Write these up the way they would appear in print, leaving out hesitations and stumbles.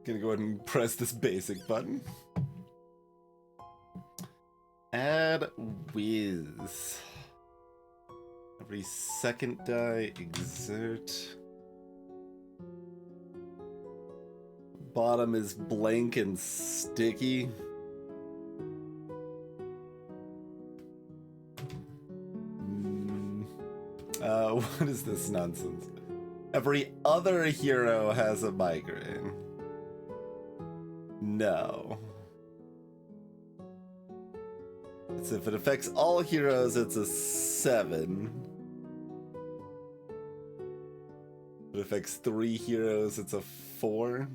Gonna go ahead and press this basic button. Add whiz. Every second die, exert. Bottom is blank and sticky. What is this nonsense? Every other hero has a migraine. No. So if it affects all heroes, it's a 7. If it affects 3 heroes, it's a 4.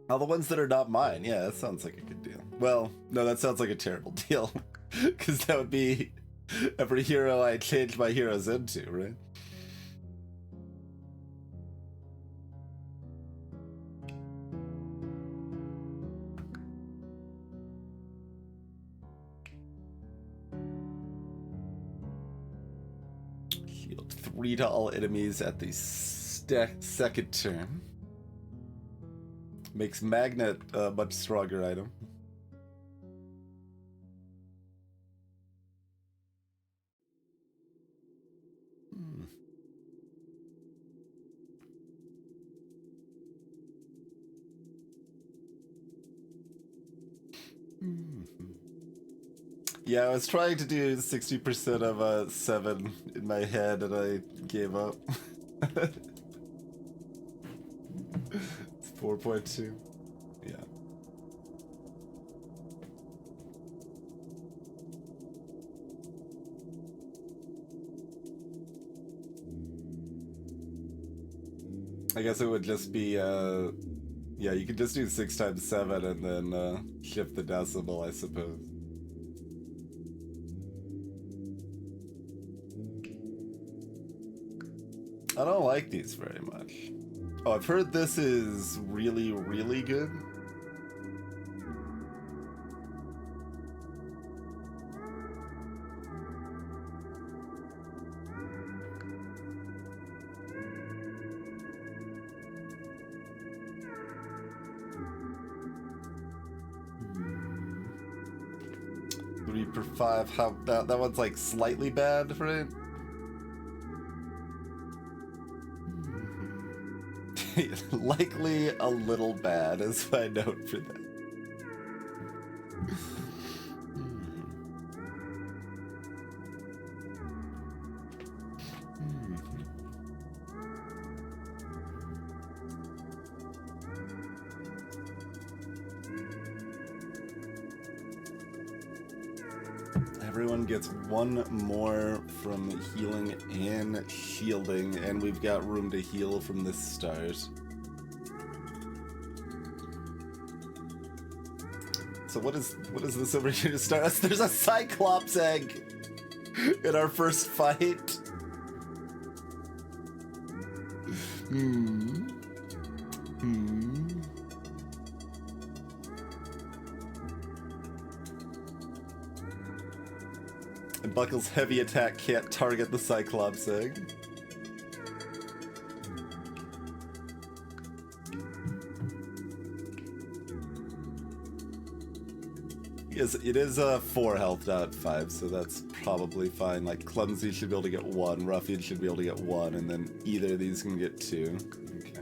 All the ones that are not mine. Yeah, that sounds like a good deal. Well, no, that sounds like a terrible deal. Because that would be every hero I change my heroes into, right? Healed 3 to all enemies at the second turn. Makes Magnet a much stronger item. Yeah, I was trying to do 60% of a 7 in my head and I gave up. It's 4.2. Yeah. I guess it would just be, yeah, you could just do 6 times 7 and then shift the decimal, I suppose. I don't like these very much. Oh, I've heard this is really, really good. Three per 5. How that one's like slightly bad, right? Likely a little bad is my note for that. Everyone gets 1 more from healing and shielding, and we've got room to heal from this start. So what is this over here to start us? There's a Cyclops egg in our first fight. And Buckle's heavy attack can't target the Cyclops egg. Yes, it is a 4 health, not 5, so that's probably fine. Like, Clumsy should be able to get 1, Ruffian should be able to get 1, and then either of these can get 2. Okay.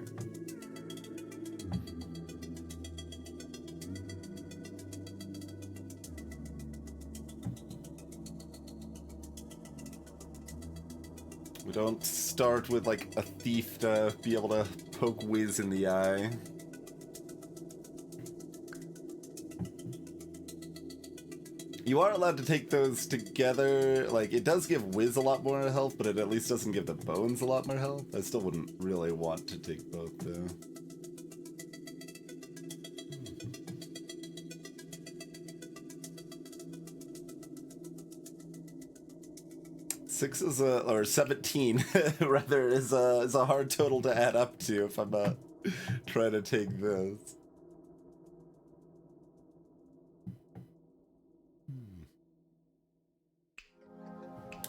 We don't start with, like, a thief to be able to poke Wiz in the eye. You are allowed to take those together. Like, it does give Wiz a lot more health, but it at least doesn't give the bones a lot more health. I still wouldn't really want to take both, though. 6 is a, or 17 rather, is a hard total to add up to if I'm not trying to take those.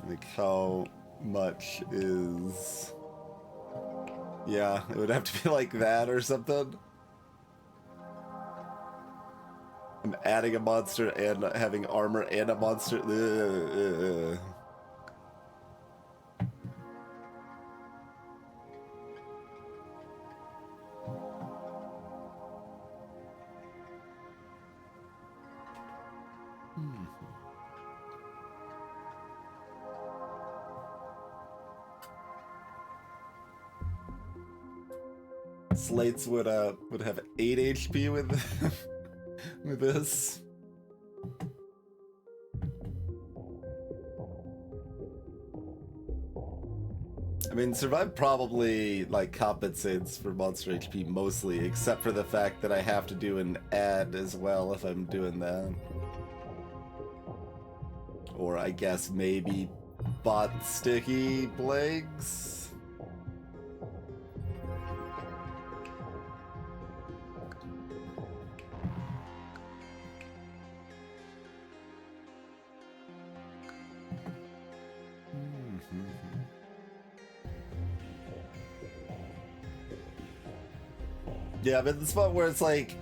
Like, how much is... Yeah, it would have to be like that or something. I'm adding a monster and having armor and a monster. Slates would have 8 HP with with this. I mean, Survive probably like compensates for monster HP mostly, except for the fact that I have to do an add as well if I'm doing that. Or I guess maybe bot sticky plagues. Yeah, I'm in the spot where it's like,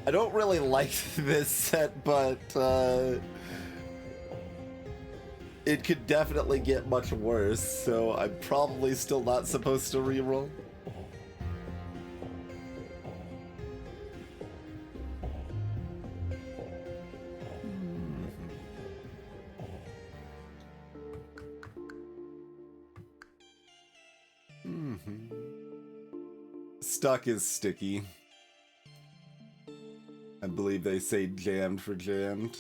I don't really like this set, but it could definitely get much worse, so I'm probably still not supposed to reroll. Stuck is sticky. I believe they say jammed for jammed.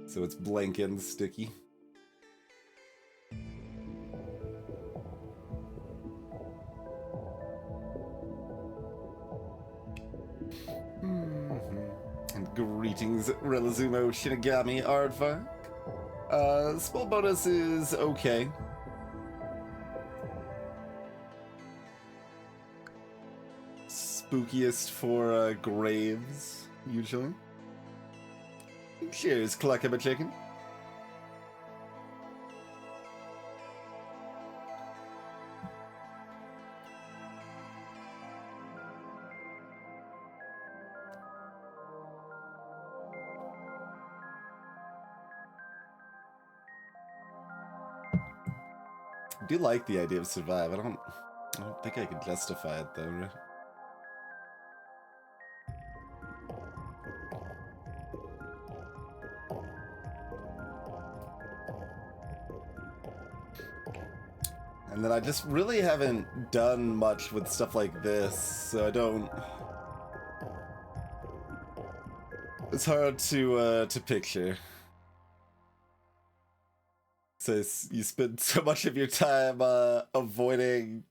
So it's blank and sticky. And greetings, Relazumo Shinigami Aardvark. Spell bonus is okay. Spookiest for graves, usually. Cheers, Cluckaba Chicken. I do like the idea of Survive. I don't think I can justify it though, right? And then I just really haven't done much with stuff like this, so I don't... It's hard to picture. So you spend so much of your time avoiding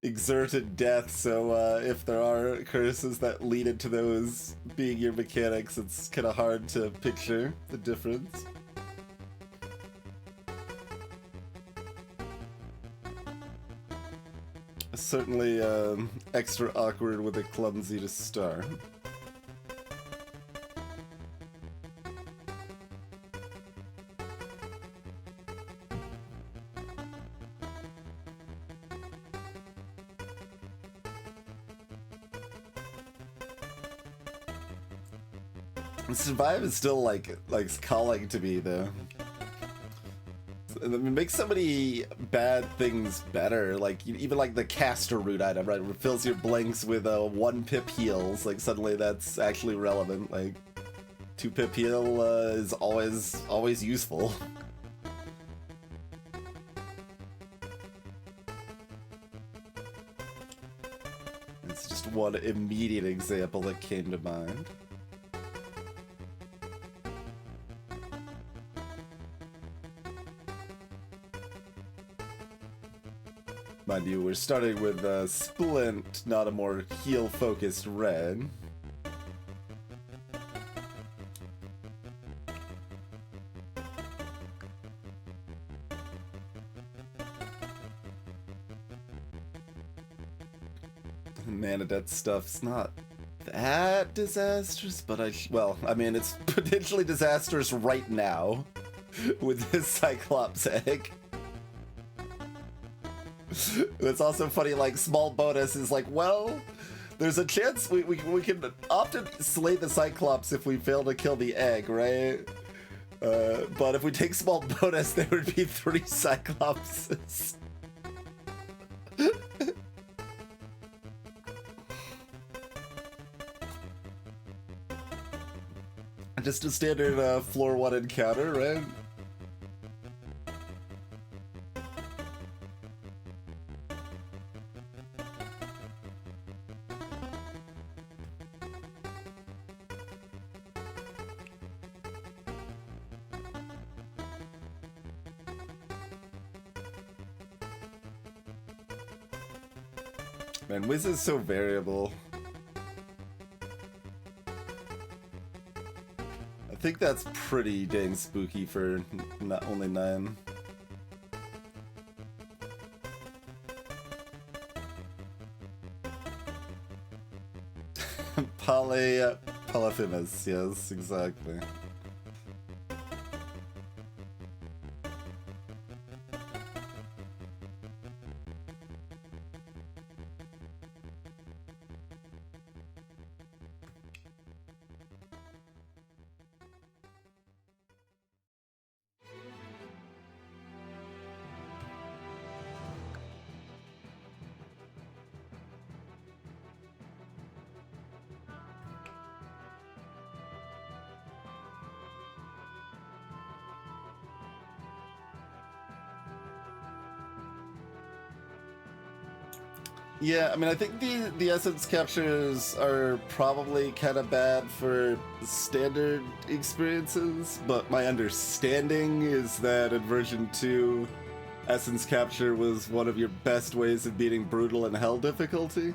exerted death, so if there are curses that lead into those being your mechanics, it's kind of hard to picture the difference. Certainly extra awkward with a clumsy to start. Survive is still like calling to me though. I mean, make so many bad things better. Like even like the caster root item, right? It fills your blanks with 1 pip heals. Like suddenly that's actually relevant. Like 2 pip heal is always useful. It's just one immediate example that came to mind. Mind you, we're starting with Splint, not a more heal-focused red. Mana debt stuff's not that disastrous, but well, I mean, it's potentially disastrous right now with this Cyclops egg. It's also funny, like, small bonus is like, well, there's a chance we can often slay the Cyclops if we fail to kill the egg, right? But if we take small bonus, there would be 3 Cyclopses. Just a standard floor 1 encounter, right? Man, Wiz is so variable. I think that's pretty dang spooky for not only 9. Polyphemus, yes, exactly. Yeah, I mean, I think the essence captures are probably kind of bad for standard experiences, but my understanding is that in version 2, essence capture was one of your best ways of beating brutal and hell difficulty.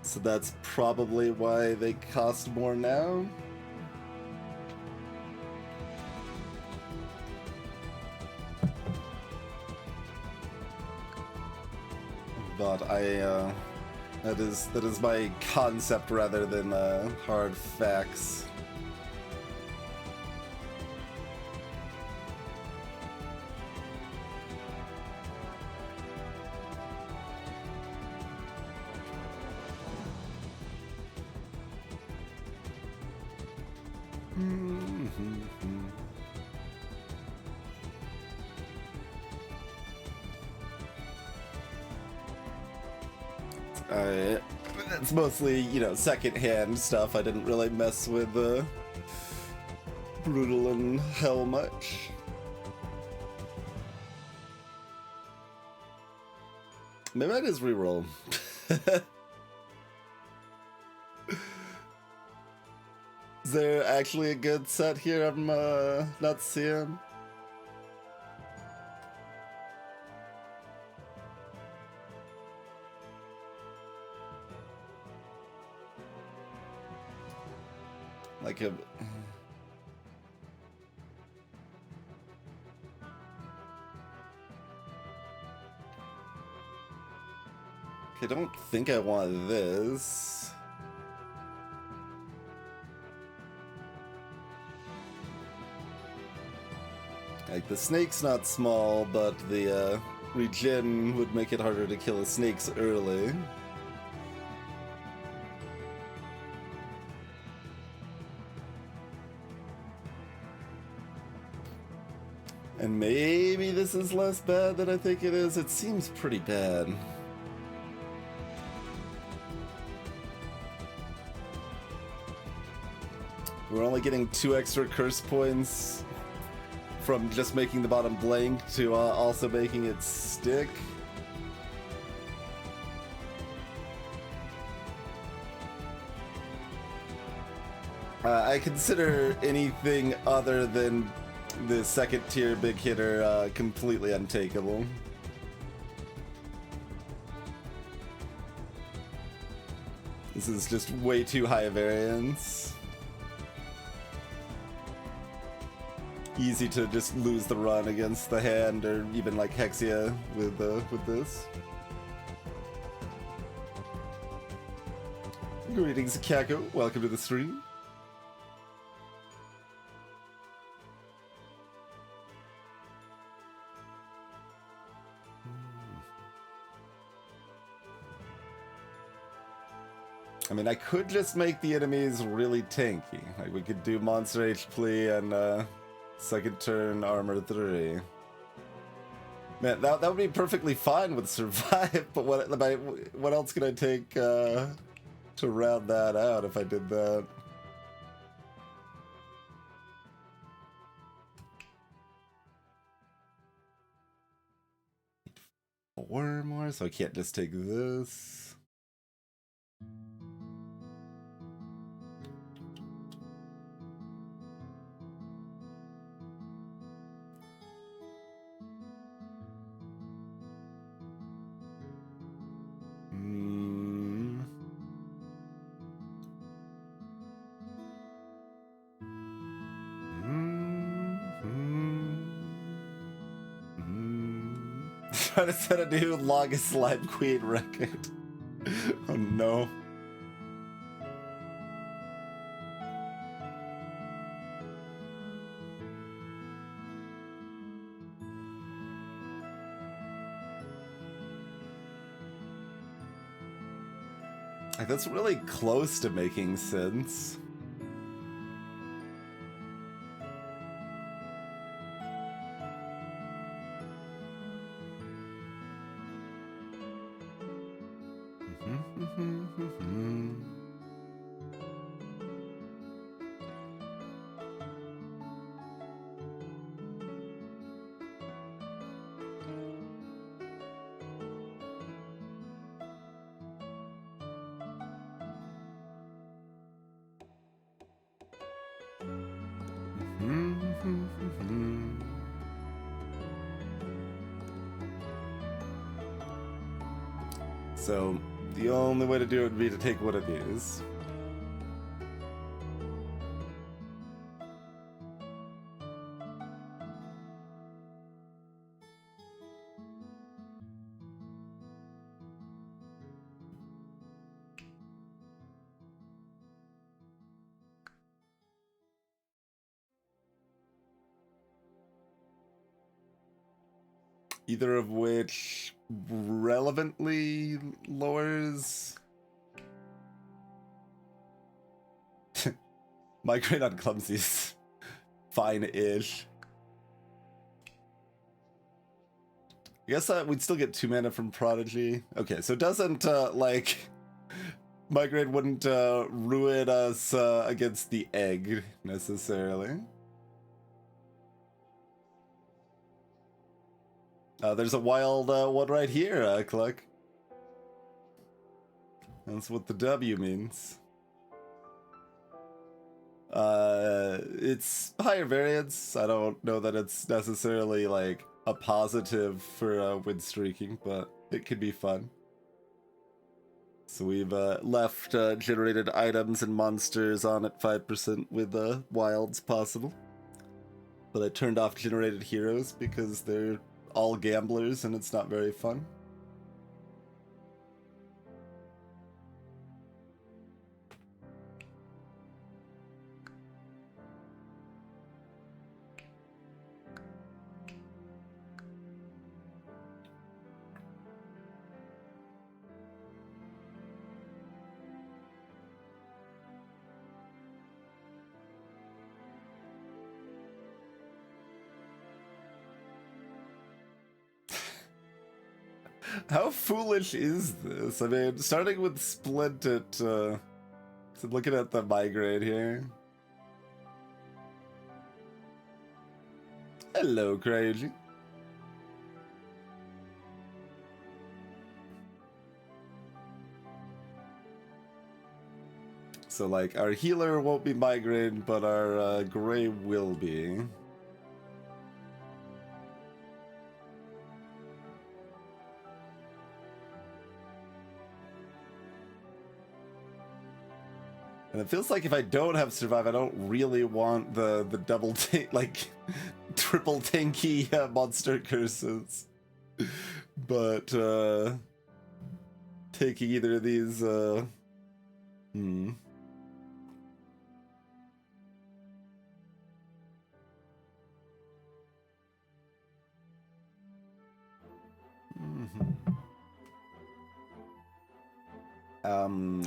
So that's probably why they cost more now. But that is my concept rather than hard facts. It's mostly, you know, second-hand stuff. I didn't really mess with brutal and hell much. Maybe I just reroll. Is there actually a good set here I'm not seeing? Like a... Okay, I don't think I want this. Like, the snake's not small, but the regen would make it harder to kill the snakes early. And maybe this is less bad than I think it is. It seems pretty bad. We're only getting 2 extra curse points from just making the bottom blank to also making it stick. I consider anything other than the second tier big hitter completely untakeable. This is just way too high a variance. Easy to just lose the run against the hand or even like Hexia with this. Greetings, Kako. Welcome to the stream. I mean, I could just make the enemies really tanky. Like, we could do Monster HP and second turn Armor 3. Man, that would be perfectly fine with Survive, but what else could I take to round that out if I did that? Four more, so I can't just take this. Trying to set a new longest slime queen record. Oh no. That's really close to making sense. So, the only way to do it would be to take one of these. Either of which relevantly lowers Migrate on Clumsy's fine-ish. I guess we'd still get 2 mana from Prodigy. Okay, so it doesn't, like... Migrate wouldn't ruin us against the egg, necessarily. There's a wild one right here, Cluck. That's what the W means. It's higher variance. I don't know that it's necessarily like a positive for win streaking, but it could be fun. So we've left generated items and monsters on at 5% with wilds possible. But I turned off generated heroes because they're all gamblers and it's not very fun. How foolish is this? I mean, starting with Splint at, so looking at the migrate here. Hello, Crazy. So, like, our healer won't be migraine, but our gray will be. And it feels like if I don't have survive, I don't really want the double like triple tanky monster curses. But taking either of these Hmm.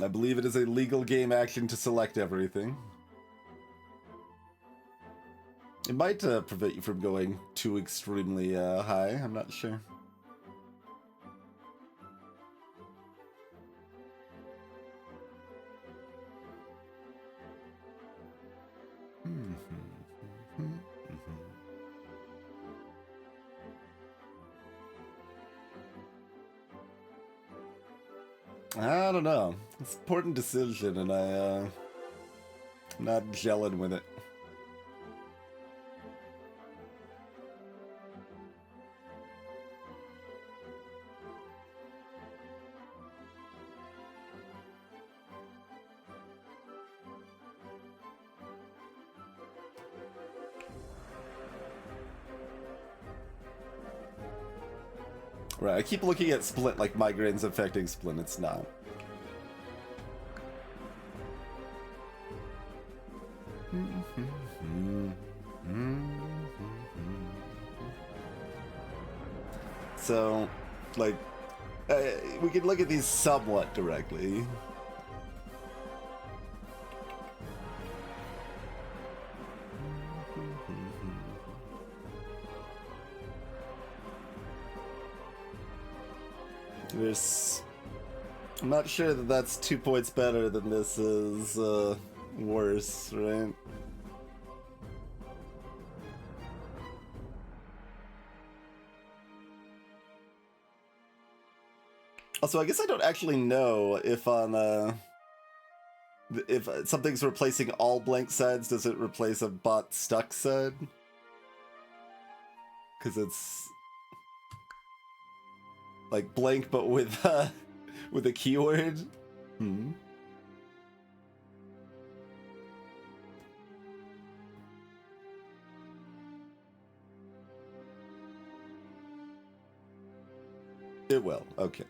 I believe it is a legal game action to select everything. It might prevent you from going too extremely high, I'm not sure. I don't know. It's an important decision, and I'm not gelling with it. Right, I keep looking at Splint like migraines affecting Splint. It's not. So, like, we can look at these somewhat directly. I'm not sure that that's 2 points better than this is worse, right? Also, I guess I don't actually know if on if something's replacing all blank sides, does it replace a bot stuck side? Because it's like blank but with a keyword. Hmm. It will. Okay.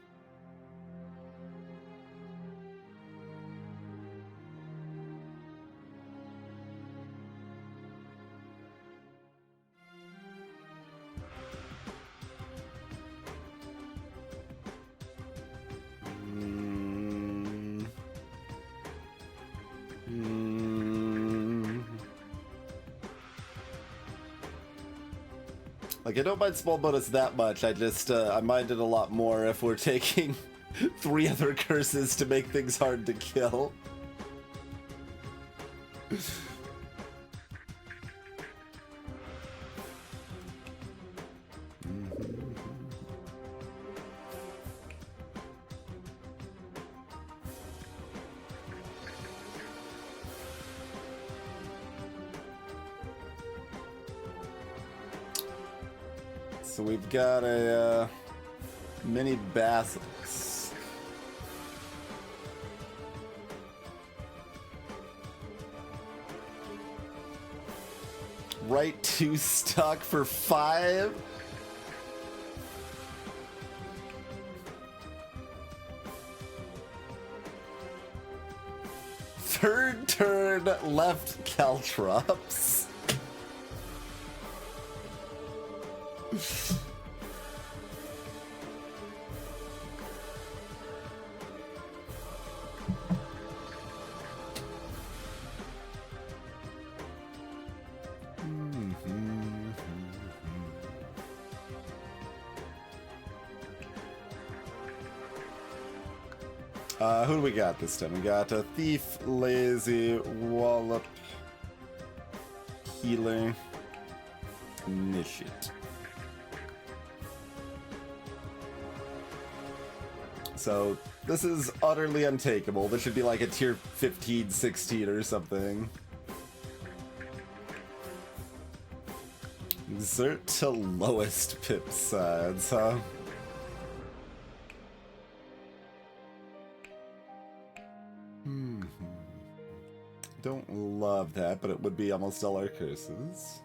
Like, I don't mind small bonus that much. I just, I mind it a lot more if we're taking 3 other curses to make things hard to kill. So we've got a mini Basilisk. Right 2 stock for 5. Third turn left Caltrops. Who do we got this time? We got a Thief, Lazy, Wallop, Healer, Nishit. So, this is utterly untakeable. This should be like a tier 15, 16 or something. Exert to lowest pip sides, huh? Don't love that, but it would be almost all our curses.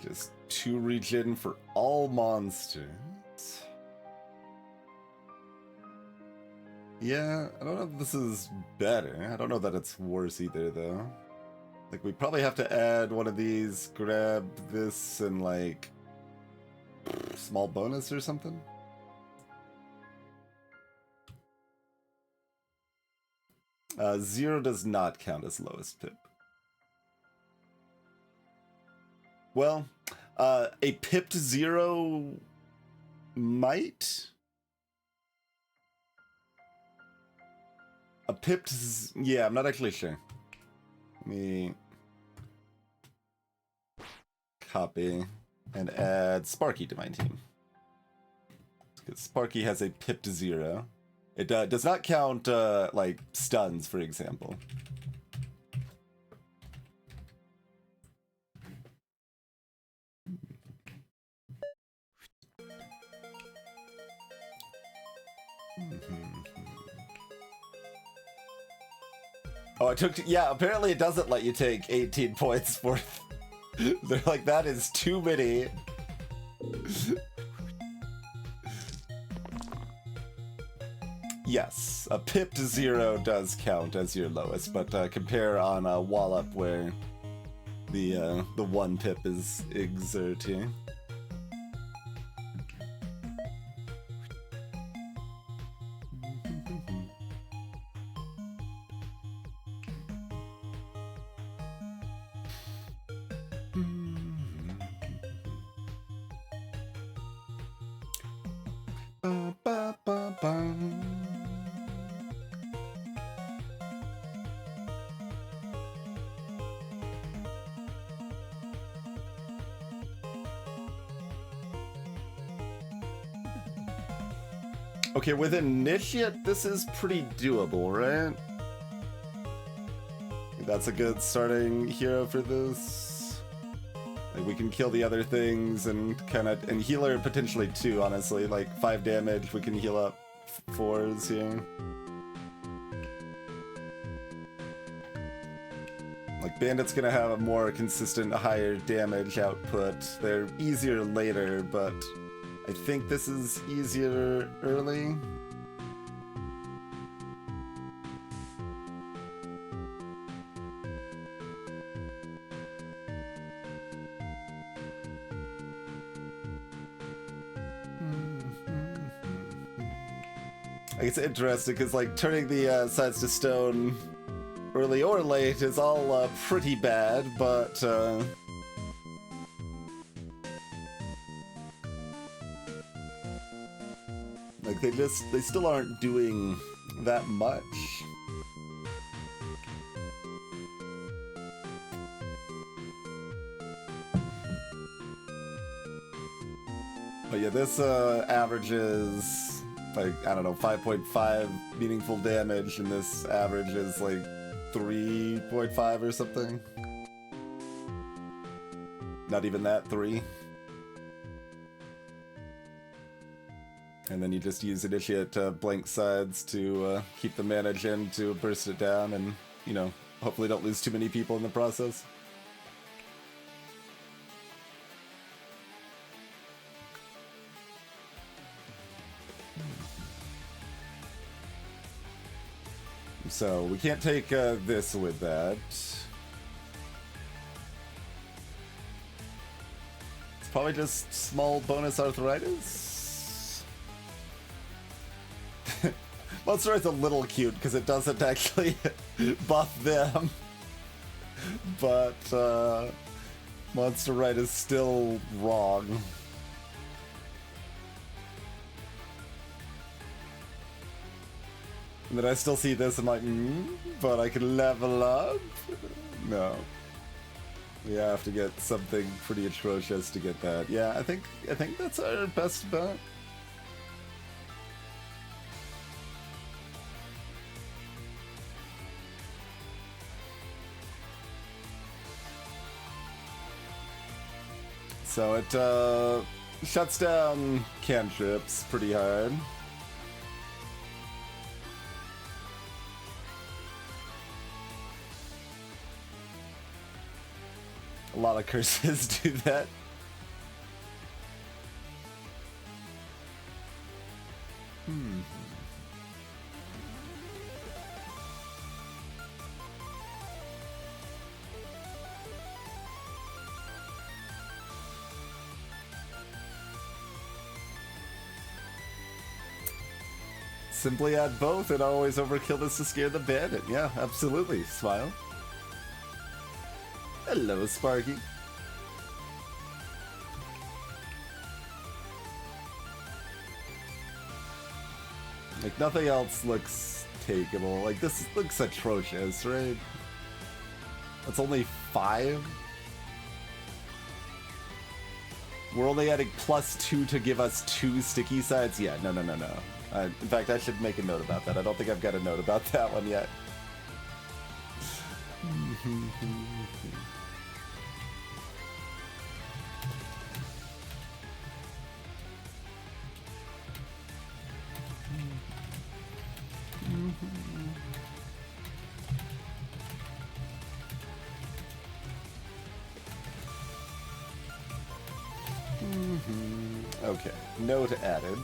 Just 2 regen for all monsters. Yeah, I don't know if this is better. I don't know that it's worse either, though. Like, we probably have to add one of these, grab this, and, like, small bonus or something? Zero does not count as lowest pip. Well, a pipped zero might? A pipped... yeah, I'm not actually sure. Let me... copy and add Sparky to my team. Because Sparky has a pipped zero. It does not count, like, stuns, for example. Oh, it took... yeah, apparently it doesn't let you take 18 points for... they're like, that is too many. Yes, a pipped zero does count as your lowest, but compare on a Wallop where the one pip is exerting. Okay, with Initiate, this is pretty doable, right? That's a good starting hero for this. Like, we can kill the other things and kind of... and healer potentially too, honestly. Like, 5 damage, we can heal up 4s here. Like, Bandit's gonna have a more consistent, higher damage output. They're easier later, but... I think this is easier early. It's interesting because, like, turning the sides to stone early or late is all pretty bad, but like, they still aren't doing that much. But yeah, this averages, like, I don't know, 5.5 meaningful damage, and this average is like 3.5 or something. Not even that, 3. And then you just use Initiate blank sides to keep the mana gen to burst it down and, you know, hopefully don't lose too many people in the process. So, we can't take this with that. It's probably just small bonus arthritis. Monster Ride's a little cute because it doesn't actually buff them. But Monster Ride is still wrong. And then I still see this and I'm like, but I can level up? No. We have to get something pretty atrocious to get that. Yeah, I think that's our best bet. So it shuts down cantrips pretty hard. A lot of curses do that. Simply add both and always overkill this to scare the bandit. Yeah, absolutely. Smile. Hello, Sparky. Like, nothing else looks takeable. Like, this looks atrocious, right? That's only 5? We're only adding +2 to give us 2 sticky sides? Yeah, no. In fact, I should make a note about that. I don't think I've got a note about that one yet. Okay, note added.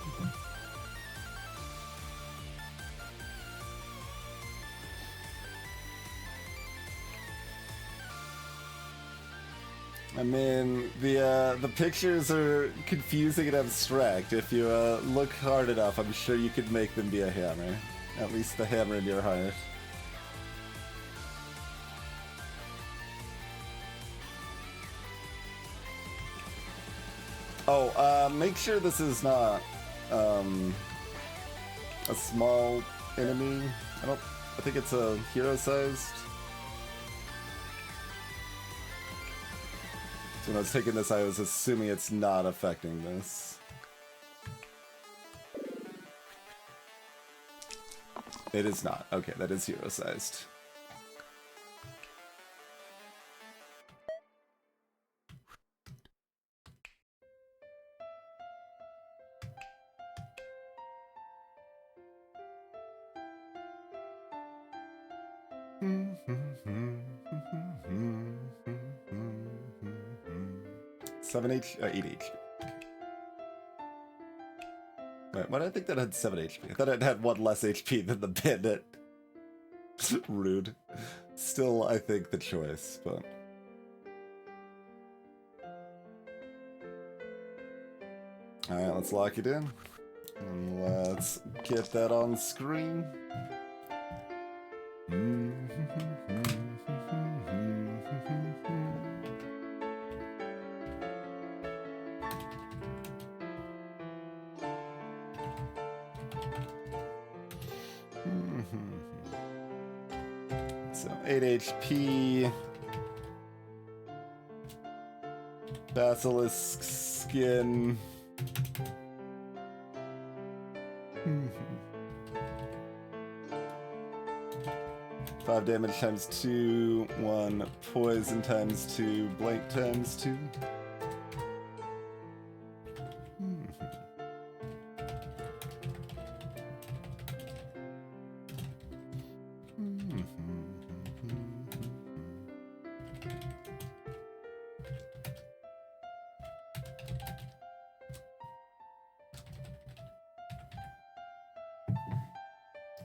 I mean, the pictures are confusing and abstract. If you look hard enough, I'm sure you could make them be a hammer. At least the hammer in your heart. Oh, make sure this is not a small enemy. I think it's a hero-sized. So when I was taking this, I was assuming it's not affecting this. It is not. Okay, that is hero-sized. Eight HP. Wait, why did I think that had 7 HP? I thought it had 1 less HP than the bandit. Rude. Still, I think the choice, but... Alright, let's lock it in. And let's get that on screen. 8 HP. Basilisk skin. 5 damage times 2, 1 poison times 2, blank times 2.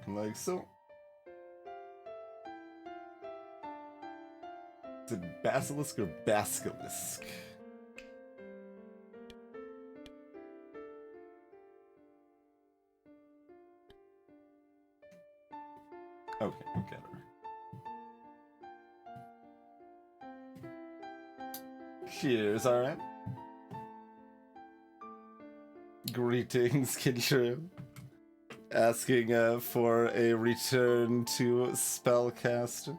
Like so. Is it basilisk or basilisk? Okay, whatever. Cheers, alright. Greetings, Kinshiro. Asking for a return to Spellcaster.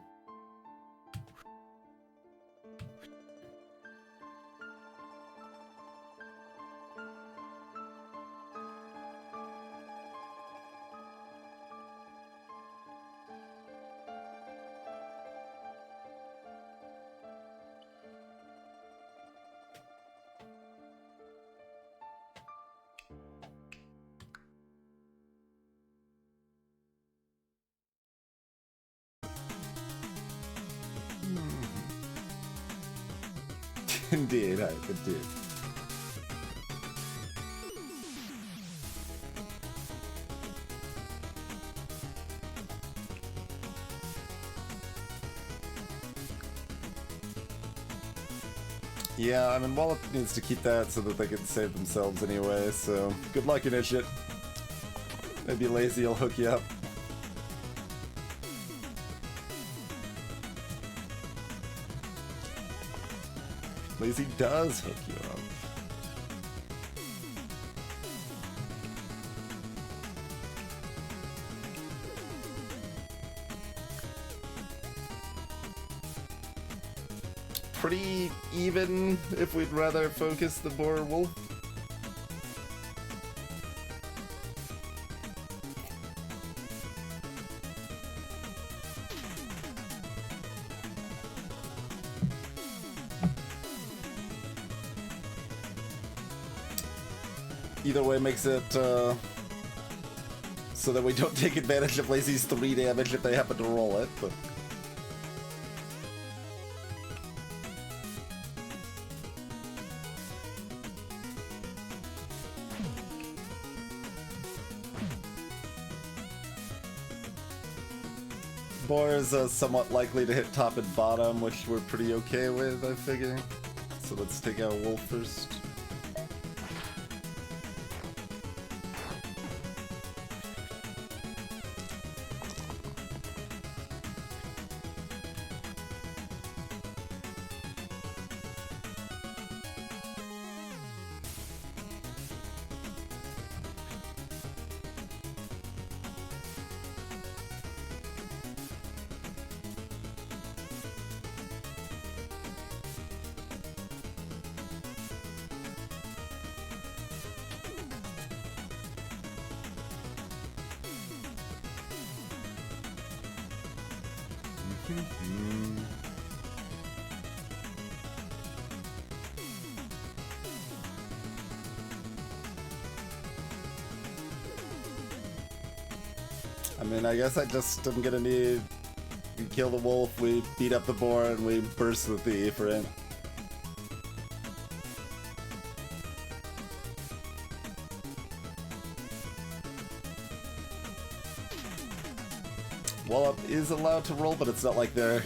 Indeed, I could do. Yeah, I mean, Wallop needs to keep that so that they can save themselves anyway, so good luck, Initiate. Maybe Lazy will hook you up. Lazy does hook you up. Pretty even if we'd rather focus the boar wolf. Either way makes it so that we don't take advantage of Lazy's 3 damage if they happen to roll it, but... Boar is somewhat likely to hit top and bottom, which we're pretty okay with, I figure. So let's take out wolf first. I mean, I guess I just am gonna need... We kill the wolf, we beat up the boar, and we burst the thief, right? Wallop is allowed to roll, but it's not like they're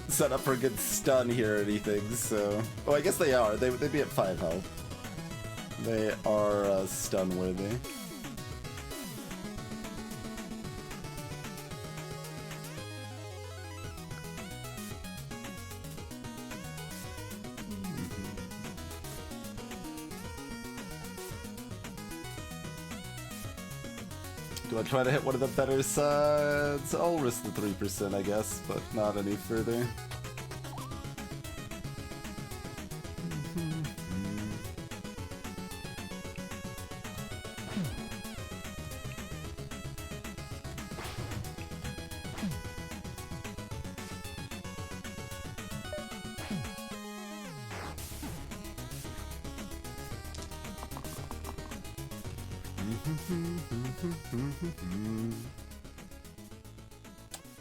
set up for a good stun here or anything, so... Oh, I guess they are. They'd be at 5 health. They are stun-worthy. Do I try to hit one of the better sides? I'll risk the 3%, I guess, but not any further.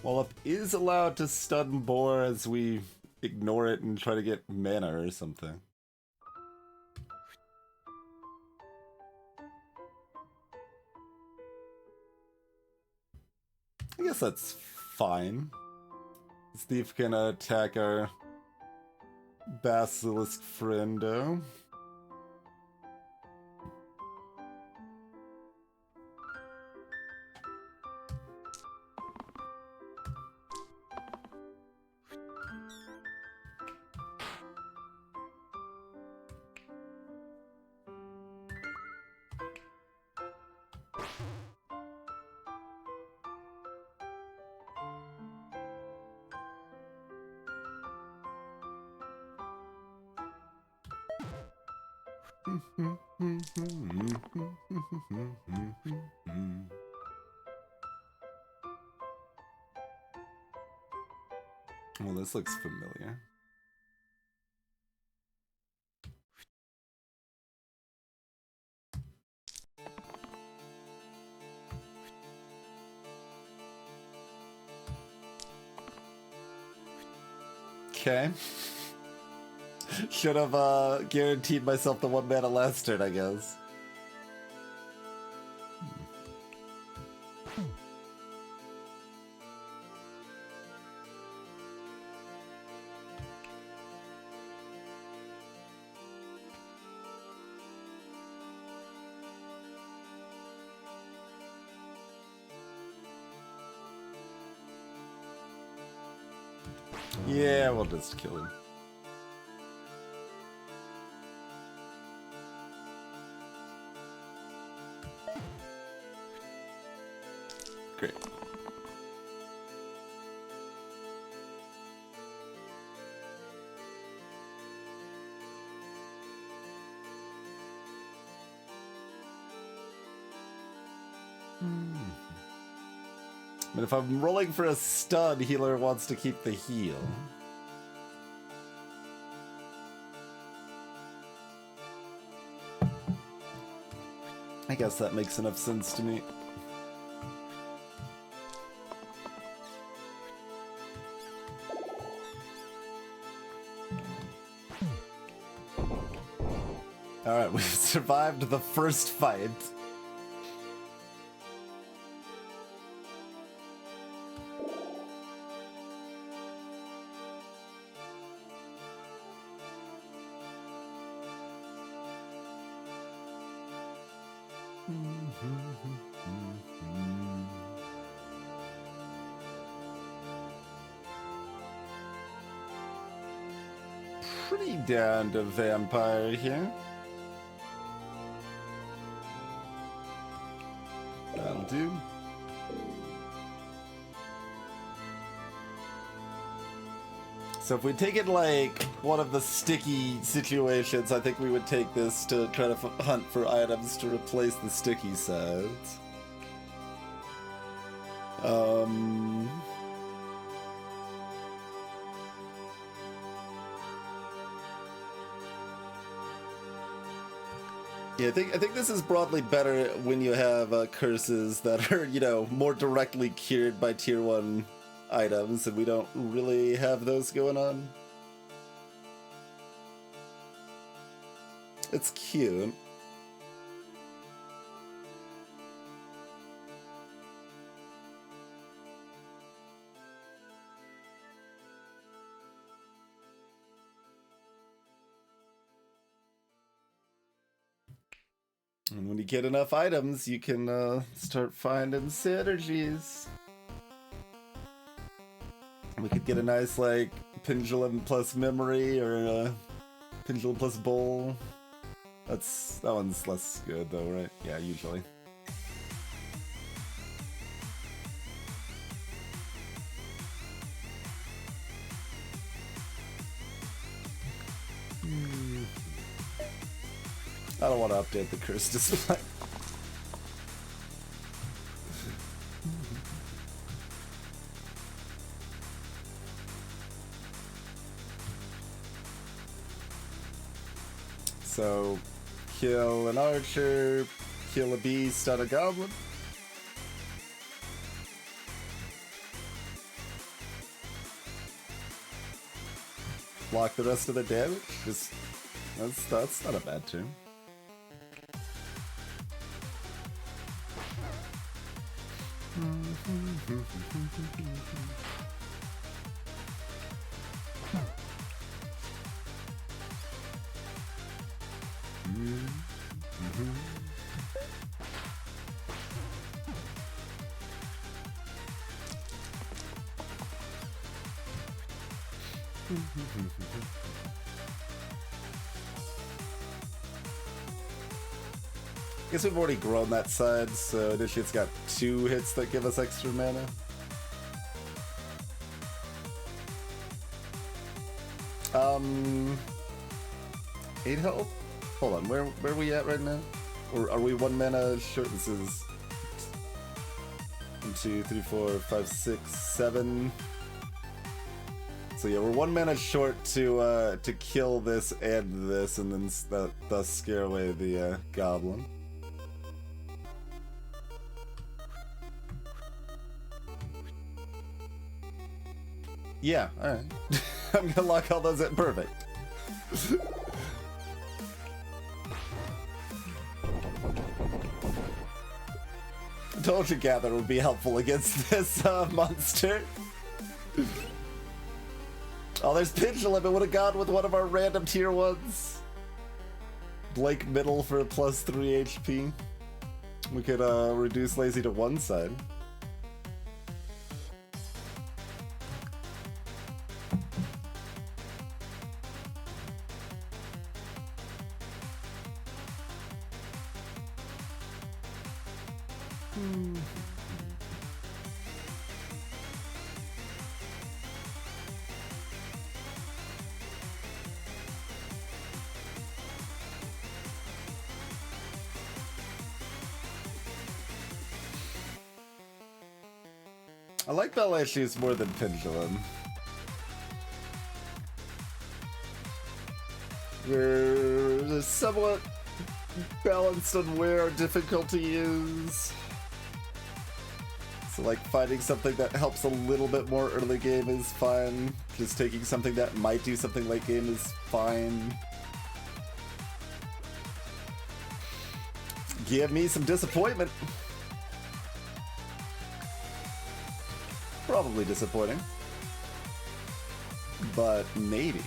Wallop is allowed to stun boar as we ignore it and try to get mana or something. I guess that's fine. Steve can attack our basilisk friendo. Well, this looks familiar. Okay. Should have guaranteed myself the 1 mana last turn, I guess. Yeah, we'll just kill him. Great. But if I'm rolling for a stun, healer wants to keep the heal. I guess that makes enough sense to me. Alright, we've survived the first fight. Pretty down to vampire here. That'll do. So if we take it like one of the sticky situations, I think we would take this to try to hunt for items to replace the sticky sides. Yeah, I think this is broadly better when you have curses that are, you know, more directly cured by tier 1 items, and we don't really have those going on. It's cute. And when you get enough items, you can start finding synergies. We could get a nice, like, pendulum plus memory or a pendulum plus bowl. That one's less good though, right? Yeah, usually. I don't want to update the curse display. So, kill an archer, kill a beast, stun a goblin. Block the rest of the damage. That's not a bad turn. Guess we've already grown that side, so initially it's got 2 hits that give us extra mana. Um, 8 health? Hold on, where are we at right now? Or are we 1 mana short? This is 1, 2, 3, 4, 5, 6, 7. So yeah, we're 1 mana short to kill this and this, and then thus scare away the goblin. Yeah, alright. I'm gonna lock all those in. Perfect. Told you Gather would be helpful against this monster. Oh, there's Pendulum. It would have gone with one of our random tier 1s. Blake Middle for a plus 3 HP. We could reduce Lazy to 1 side. I like Ballet Shoes more than Pendulum. They're somewhat balanced on where our difficulty is. So like finding something that helps a little bit more early game is fine. Just taking something that might do something late game is fine. Give me some disappointment. Probably disappointing. But maybe.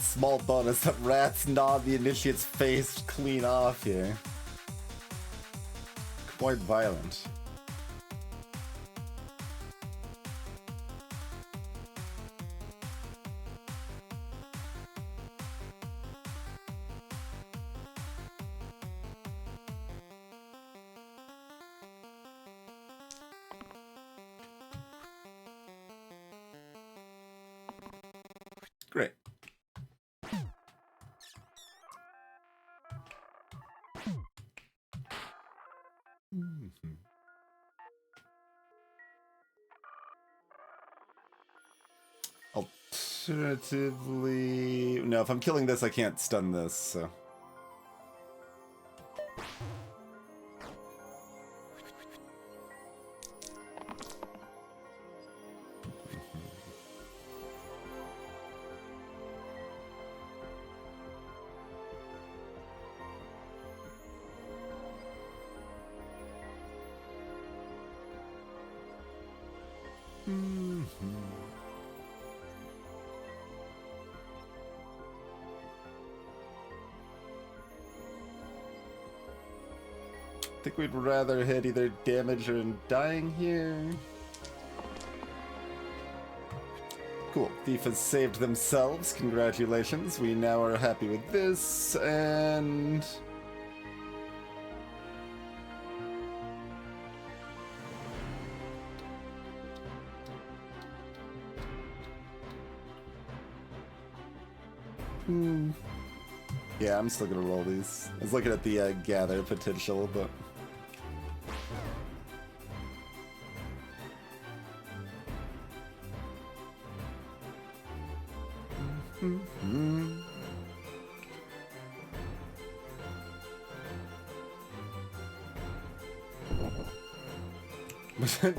Small bonus that rats gnawed the initiate's face clean off here. Quite violent. Great. Alternatively... No, if I'm killing this, I can't stun this, so... I think we'd rather hit either damage or dying here. Cool. Thief has saved themselves. Congratulations. We now are happy with this, and... Yeah, I'm still gonna roll these. I was looking at the gather potential, but...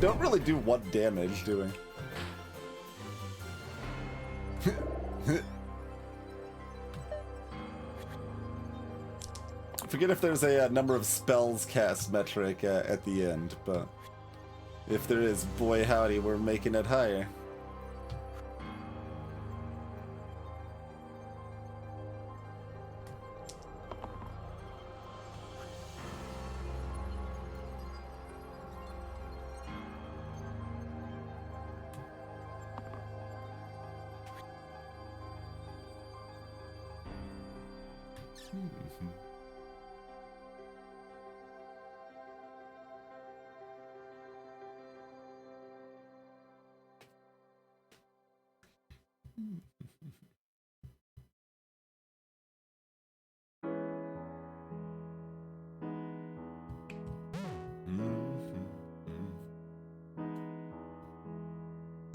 Don't really do one damage, do we? I forget if there's a number of spells cast metric at the end, but if there is, boy howdy, we're making it higher.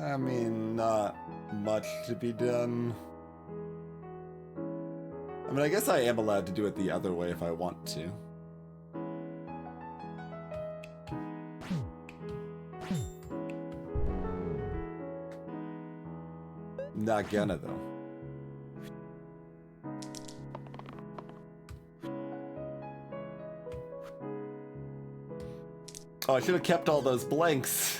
I mean, not much to be done. I mean, I guess I am allowed to do it the other way if I want to. Not gonna, though. Oh, I should have kept all those blanks.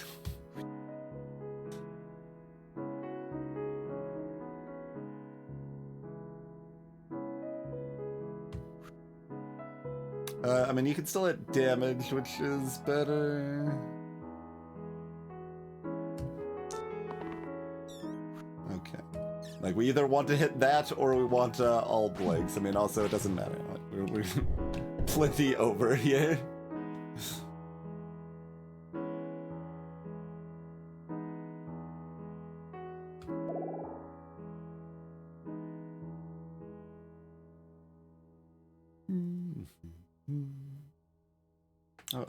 I mean, you can still hit damage, which is better. Okay. Like, we either want to hit that or we want all blanks. I mean, also, it doesn't matter. Like, we're plenty over here.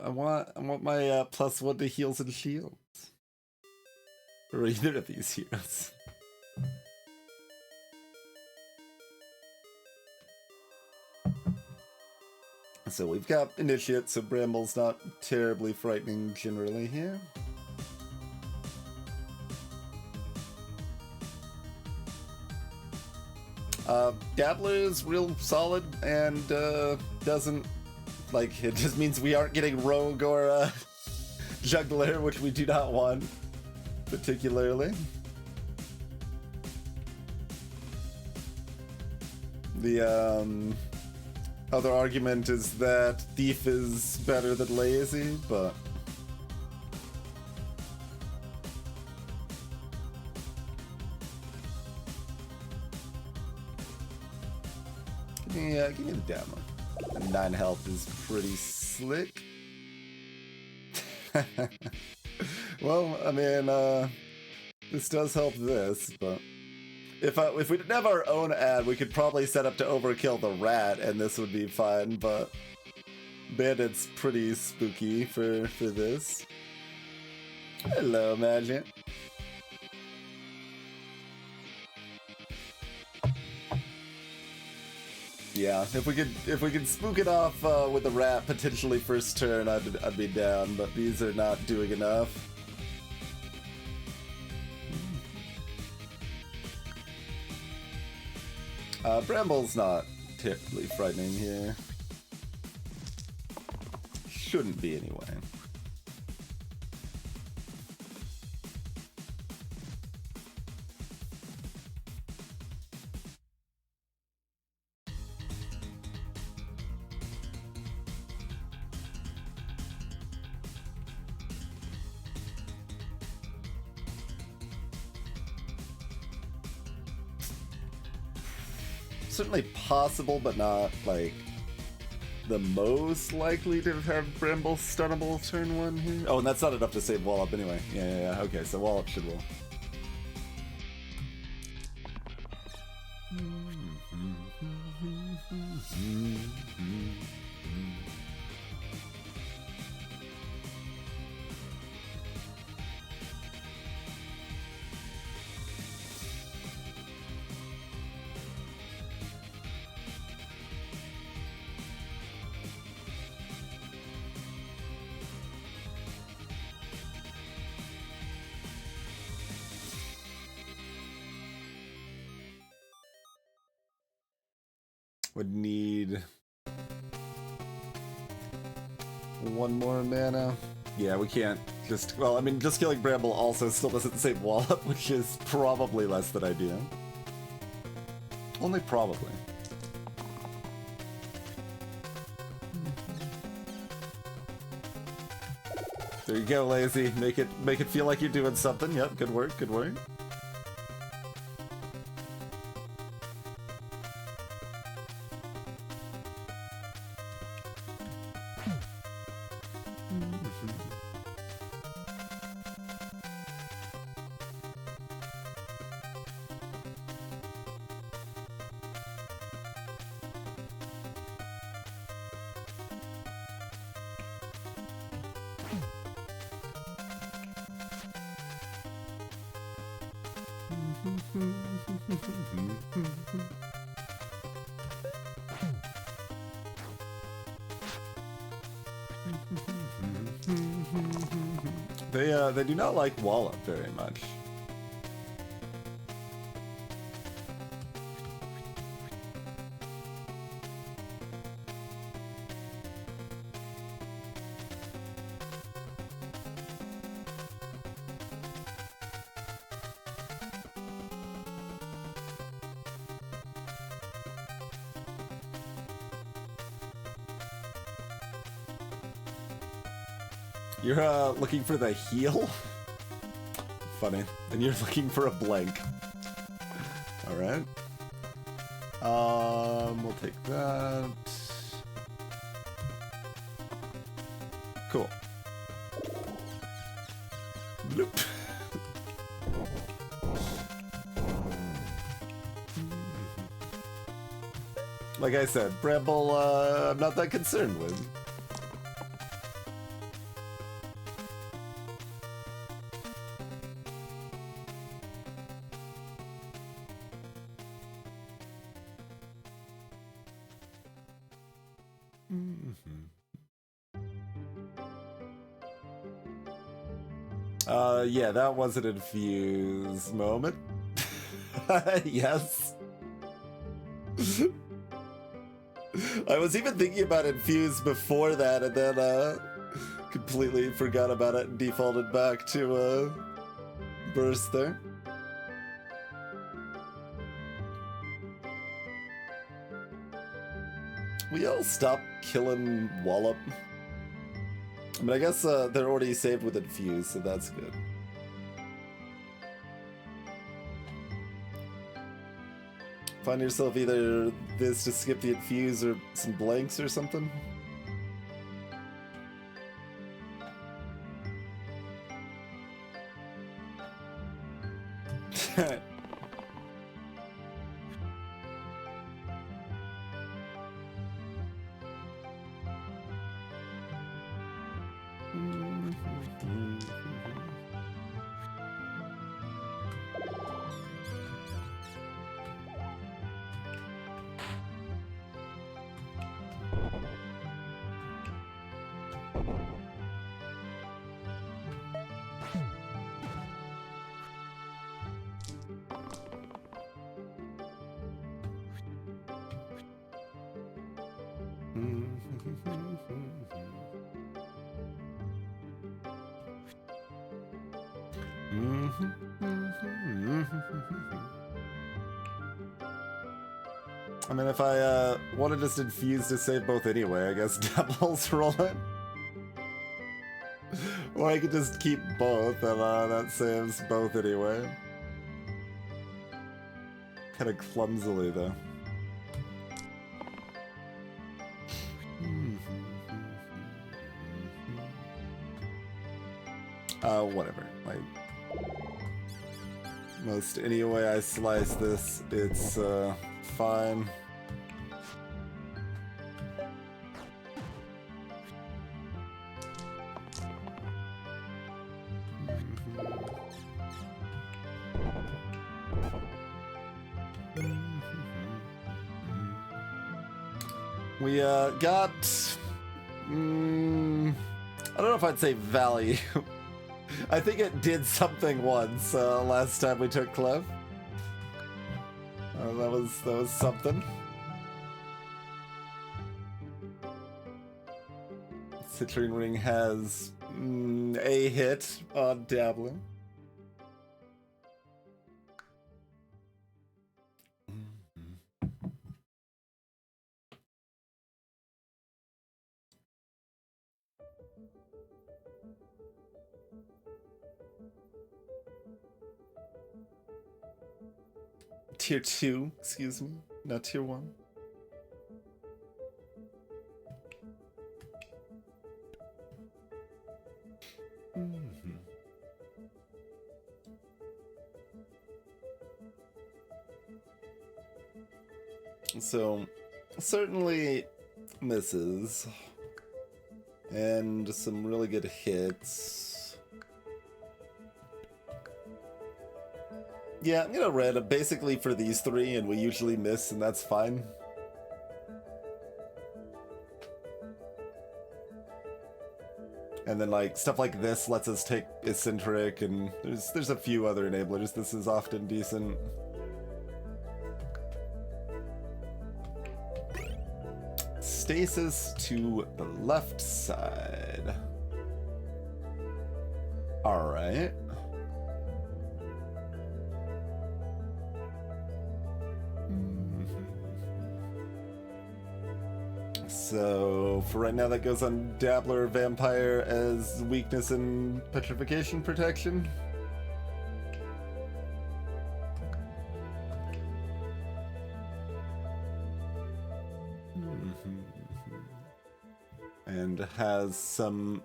I want my +1 to heals and shields. Or either of these heroes. So we've got Initiate, so Bramble's not terribly frightening generally here. Dabbler is real solid and doesn't, like, it just means we aren't getting Rogue or Juggler, which we do not want particularly. The other argument is that Thief is better than Lazy, but give me the demo. 9 health is pretty slick. Well, I mean, this does help this, but if we didn't have our own ad, we could probably set up to overkill the rat, and this would be fine. But Bandit's pretty spooky for this. Hello, Magic. Yeah, if we could spook it off with the rat potentially first turn, I'd be down. But these are not doing enough. Bramble's not terribly frightening here. Shouldn't be anyway. Certainly possible, but not, like, the most likely to have Bramble stunnable turn 1 here. Oh, and that's not enough to save Wallop anyway. Yeah. Okay, so Wallop should roll. Would need 1 more mana. Yeah, we can't just, well, I mean, just killing Bramble also still doesn't save Wallop, which is probably less than ideal. Only probably. There you go, Lazy. Make it feel like you're doing something. Yep, good work, good work. They do not like Wallop very much. You're looking for the heal? Funny. And you're looking for a blank. Alright. We'll take that. Cool. Bloop. Like I said, Bramble, I'm not that concerned with. Yeah, that was an infuse moment. Yes. I was even thinking about infuse before that, and then completely forgot about it and defaulted back to burst there. We all stop killing Wallop. I mean, I guess they're already saved with infuse, so that's good. Find yourself either this to skip the infuse or some blanks or something. I mean, if I want to just infuse to save both anyway, I guess Devil's roll it. Or I could just keep both, and that saves both anyway. Kind of clumsily, though. Whatever. Like, most any way I slice this, it's fine. We got I don't know if I'd say value. I think it did something once last time we took Clef. That was something. Citrine Ring has a hit on Dabbling. Tier 2, excuse me, not Tier 1. So, certainly misses. And some really good hits. Yeah, I'm gonna red basically for these three, and we usually miss, and that's fine. And then like stuff like this lets us take eccentric, and there's a few other enablers. This is often decent. Stasis to the left side. All right. So for right now, that goes on Dabbler Vampire as weakness and petrification protection. And has some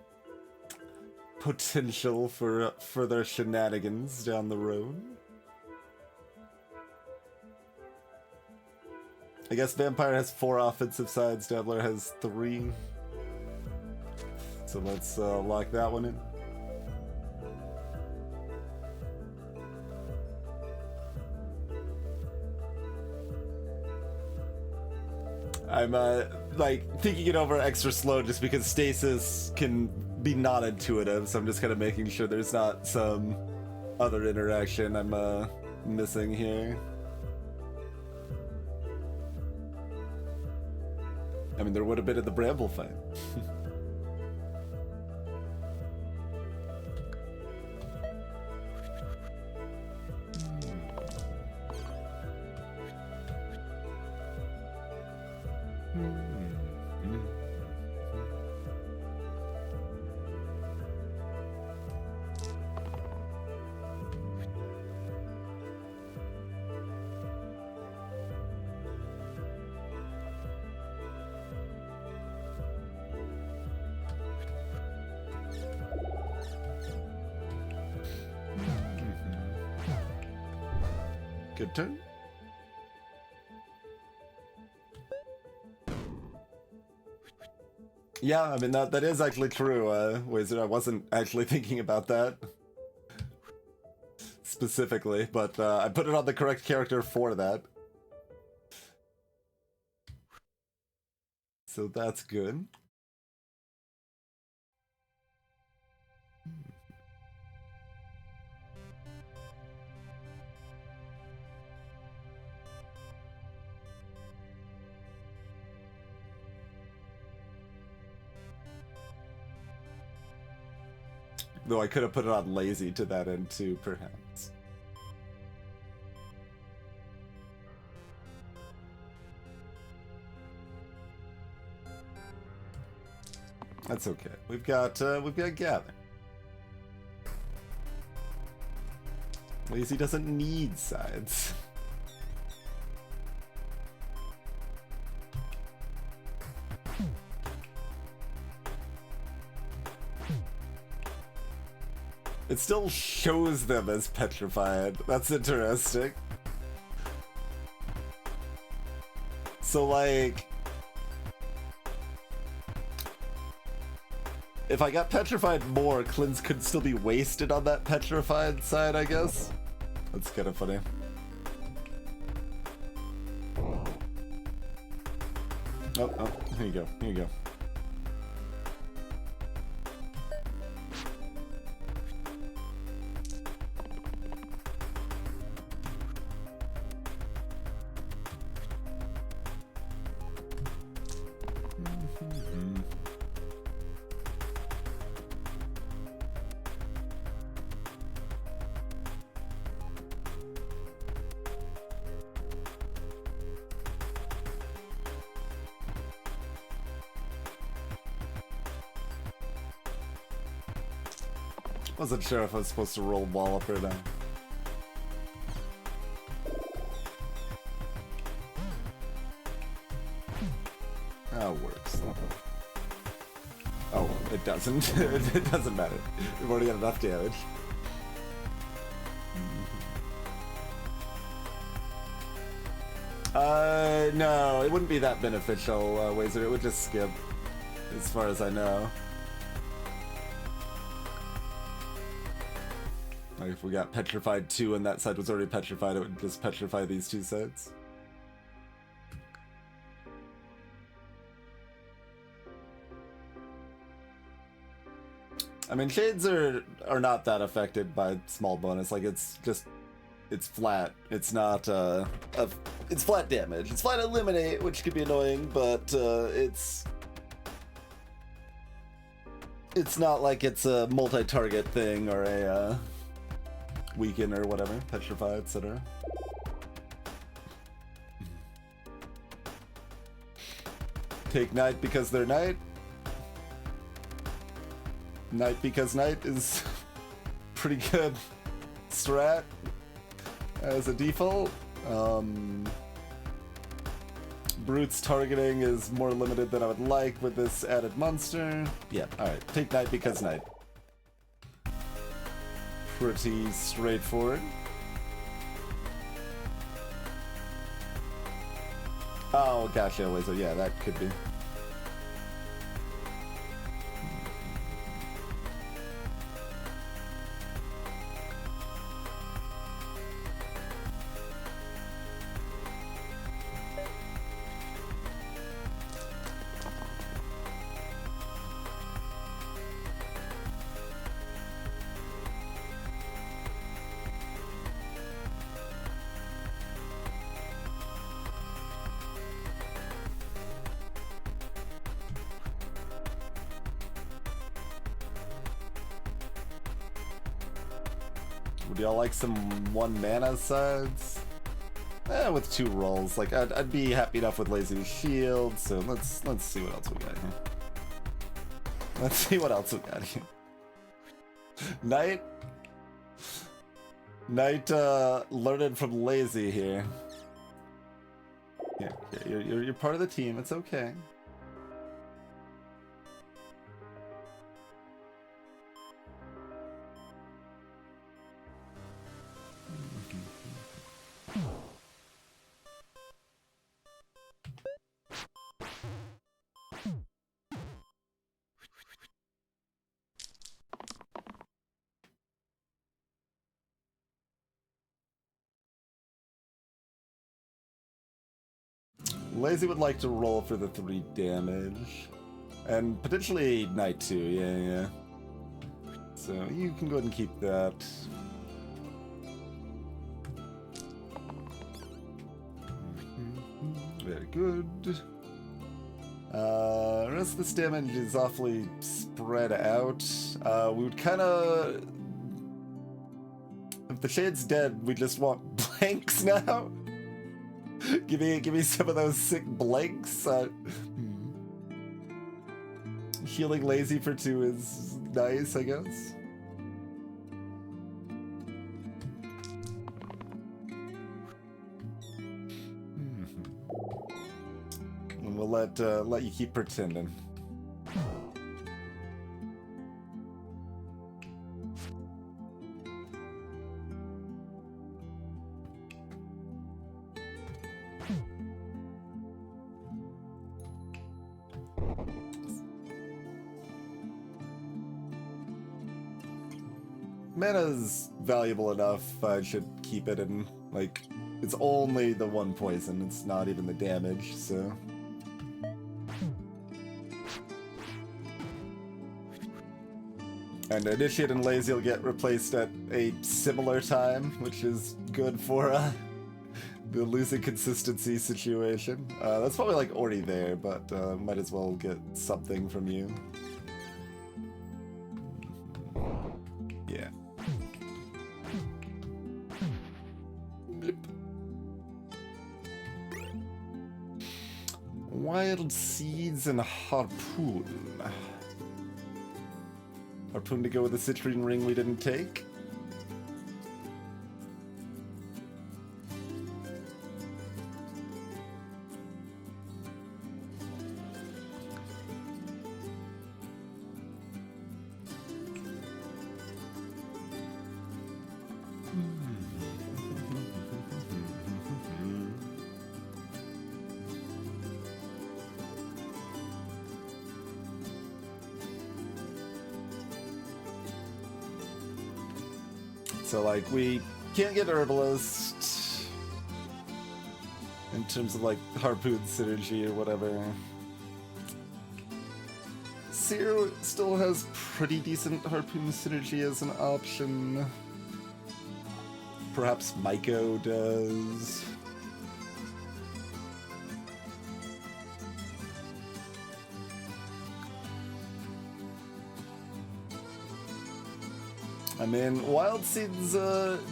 potential for further shenanigans down the road. I guess Vampire has 4 offensive sides, Dabbler has 3. So let's lock that one in. I'm like thinking it over extra slow just because stasis can be non-intuitive, so I'm just kind of making sure there's not some other interaction I'm missing here. I mean, there would have been in the Bramble fight. Good turn. Yeah, I mean, that is actually true, Wizard. I wasn't actually thinking about that specifically, but I put it on the correct character for that. So that's good. Though I could have put it on lazy to that end too, perhaps. That's okay. We've got gather. Lazy doesn't need sides. It still shows them as petrified. That's interesting. So, like, if I got petrified more, cleanse could still be wasted on that petrified side, I guess. That's kind of funny. Oh, here you go. Here you go. Wasn't sure if I was supposed to roll Wallop or not. That works. Oh, it doesn't. It doesn't matter. We've already got enough damage. No, it wouldn't be that beneficial, Wazer. It would just skip, as far as I know. Like if we got petrified 2 and that side was already petrified, it would just petrify these 2 sides. I mean, shades are not that affected by small bonus. Like it's flat. It's not it's flat damage. It's flat eliminate, which could be annoying, but it's not like it's a multi-target thing or a weaken or whatever, petrify, etc. Take Knight because they're Knight. Knight because Knight is pretty good strat as a default. Brute's targeting is more limited than I would like with this added monster. Yeah, alright. Take Knight because Knight. Pretty straightforward. Oh, gotcha. Wait, so yeah, that could be. Would y'all like some 1 mana sides? With 2 rolls. Like I'd be happy enough with Lazy Shield. So let's see what else we got here. Let's see what else we got here. Knight, learned from Lazy here. Yeah, you're part of the team. It's okay. Lazy would like to roll for the 3 damage. And potentially Knight too, yeah. So you can go ahead and keep that. Very good. Rest of this damage is awfully spread out. We would kinda... If the Shade's dead, we just want blanks now. Give me some of those sick blanks. Healing Lazy for 2 is nice, I guess. And we'll let you keep pretending. Mana's valuable enough, I should keep it in, like, it's only the 1 poison, it's not even the damage, so... And Initiate and Lazy will get replaced at a similar time, which is good for the losing consistency situation. That's probably like already there, but might as well get something from you. Yeah. Wild Seeds and Harpoon. Harpoon to go with the Citrine Ring we didn't take. So, like, we can't get Herbalist in terms of, like, Harpoon synergy or whatever. Seer still has pretty decent Harpoon synergy as an option. Perhaps Maiko does. I mean, Wild Seeds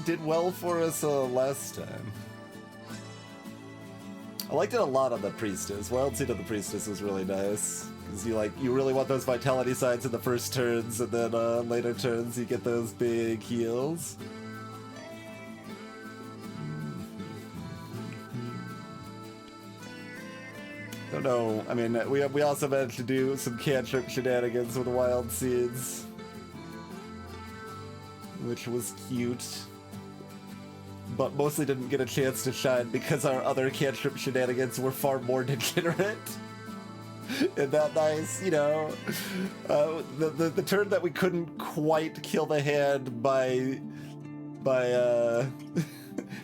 did well for us last time. I liked it a lot on the Priestess. Wild Seed of the Priestess was really nice. Because you really want those Vitality signs in the first turns, and then later turns you get those big heals. Don't know. I mean, we also managed to do some cantrip shenanigans with Wild Seeds, which was cute. But mostly didn't get a chance to shine because our other cantrip shenanigans were far more degenerate. Isn't that nice? You know, the turn that we couldn't quite kill the hand by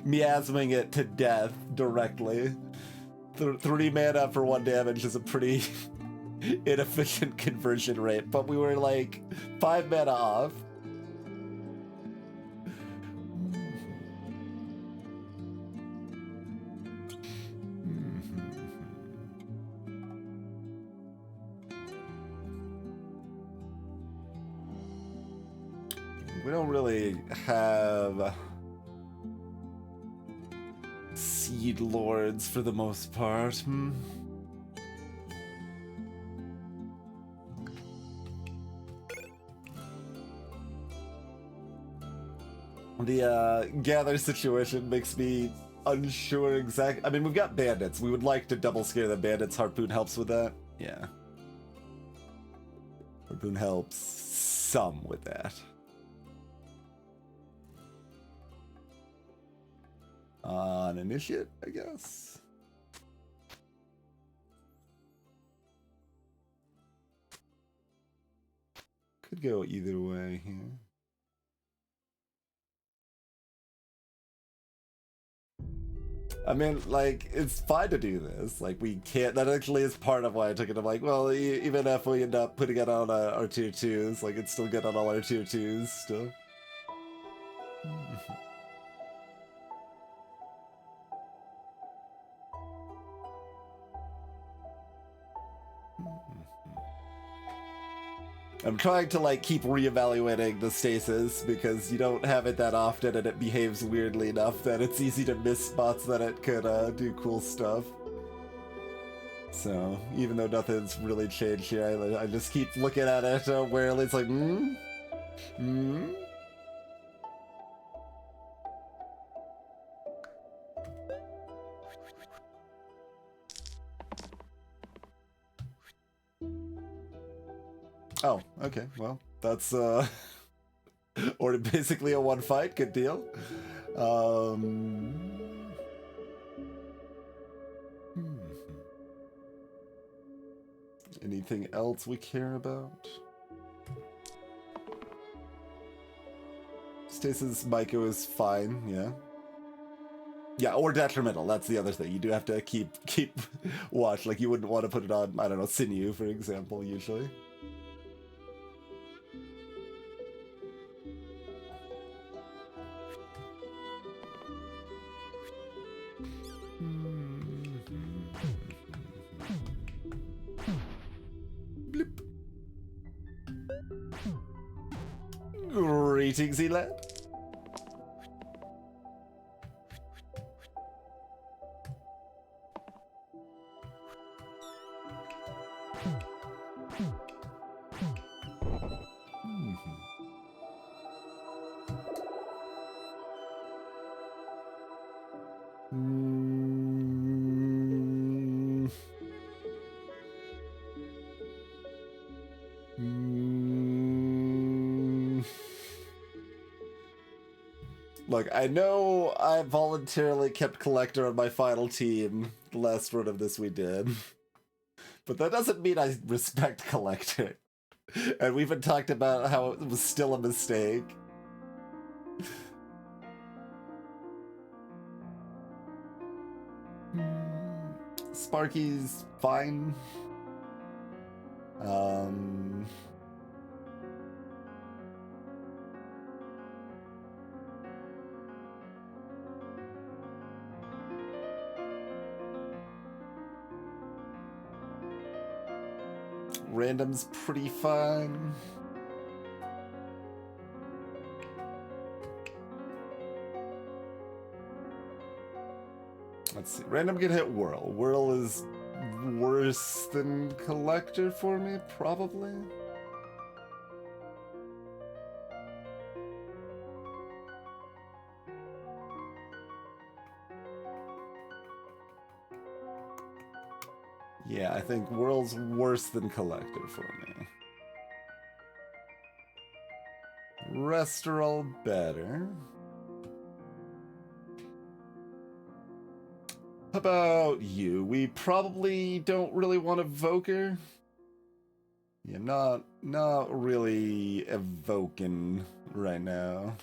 miasming it to death directly. 3 mana for 1 damage is a pretty inefficient conversion rate, but we were like 5 mana off. We don't really have Seed Lords for the most part. The gather situation makes me unsure exactly. I mean, we've got bandits. We would like to double scare the bandits. Harpoon helps with that. Yeah. Harpoon helps some with that. On initiate, I guess. Could go either way here. I mean, like, it's fine to do this. Like, we can't. That actually is part of why I took it. I'm like, well, even if we end up putting it on our tier 2s, like, it's still good on all our tier 2s still. I'm trying to like keep reevaluating the stasis because you don't have it that often and it behaves weirdly enough that it's easy to miss spots that it could do cool stuff. So even though nothing's really changed here, I just keep looking at it where it's like, Oh, okay, well, that's, or basically a 1 fight, good deal. Anything else we care about? Stasis Maiko is fine, yeah. Yeah, or detrimental, that's the other thing. You do have to keep watch, like you wouldn't want to put it on, I don't know, Sinew, for example, usually. Greetings, Elad. Look, I know I voluntarily kept Collector on my final team the last run of this we did, but that doesn't mean I respect Collector. And we even talked about how it was still a mistake. Sparky's fine. Random's pretty fun. Let's see. Random can hit Whirl. Whirl is worse than Collector for me, probably. Yeah, I think Whirl's worse than Collector for me. Rest are all better. How about you? We probably don't really want to Evoker. Yeah, not really evoking right now.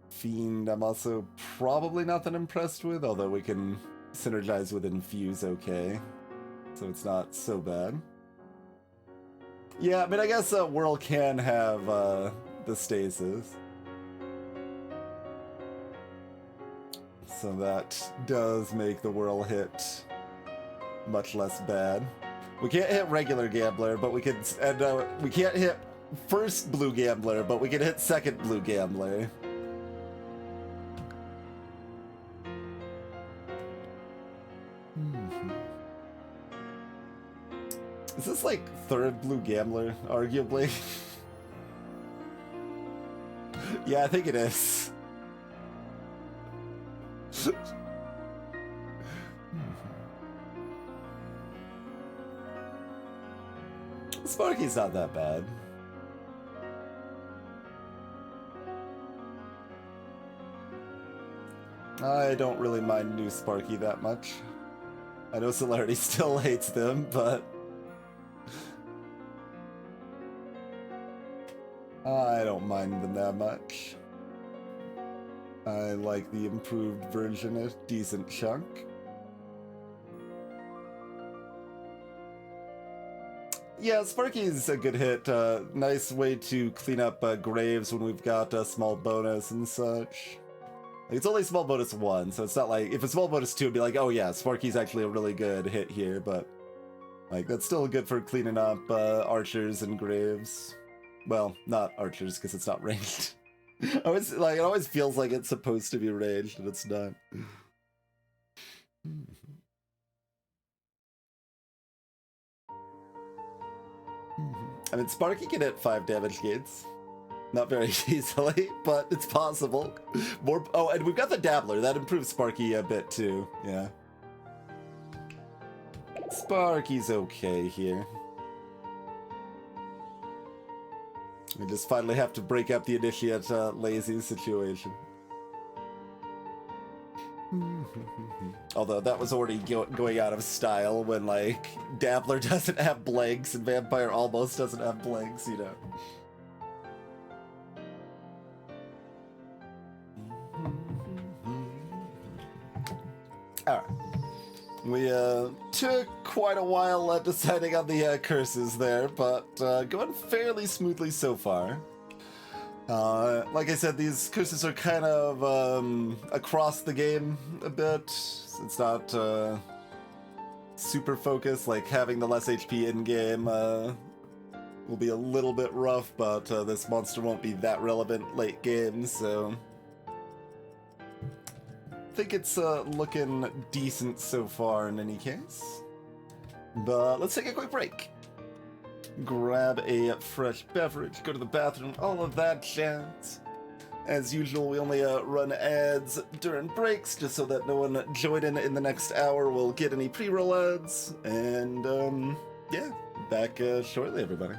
Fiend, I'm also probably not that impressed with, although we can synergize with Infuse okay. So it's not so bad. Yeah, I mean, I guess Whirl can have the stasis. So that does make the Whirl hit much less bad. We can't hit regular Gambler, but we can, and we can't hit first Blue Gambler, but we can hit second Blue Gambler. Is this like third Blue Gambler, arguably? Yeah, I think it is. Sparky's not that bad. I don't really mind new Sparky that much. I know Celerity still hates them, but I don't mind them that much. I like the improved version a decent chunk. Yeah, Sparky's a good hit. Nice way to clean up Graves when we've got a small bonus and such. Like, it's only small bonus 1, so it's not like... If it's small bonus 2, it'd be like, oh yeah, Sparky's actually a really good hit here, but... Like, that's still good for cleaning up archers and Graves. Well, not archers, because it's not ranged. It always feels like it's supposed to be ranged, and it's not. I mean, Sparky can hit 5 damage gates. Not very easily, but it's possible. More. Oh, and we've got the Dabbler. That improves Sparky a bit, too. Yeah. Sparky's okay here. We just finally have to break up the initiate lazy situation. Although that was already going out of style when, like, Dabbler doesn't have blanks and Vampire almost doesn't have blanks, you know. Alright. We took quite a while deciding on the curses there, but going fairly smoothly so far. Like I said, these curses are kind of across the game a bit. It's not super focused, like having the less HP in-game will be a little bit rough, but this monster won't be that relevant late game, so... I think it's looking decent so far in any case. But let's take a quick break. Grab a fresh beverage, go to the bathroom, all of that jazz. As usual, we only run ads during breaks, just so that no one joining in the next hour will get any pre-roll ads. And, yeah, back shortly, everybody.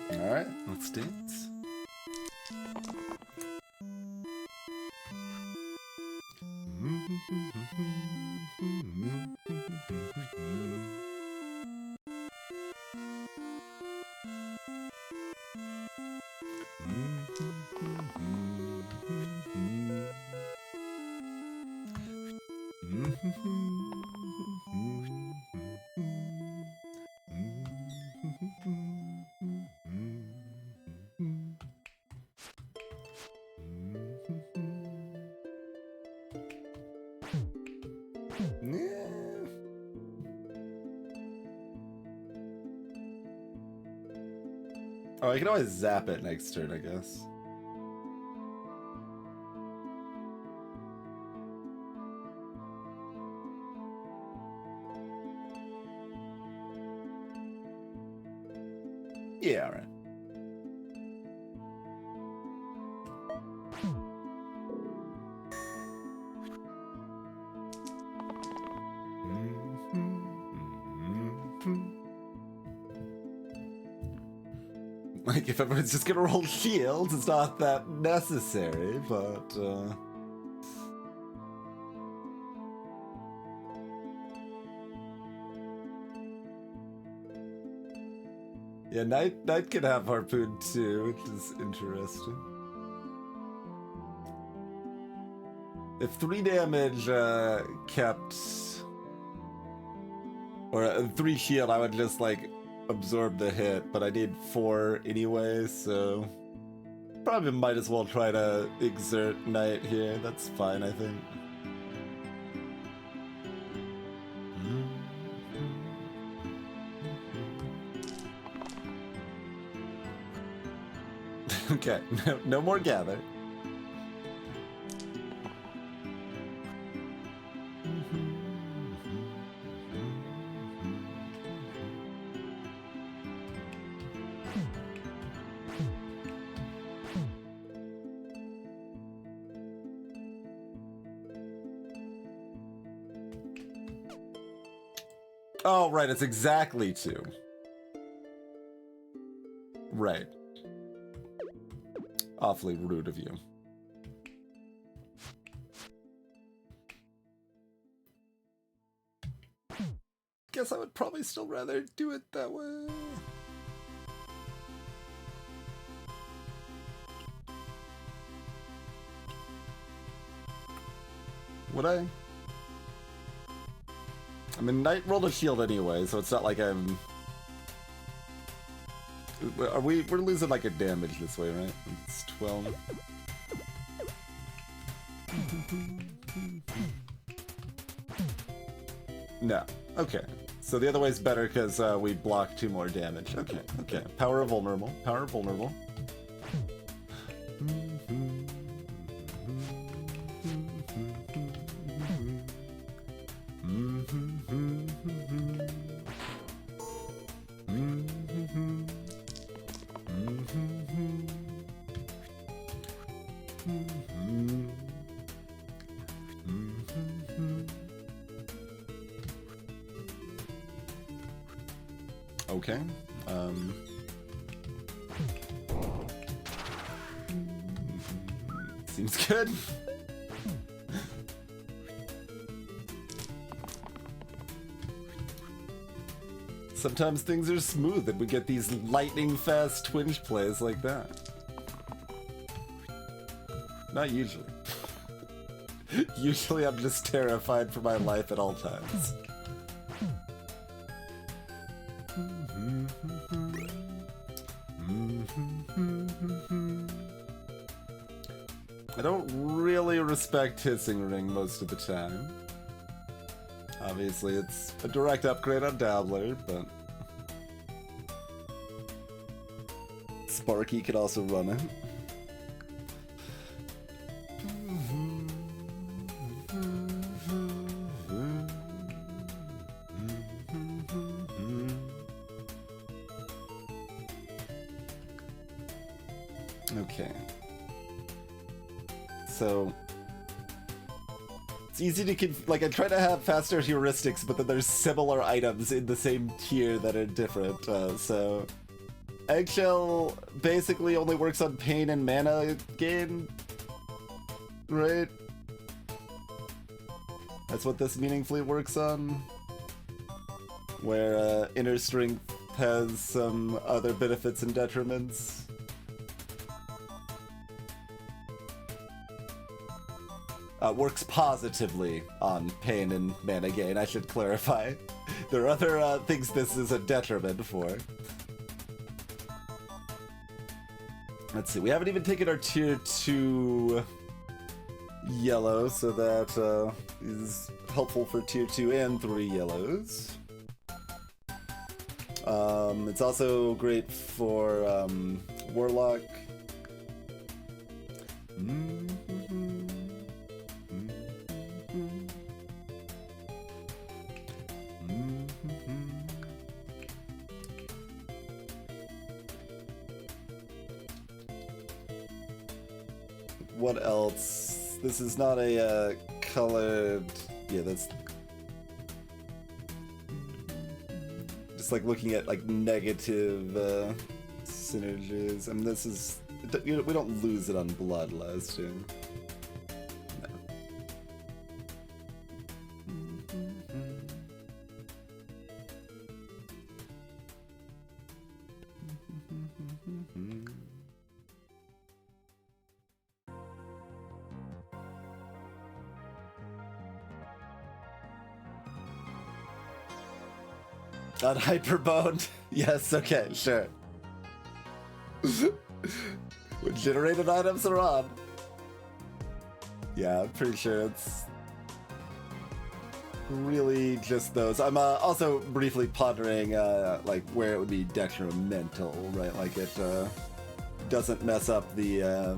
Alright, let's dance. Oh, I can always zap it next turn, I guess. Yeah, alright. Like, if everyone's just gonna roll shields, it's not that necessary, but, yeah, Knight can have Harpoon too, which is interesting. If 3 damage kept... Or 3 shield, I would just, like, absorb the hit, but I need 4 anyway, so... Probably might as well try to exert Knight here. That's fine, I think. Okay, no more gather. Oh, right, it's exactly 2. Right. Awfully rude of you. Guess I would probably still rather do it that way. Would I? I mean, Knight rolled a shield anyway, so it's not like I'm... We're losing like a damage this way, right? It's 12. No. Okay. So the other way's better because we block 2 more damage. Okay, okay. Power of vulnerable. Power of vulnerable. Okay. Seems good. Sometimes things are smooth and we get these lightning fast twinge plays like that. Not usually. Usually I'm just terrified for my life at all times. I don't really respect Hissing Ring most of the time. Obviously, it's a direct upgrade on Dabbler, but Sparky could also run it. Okay. So it's easy to like I try to have faster heuristics, but then there's similar items in the same tier that are different. So Eggshell basically only works on pain and mana gain, right? That's what this meaningfully works on. Where Inner Strength has some other benefits and detriments. Works positively on pain and mana gain, I should clarify. There are other things this is a detriment for. Let's see, we haven't even taken our tier 2 yellow, so that is helpful for tier 2 and 3 yellows. It's also great for Warlock. What else? This is not a colored... Yeah, that's... Just like looking at like negative synergies. I mean, this is... We don't lose it on Bloodlust. Yeah. No. On Hyperbone? Yes, okay, sure. When generated items are on. Yeah, I'm pretty sure it's really just those. I'm also briefly pondering like where it would be detrimental, right? Like it doesn't mess up the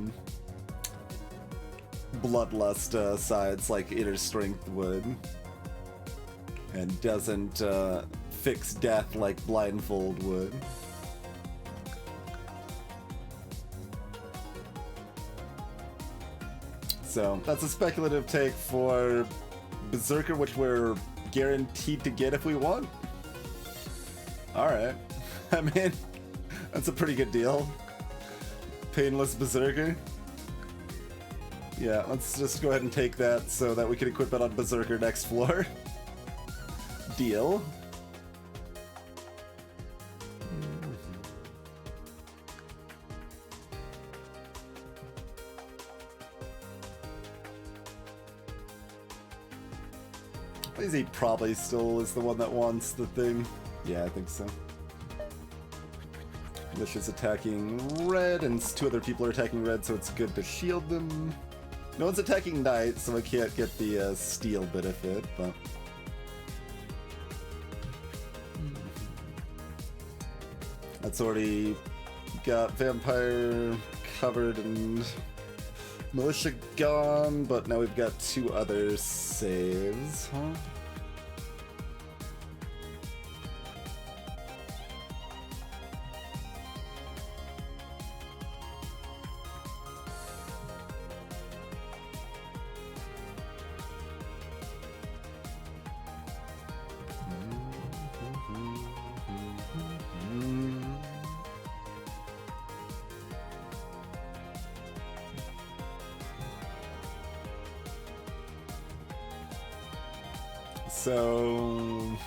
Bloodlust sides like Inner Strength would. And doesn't fix death like Blindfold would. So that's a speculative take for Berserker, which we're guaranteed to get if we want. Alright. I mean, that's a pretty good deal. Painless Berserker. Yeah, let's just go ahead and take that so that we can equip it on Berserker next floor. Deal. Lazy probably still is the one that wants the thing. Yeah, I think so. Lish is attacking red, and 2 other people are attacking red, so it's good to shield them. No one's attacking Knight, so I can't get the steel benefit, but... That's already got Vampire covered and Militia gone, but now we've got 2 other saves, huh? So...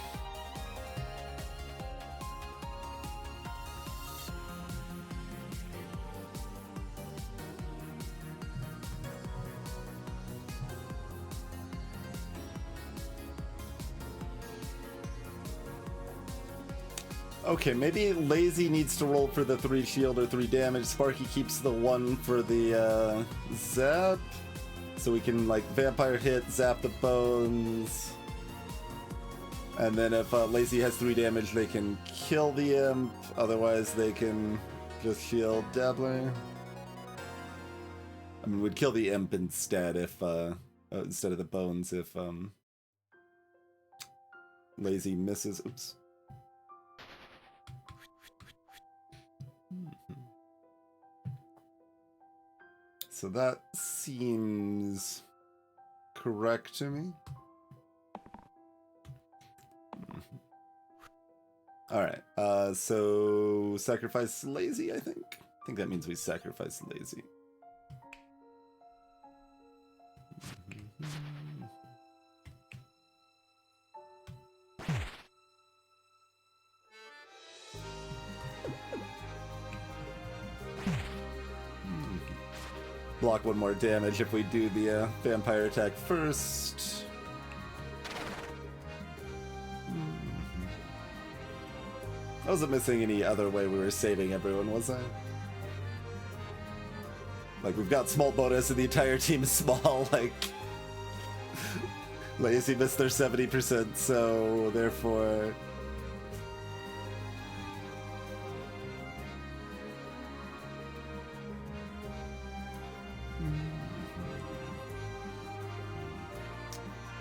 Okay, maybe Lazy needs to roll for the 3 shield or 3 damage. Sparky keeps the 1 for the zap. So we can like Vampire hit, zap the bones. And then if Lazy has 3 damage, they can kill the imp. Otherwise, they can just shield Dabbler. I mean, we'd kill the imp instead if instead of the bones if Lazy misses. Oops. So that seems correct to me. Alright, so sacrifice Lazy, I think? I think that means we sacrifice Lazy. Block 1 more damage if we do the vampire attack first. I wasn't missing any other way we were saving everyone, was I? Like, we've got small bonus and the entire team is small, like... Lazy missed their 70%, so therefore...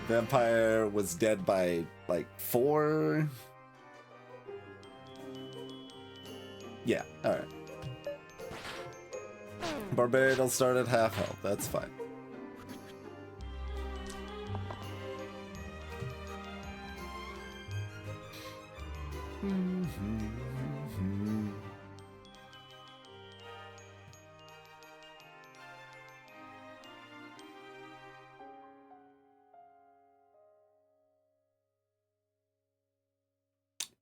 Vampire was dead by, like, 4? Yeah, alright. Barbarian will start at half health, that's fine.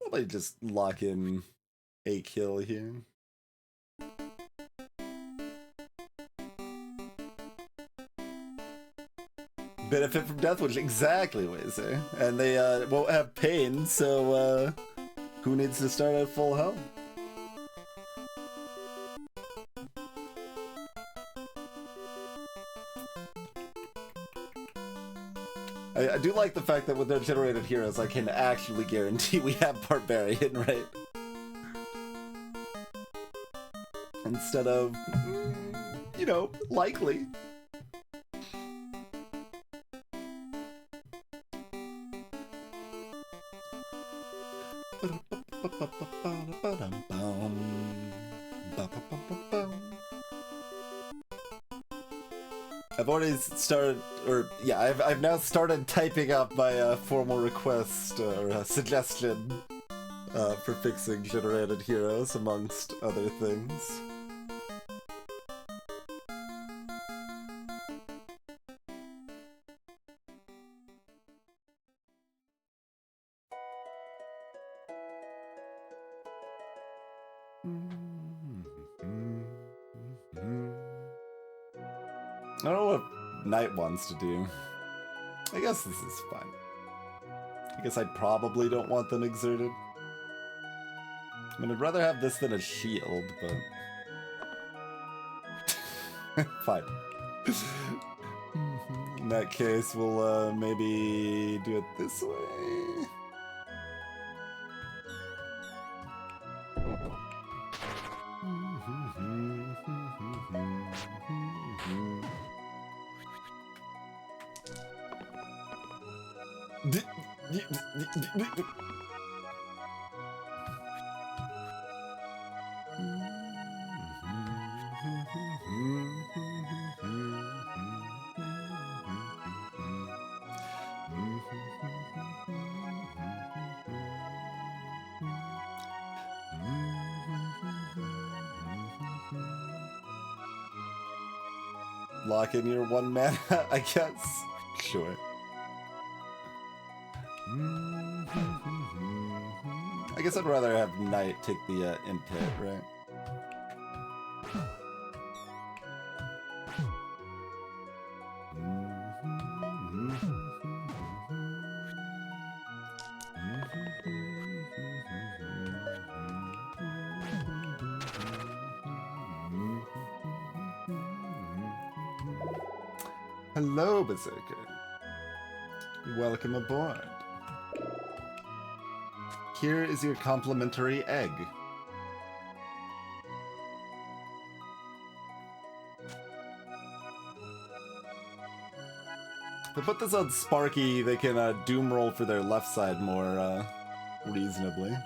Probably just lock in a kill here. Benefit from Deathwish, exactly, Wazer. And they won't have pain, so who needs to start at full health? I do like the fact that with their generated heroes, I can actually guarantee we have Barbarian, right? Instead of, you know, likely. I've already started, or yeah, I've now started typing up my formal request or suggestion for fixing generated heroes, amongst other things. I don't know what Knight wants to do. I guess this is fine. I guess I probably don't want them exerted. I mean, I'd rather have this than a shield, but... fine. In that case, we'll maybe do it this way. Lock in your 1 mana, I guess. Sure. I guess I'd rather have Knight take the imp hit, right? Hello, Berserker. Welcome aboard. Here is your complimentary egg. If I put this on Sparky, they can doom roll for their left side more reasonably.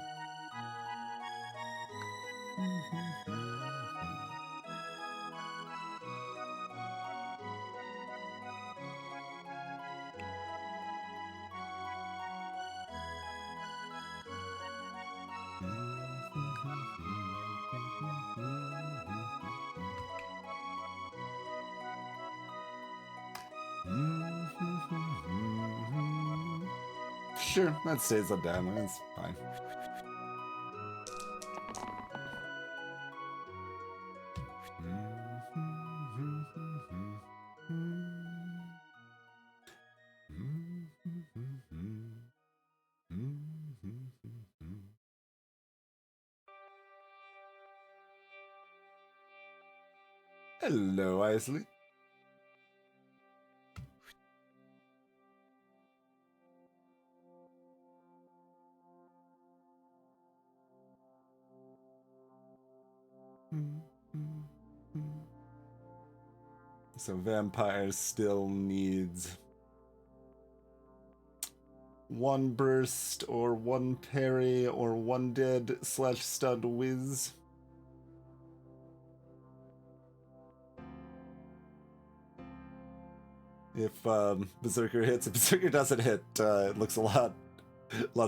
Sure, that stays up down. That's fine. Hello, Isley. So Vampire still needs one burst or one parry or one dead / stunned whiz. If Berserker hits, if Berserker doesn't hit, it looks a lot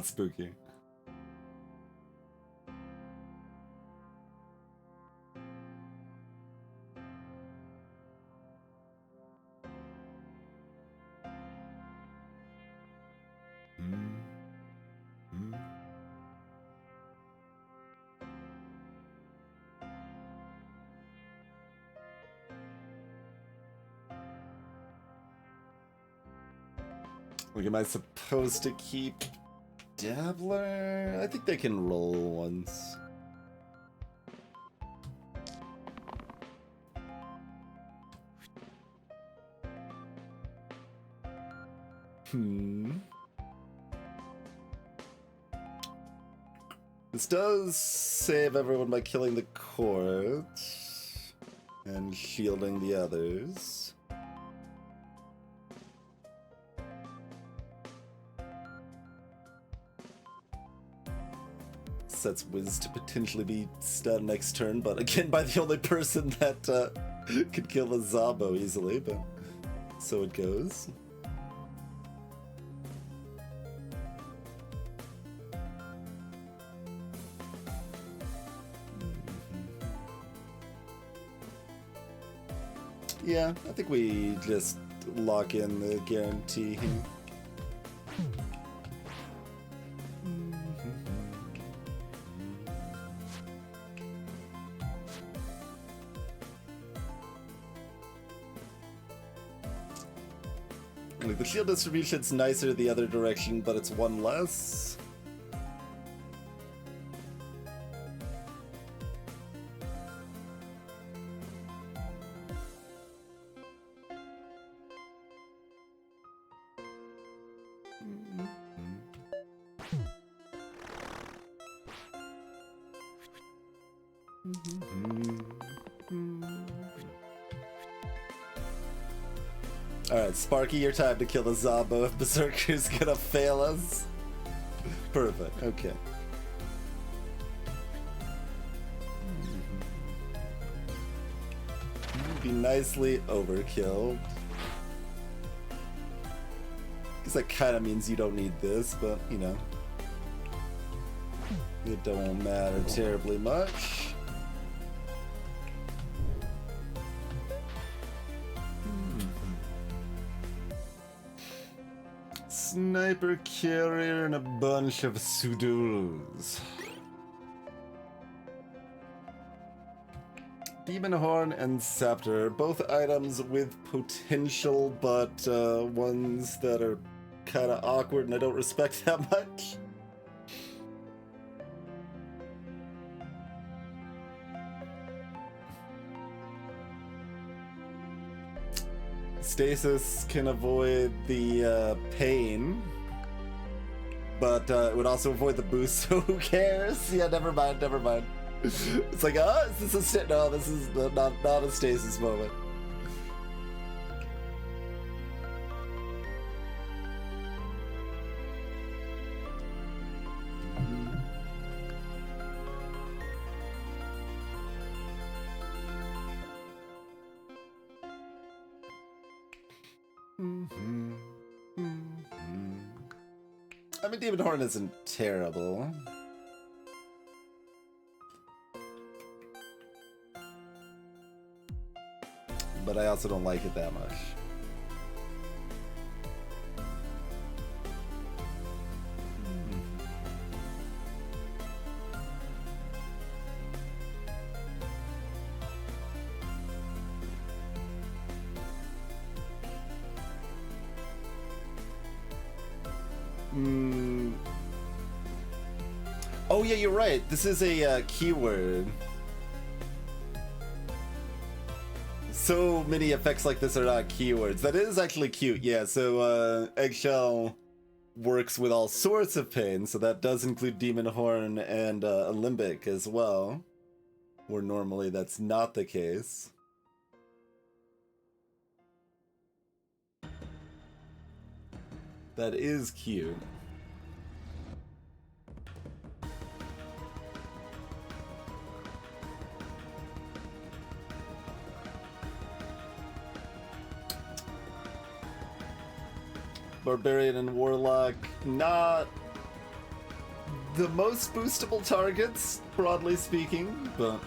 spooky. Like, am I supposed to keep Dabbler? I think they can roll once. This does save everyone by killing the court and shielding the others. Sets Wiz to potentially be stunned next turn, but again by the only person that could kill a Zabo easily, but so it goes. Yeah, I think we just lock in the guarantee here. Like, the shield distribution's nicer the other direction, but it's one less. Alright, Sparky, your time to kill the Zabo if Berserker's gonna fail us. Perfect, okay. Be nicely overkilled. Guess that kinda means you don't need this, but, you know. It don't matter terribly much. Sniper carrier and a bunch of Suduls. Demon Horn and Scepter, both items with potential, but ones that are kind of awkward and I don't respect that much. Stasis can avoid the pain but it would also avoid the boost, so who cares? Yeah, never mind, never mind. It's like, oh, is this a no, this is not a stasis moment. I mean, Demon Horn isn't terrible. But I also don't like it that much. Oh yeah, you're right. This is a keyword. So many effects like this are not keywords. That is actually cute. Yeah, so Eggshell works with all sorts of pain, so that does include Demon Horn and Alembic as well, where normally that's not the case. That is cute. Barbarian and Warlock, not the most boostable targets, broadly speaking, but...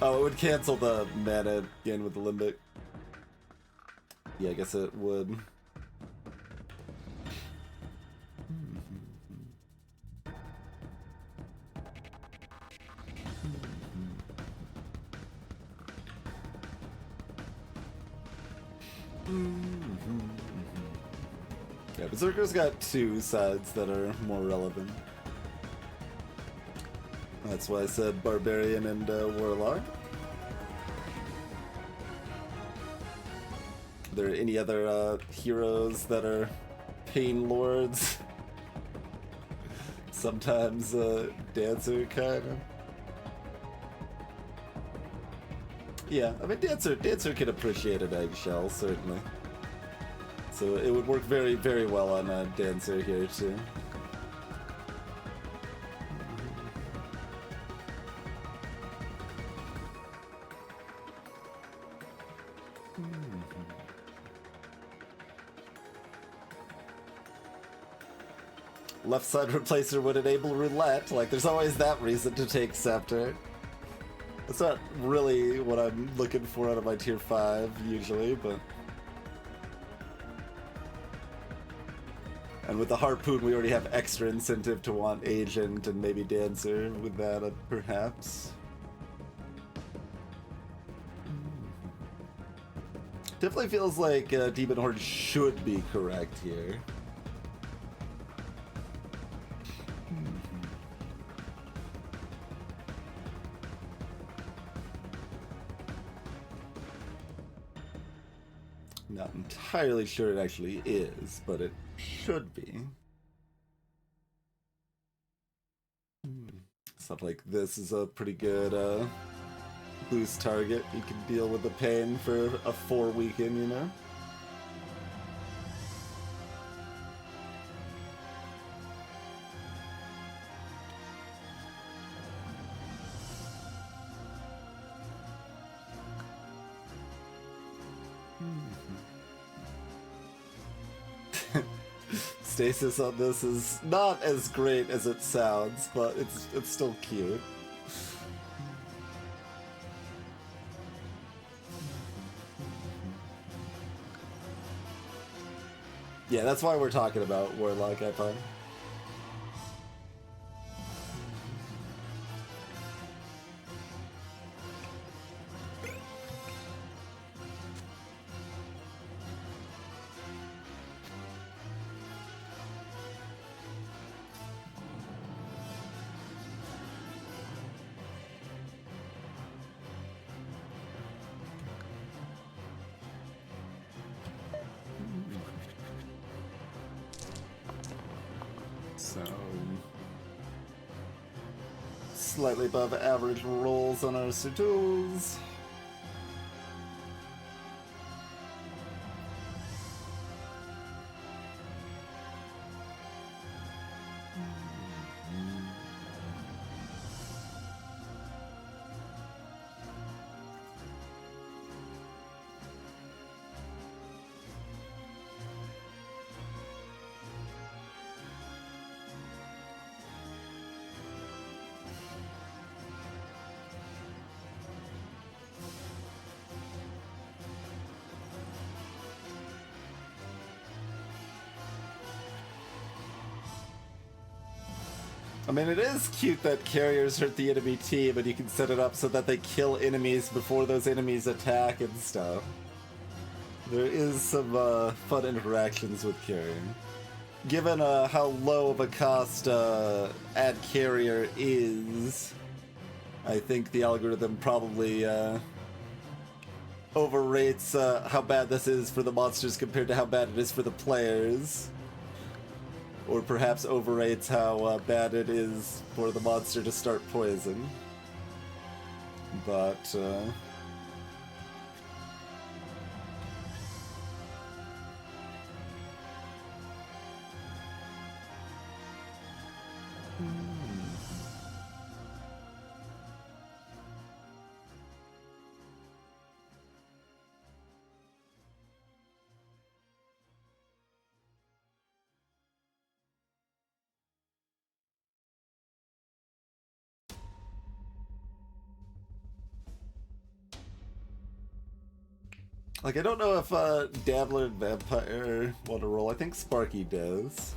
Oh, it would cancel the mana again with the Limbic. Yeah, I guess it would. Yeah, Berserker's got two sides that are more relevant. That's why I said Barbarian and Warlock. Are there any other heroes that are Pain Lords? Sometimes Dancer, kind of. Yeah, I mean, Dancer can appreciate an Eggshell, certainly. So it would work very, very well on Dancer here, too. Left side replacer would enable roulette. Like, there's always that reason to take Scepter. That's not really what I'm looking for out of my tier 5, usually, but... And with the Harpoon, we already have extra incentive to want Agent and maybe Dancer with that, perhaps. Definitely feels like Demon Horde should be correct here. Not entirely sure it actually is, but it should be. Stuff like this is a pretty good boost target. You can deal with the pain for a 4 weekend, you know? Stasis on this is not as great as it sounds, but it's still cute. Yeah, that's why we're talking about Warlock, I find. So slightly above average rolls on our Sudos. I mean, it is cute that carriers hurt the enemy team, and you can set it up so that they kill enemies before those enemies attack and stuff. There is some fun interactions with carrying. Given how low of a cost add carrier is, I think the algorithm probably overrates how bad this is for the monsters compared to how bad it is for the players. Or perhaps overrates how bad it is for the monster to start poison. But, like, I don't know if Dabbler and Vampire want to roll. I think Sparky does.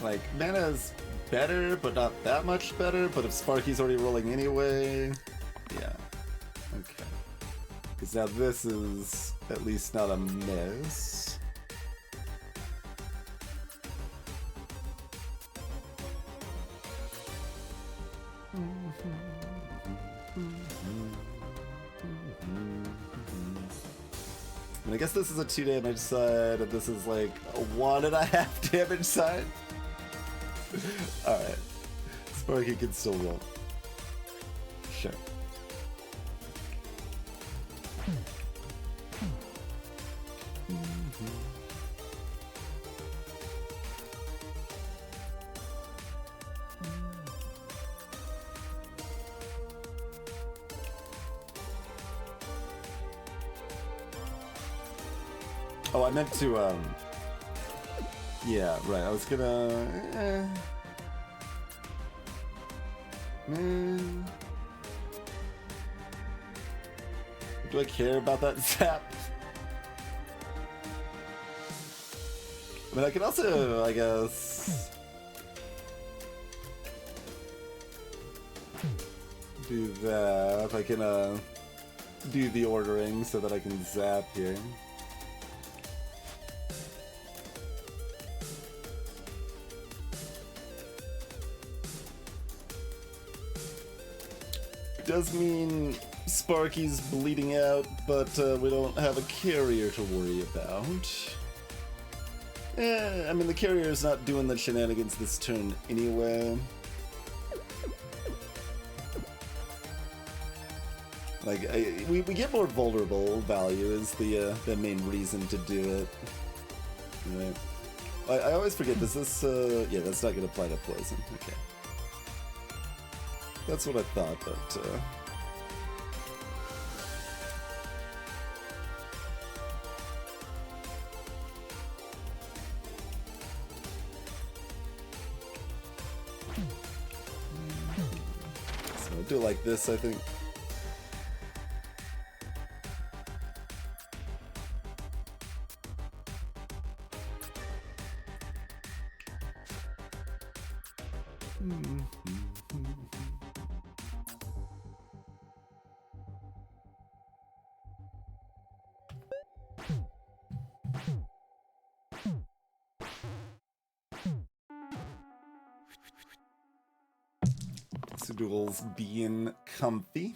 Like, Mana's better, but not that much better. But if Sparky's already rolling anyway, yeah. Okay. Because now this is at least not a miss. And I guess this is a 2 damage side, and this is like a 1.5 damage side. Alright. Sparky can still roll. Sure. Oh, I meant to, yeah, right, I was gonna... Do I care about that zap? I mean, I can also, I guess... do that. I can, do the ordering so that I can zap here. Does mean Sparky's bleeding out, but we don't have a carrier to worry about. I mean, the carrier's not doing the shenanigans this turn anyway. Like, we get more vulnerable value is the main reason to do it. Right. I always forget, does this, yeah, that's not gonna apply to poison, okay. That's what I thought, but, so I'll do it like this, I think. Duel's being comfy.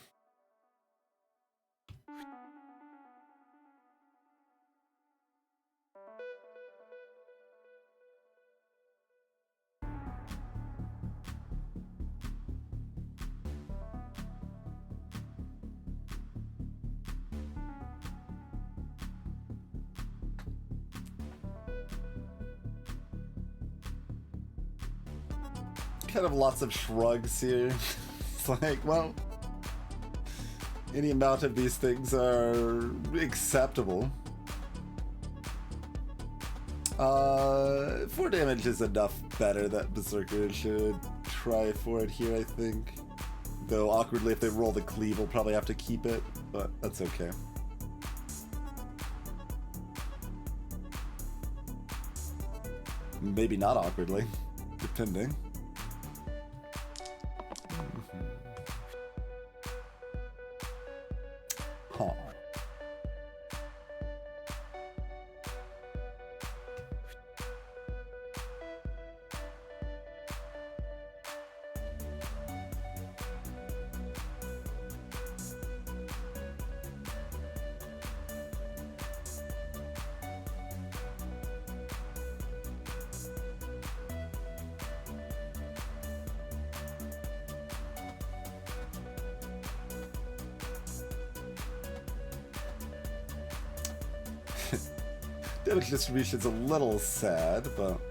Kind of lots of shrugs here. It's like, well, any amount of these things are acceptable. 4 damage is enough better that Berserker should try for it here, I think. Though awkwardly, if they roll the cleave, we'll probably have to keep it, but that's okay. Maybe not awkwardly, depending. Huh. Damage distribution's a little sad, but...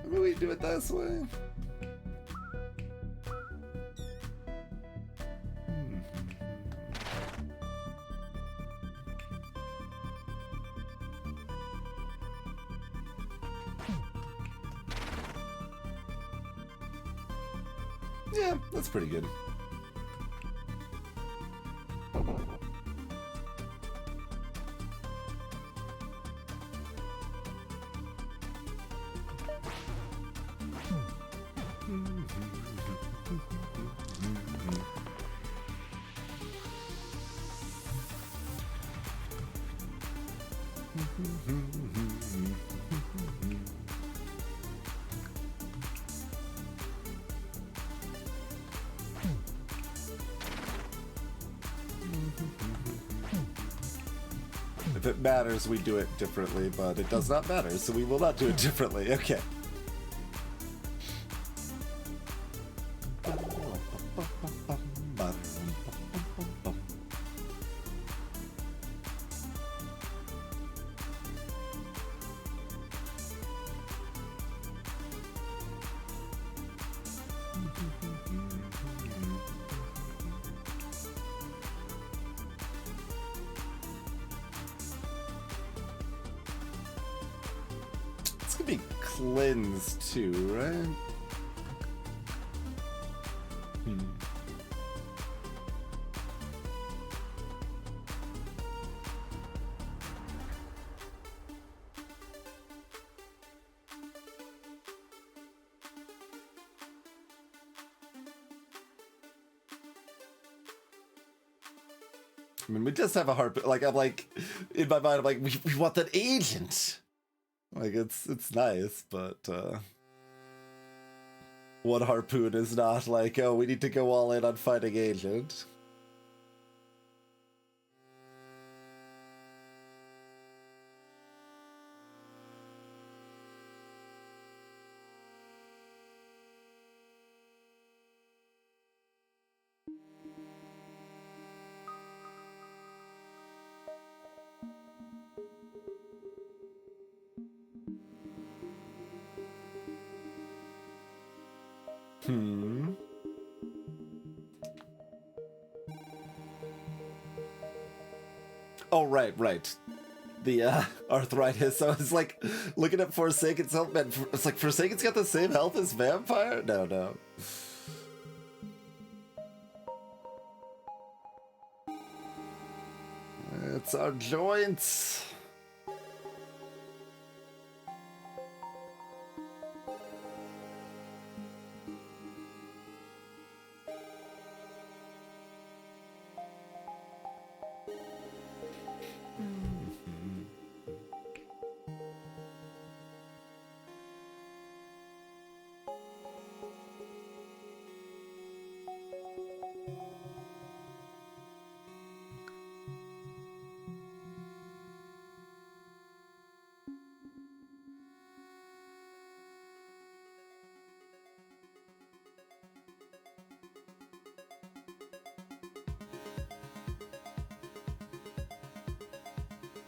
Maybe we do it this way? Yeah, that's pretty good. If it matters, we do it differently, but it does not matter, so we will not do it differently. Okay. It's gonna be cleansed too, right? I mean, we just have a heart. Like, I'm like, in my mind, I'm like, we want that agent. Like, it's nice, but one harpoon is not like, oh, we need to go all in on fighting agent. Oh, right. The arthritis. I was like looking at Forsaken's health, man. It's like Forsaken's got the same health as Vampire? No. It's our joints.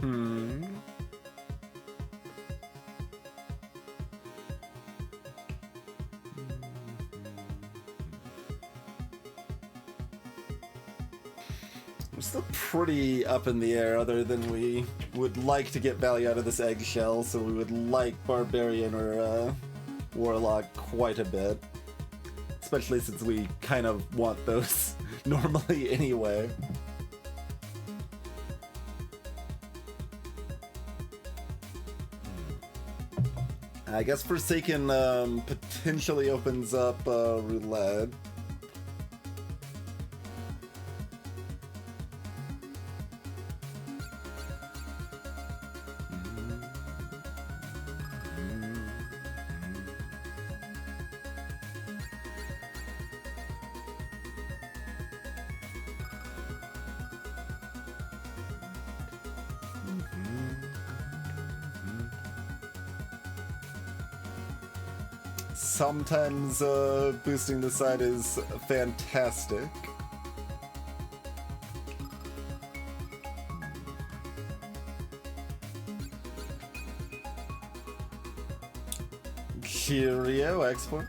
Hmm. We're still pretty up in the air, other than we would like to get value out of this eggshell, so we would like Barbarian or Warlock quite a bit. Especially since we kind of want those normally anyway. I guess Forsaken potentially opens up Roulette. Sometimes boosting the side is fantastic. Cheerio, export.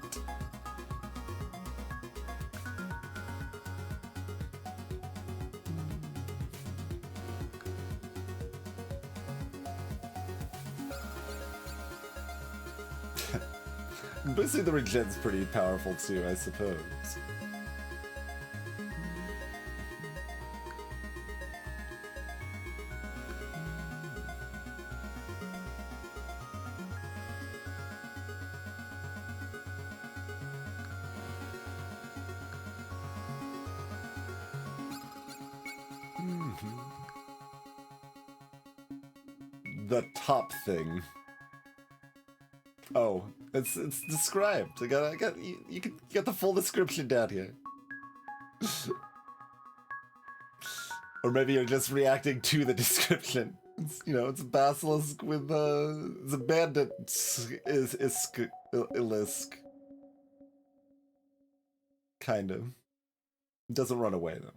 Boosting the regen's pretty powerful too, I suppose. The top thing. Oh, it's described. I got you can get the full description down here. Or maybe you're just reacting to the description. It's, you know, it's a basilisk with it's a bandit Ilisk. Kind of. It doesn't run away though.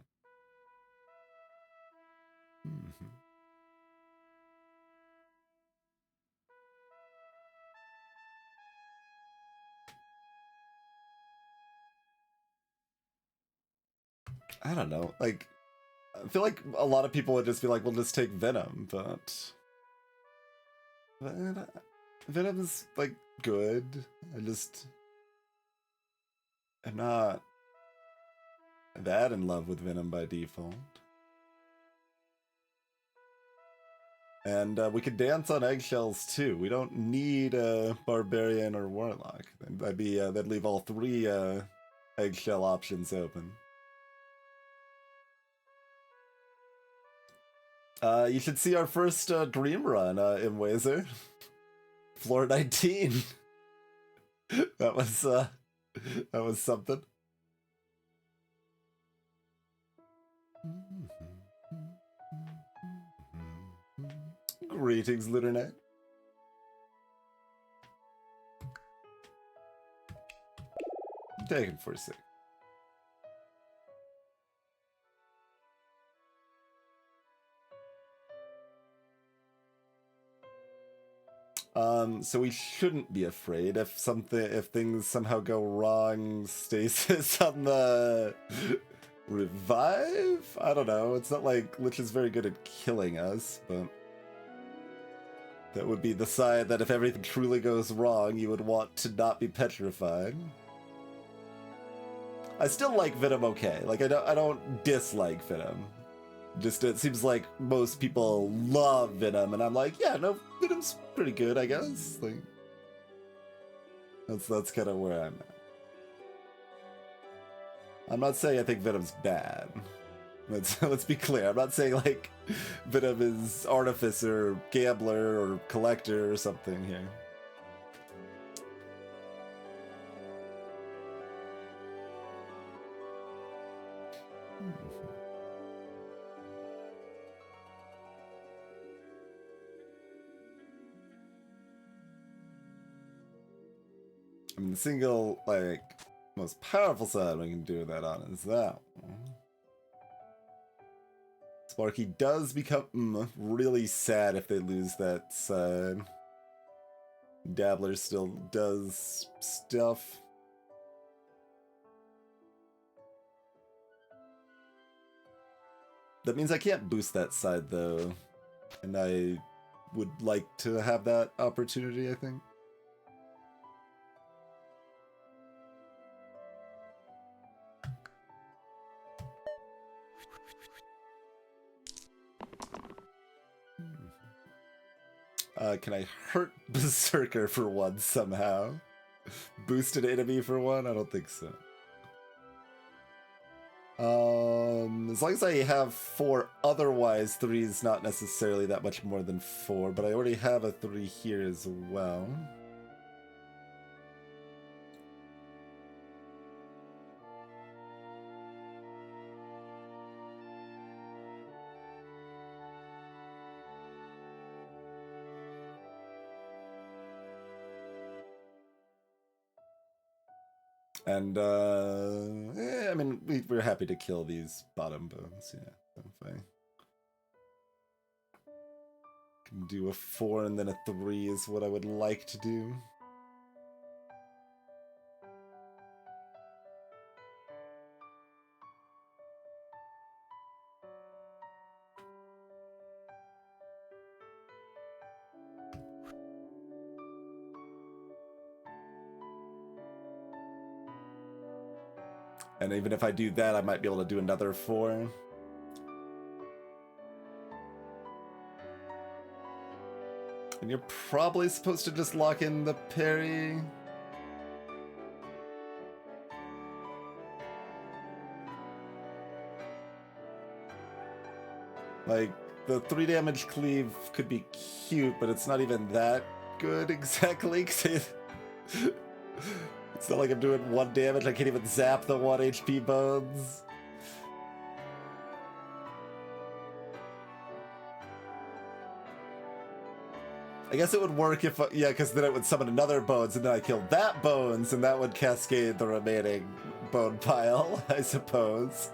I don't know. Like, I feel like a lot of people would just be like, "Well, just take Venom," but Venom's like good. I'm not that in love with Venom by default. And we could dance on eggshells too. We don't need a Barbarian or Warlock. That'd leave all three eggshell options open. You should see our first dream run in Wazer. Floor 19. that was something. Greetings, Luternet. Take him for a sec. So we shouldn't be afraid if things somehow go wrong. Stasis on the revive? I don't know. It's not like Lich is very good at killing us, but that would be the side that if everything truly goes wrong, you would want to not be petrified. I still like Venom okay. Like I don't dislike Venom. Just it seems like most people love Venom, and I'm like, yeah, no, Venom's pretty good, I guess. Like that's kind of where I'm at. I'm not saying I think Venom's bad. Let's be clear. I'm not saying like Venom is artificer, gambler, or collector or something here. I mean, the single, like, most powerful side we can do that on is that one. Sparky does become really sad if they lose that side. Dabbler still does stuff. That means I can't boost that side though, and I would like to have that opportunity, I think. Can I hurt Berserker for one somehow? Boost an enemy for one? I don't think so. As long as I have 4, otherwise 3 is not necessarily that much more than 4, but I already have a 3 here as well. And, I mean, we're happy to kill these bottom bones, yeah. If I can do a 4 and then a 3 is what I would like to do. And even if I do that, I might be able to do another 4. And you're probably supposed to just lock in the parry. Like, the 3 damage cleave could be cute, but it's not even that good exactly. It's not like I'm doing 1 damage, I can't even zap the 1 HP bones. I guess it would work if, yeah, because then it would summon another bones, and then I killed that bones, and that would cascade the remaining bone pile, I suppose.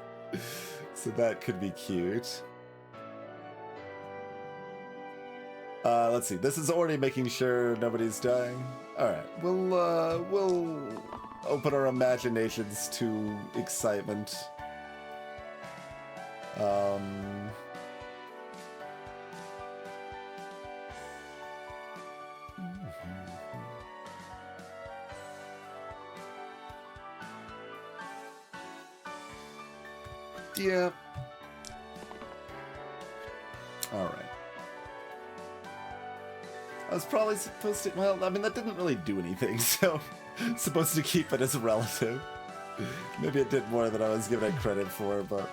So that could be cute. Let's see, this is already making sure nobody's dying. Alright, we'll open our imaginations to excitement. Yeah. Alright. I was probably supposed to, well, I mean, that didn't really do anything, so supposed to keep it as a relative. Maybe it did more than I was giving it credit for, but...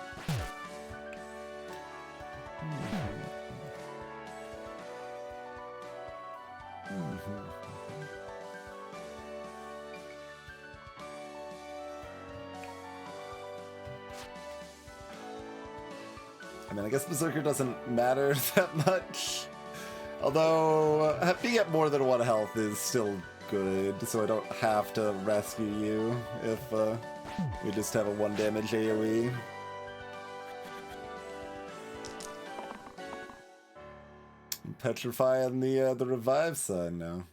I mean, I guess Berserker doesn't matter that much. Although, being at more than 1 health is still good, so I don't have to rescue you if we just have a 1 damage AoE. Petrify on the revive side now.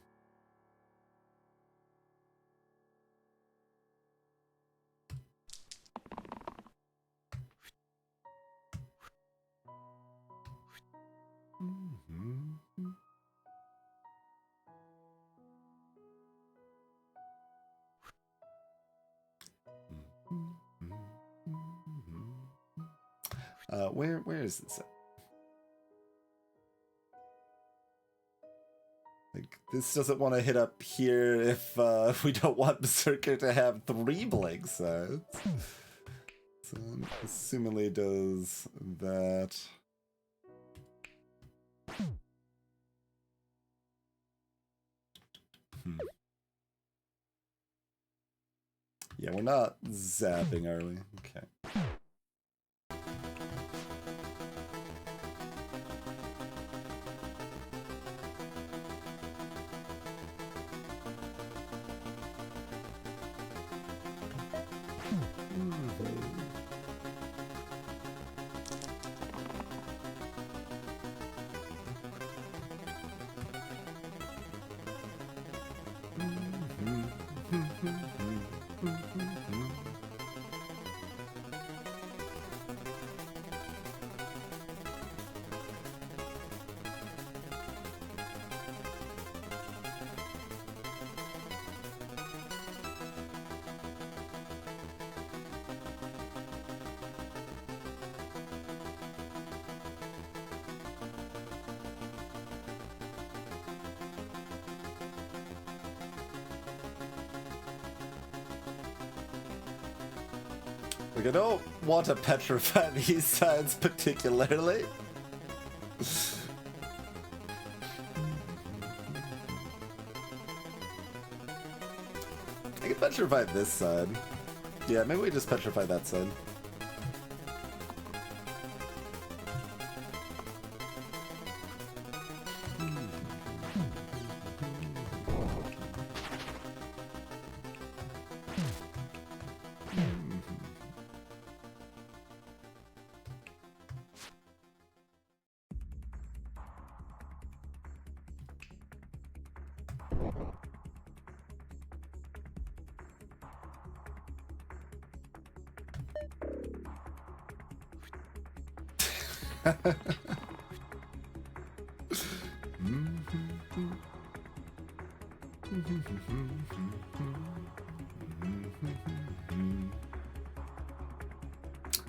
Where is this at? Like, this doesn't want to hit up here if we don't want Berserker to have 3 blank sides. So, assumingly does that. Yeah, we're not zapping, are we? Okay. Like, I don't want to petrify these sides particularly. I can petrify this side. Yeah, maybe we just petrify that side.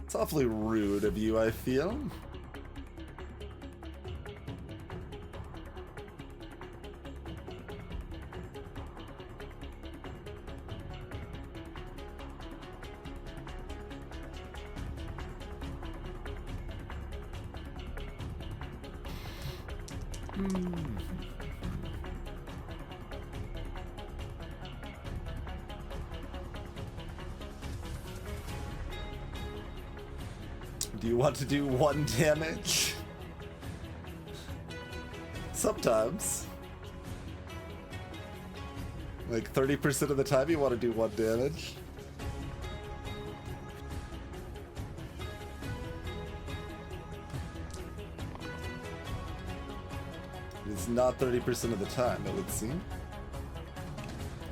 It's awfully rude of you, I feel. Do you want to do 1 damage? Sometimes. Like 30% of the time you want to do 1 damage. It's not 30% of the time, it would seem.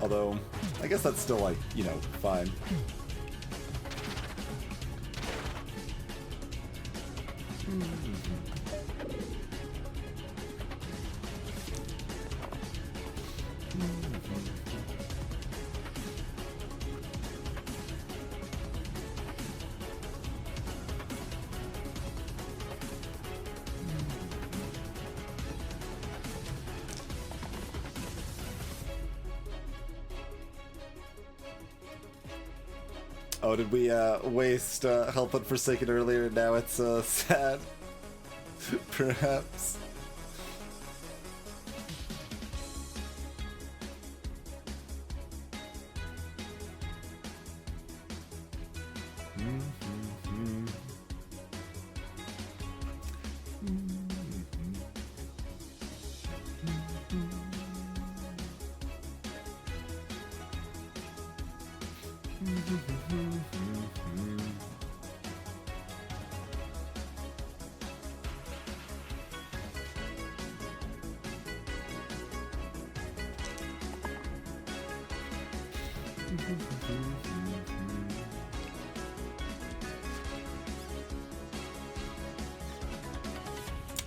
Although, I guess that's still like, you know, fine. Oh, did we waste Help Unforsaken earlier and now it's sad? Perhaps.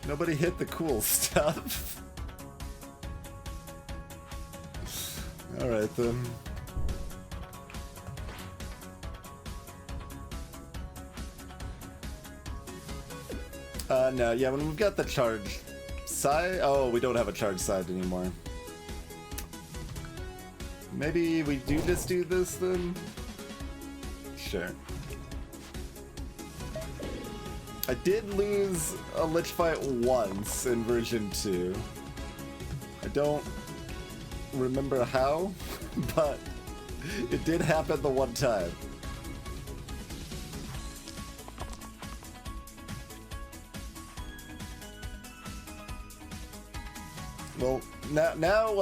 Nobody hit the cool stuff. Alright then. No, yeah, when we've got the charge side... Oh, we don't have a charge side anymore. Maybe we do just do this then? Sure. I did lose a Lich fight once in version 2. I don't remember how, but it did happen the one time. Well, now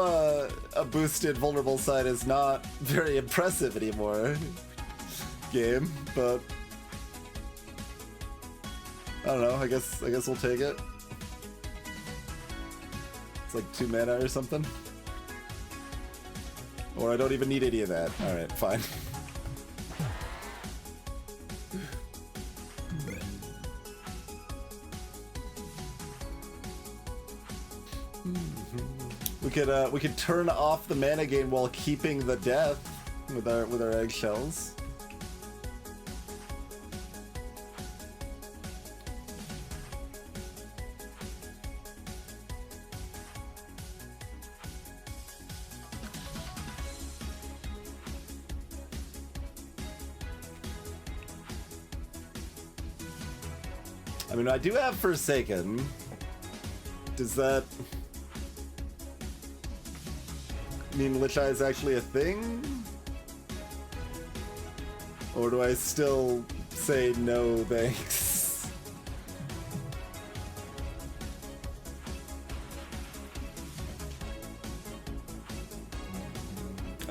a boosted vulnerable side is not very impressive anymore, game, but I don't know, I guess we'll take it. It's like 2 mana or something. Or I don't even need any of that. Alright, fine. We could turn off the mana gain while keeping the death with our eggshells. I mean, I do have Forsaken. Does that mean Lich Eye is actually a thing? Or do I still say no thanks?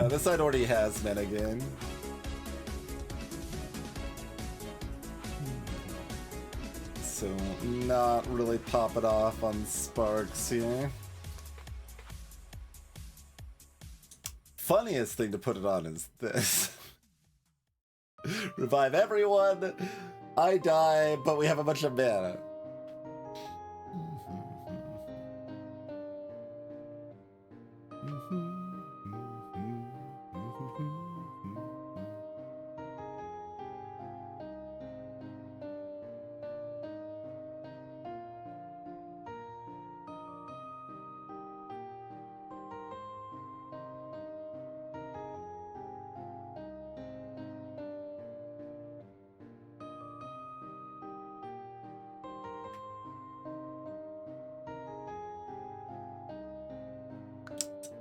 This side already has Menegan. So not really popping off on Sparks here. Funniest thing to put it on is this. Revive everyone, I die, but we have a bunch of mana.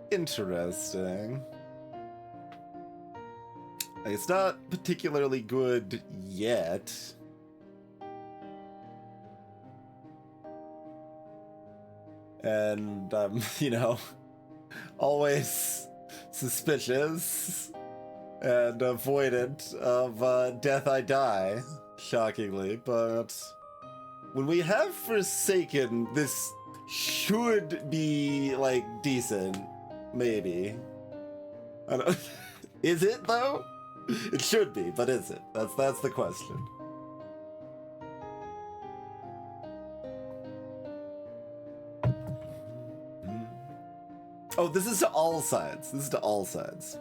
Interesting. Like, it's not particularly good yet. And, you know, always suspicious and avoidant of Death I Die, shockingly, but when we have Forsaken, this should be, like, decent. Maybe. I don't. Is it though? It should be, but is it? That's the question. Oh, this is to all sides. This is to all sides.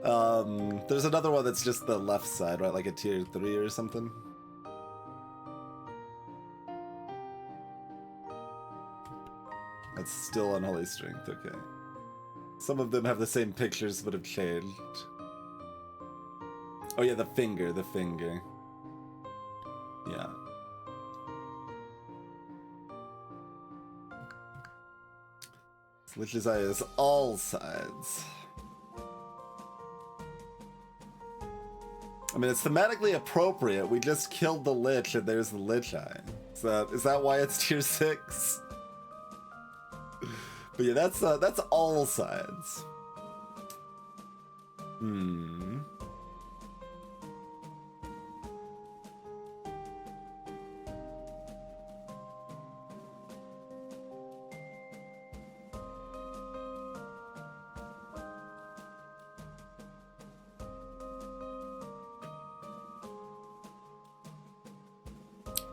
There's another one that's just the left side, right? Like a tier 3 or something. That's still Unholy Strength, okay. Some of them have the same pictures but have changed. Oh yeah, the finger. Yeah. Lich's Eye is all sides. I mean, it's thematically appropriate. We just killed the Lich and there's the Lich Eye. Is that why it's tier 6? But yeah, that's all sides.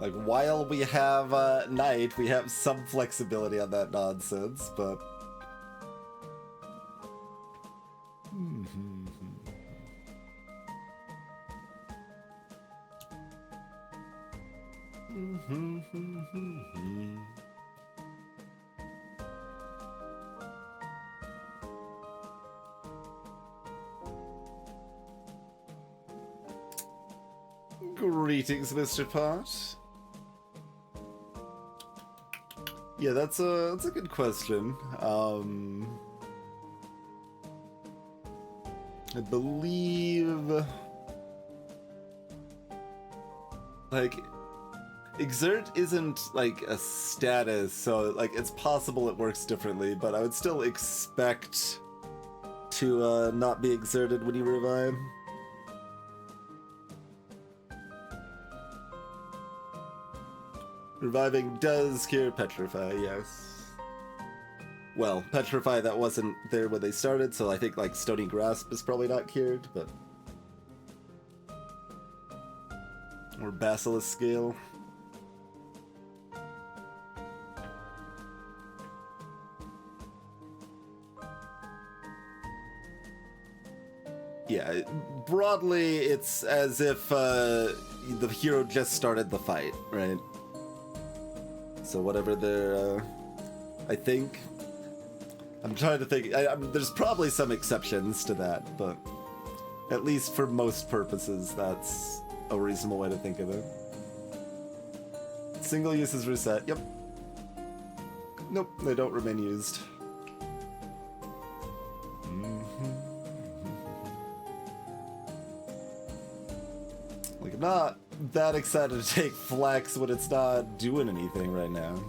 Like, while we have Night, we have some flexibility on that nonsense, but... Greetings, Mr. Pot. Yeah, that's a good question. I believe, like, Exert isn't like a status, so like it's possible it works differently, but I would still expect to not be exerted when you revive. Reviving does cure Petrify, yes. Well, Petrify that wasn't there when they started, so I think like Stony Grasp is probably not cured, but... Or Basilisk Scale. Yeah, broadly it's as if the hero just started the fight, right? So whatever they're, I think... I'm trying to think, there's probably some exceptions to that, but at least for most purposes, that's a reasonable way to think of it. Single use is reset. Yep. Nope, they don't remain used. Like, I'm not that excited to take Flex when it's not doing anything right now.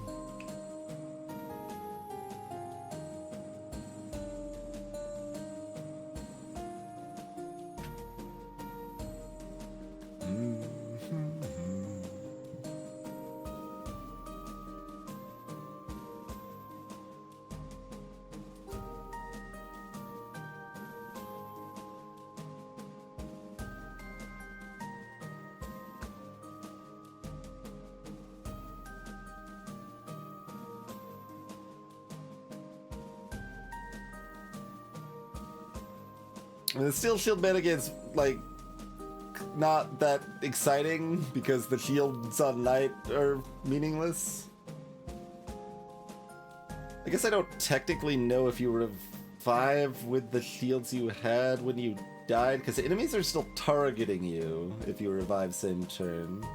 The Steel Shield minigame's, like, not that exciting because the shields on Knight are meaningless. I guess I don't technically know if you revive with the shields you had when you died, because enemies are still targeting you if you revive same turn.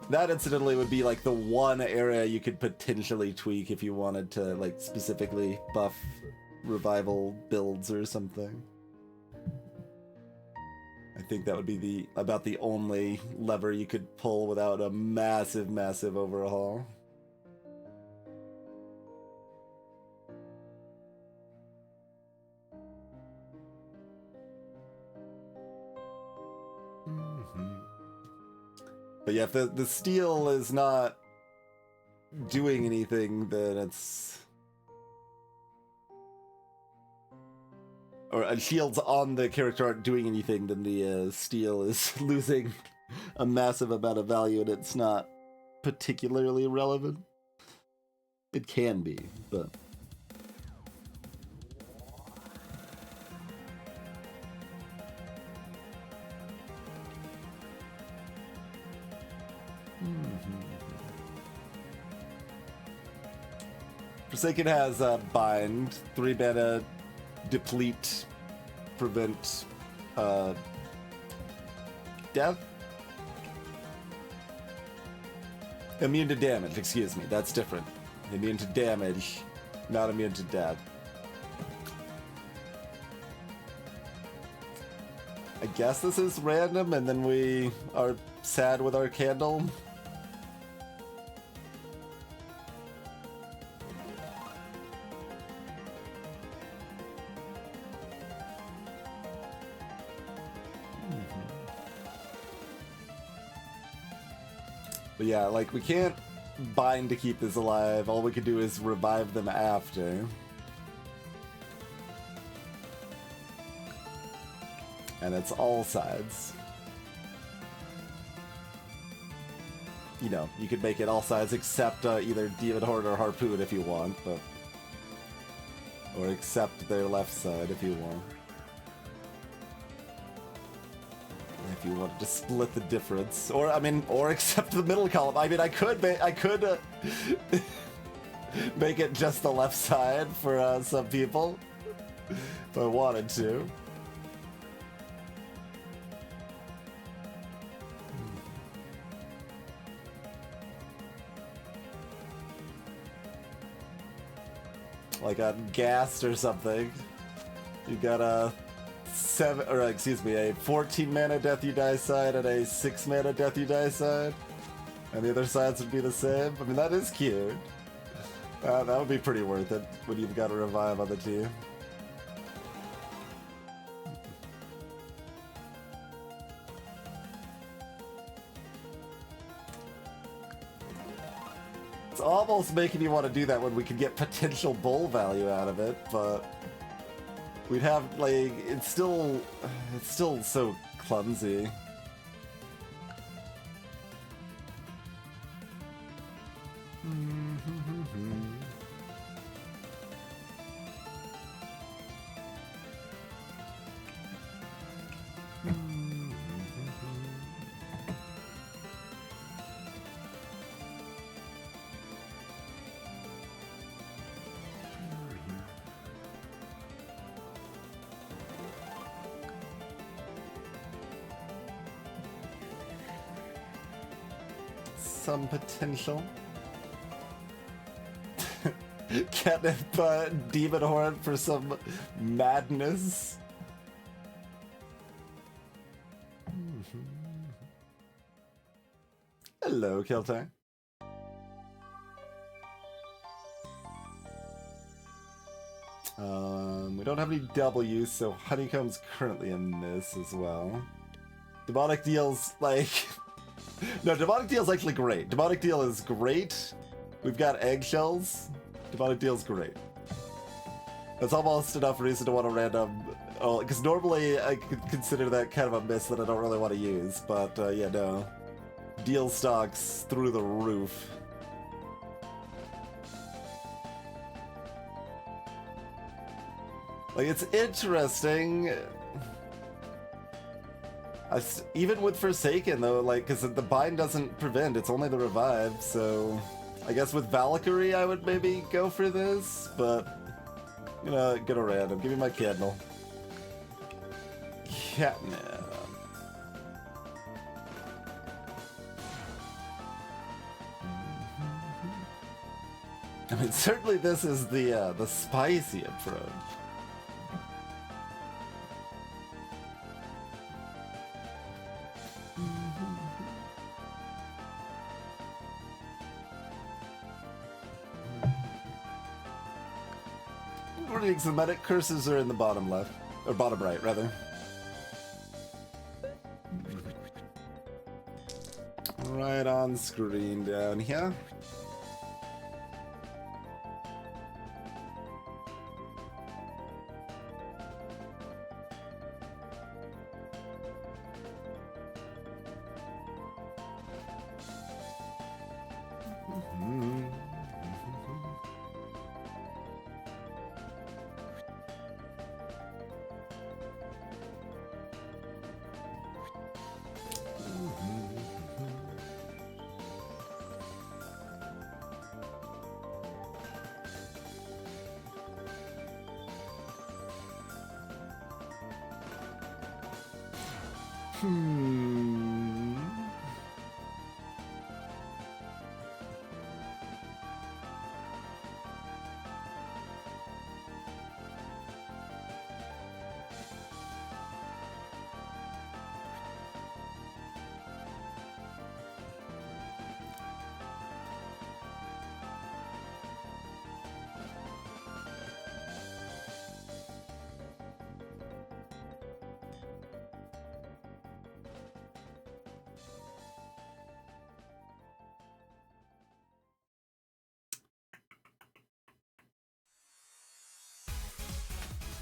That, incidentally, would be, like, the one area you could potentially tweak if you wanted to, like, specifically buff revival builds or something. I think that would be about the only lever you could pull without a massive, massive overhaul. But yeah, if the steel is not doing anything, then it's... Or shields on the character aren't doing anything, then the steel is losing a massive amount of value and it's not particularly relevant. It can be, but... Forsaken has Bind, 3 mana, Deplete, Prevent, Death? Immune to damage, excuse me, that's different. Immune to damage, not immune to death. I guess this is random and then we are sad with our candle. But yeah, like, we can't bind to keep this alive. All we could do is revive them after. And it's all sides. You know, you could make it all sides except either Demon Horde or Harpoon if you want, but... Or accept their left side if you want. If you wanted to split the difference, or I mean, or accept the middle column. I mean, I could make it just the left side for some people if I wanted to. Like on Ghast or something, you got a 14 mana Death You Die side and a 6 mana Death You Die side, and the other sides would be the same. I mean, that is cute. That would be pretty worth it when you've got a revive on the team. It's almost making me want to do that when we could get potential bull value out of it, but we'd have, like, it's still so clumsy. some potential. Catnip Demon Horn for some madness. Hello, Keltai. We don't have any W, so Honeycomb's currently a miss as well. Demonic Deal's like... No, Demonic Deal's actually great. Demonic Deal is great. We've got eggshells. Demonic Deal's great. That's almost enough reason to want to random... Oh, because normally I could consider that kind of a miss that I don't really want to use, but yeah, no. Deal stocks through the roof. Like, it's interesting. Even with Forsaken, though, like, because the bind doesn't prevent, it's only the revive, so... I guess with Valkyrie I would maybe go for this, but... You know, get a random. Give me my candle. Catnip. I mean, certainly this is the spicy approach. Greetings, the medic curses are in the bottom left, or bottom right, rather. Right on screen down here.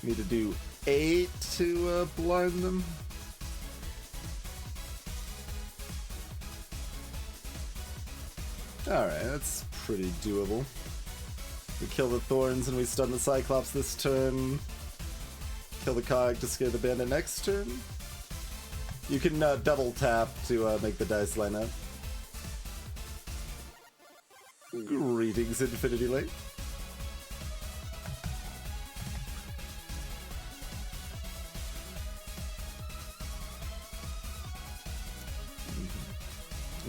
Need to do 8 to blind them. Alright, that's pretty doable. We kill the Thorns and we stun the Cyclops this turn. Kill the Cog to scare the Bandit next turn. You can double tap to make the dice line up. Greetings, Infinity Lake.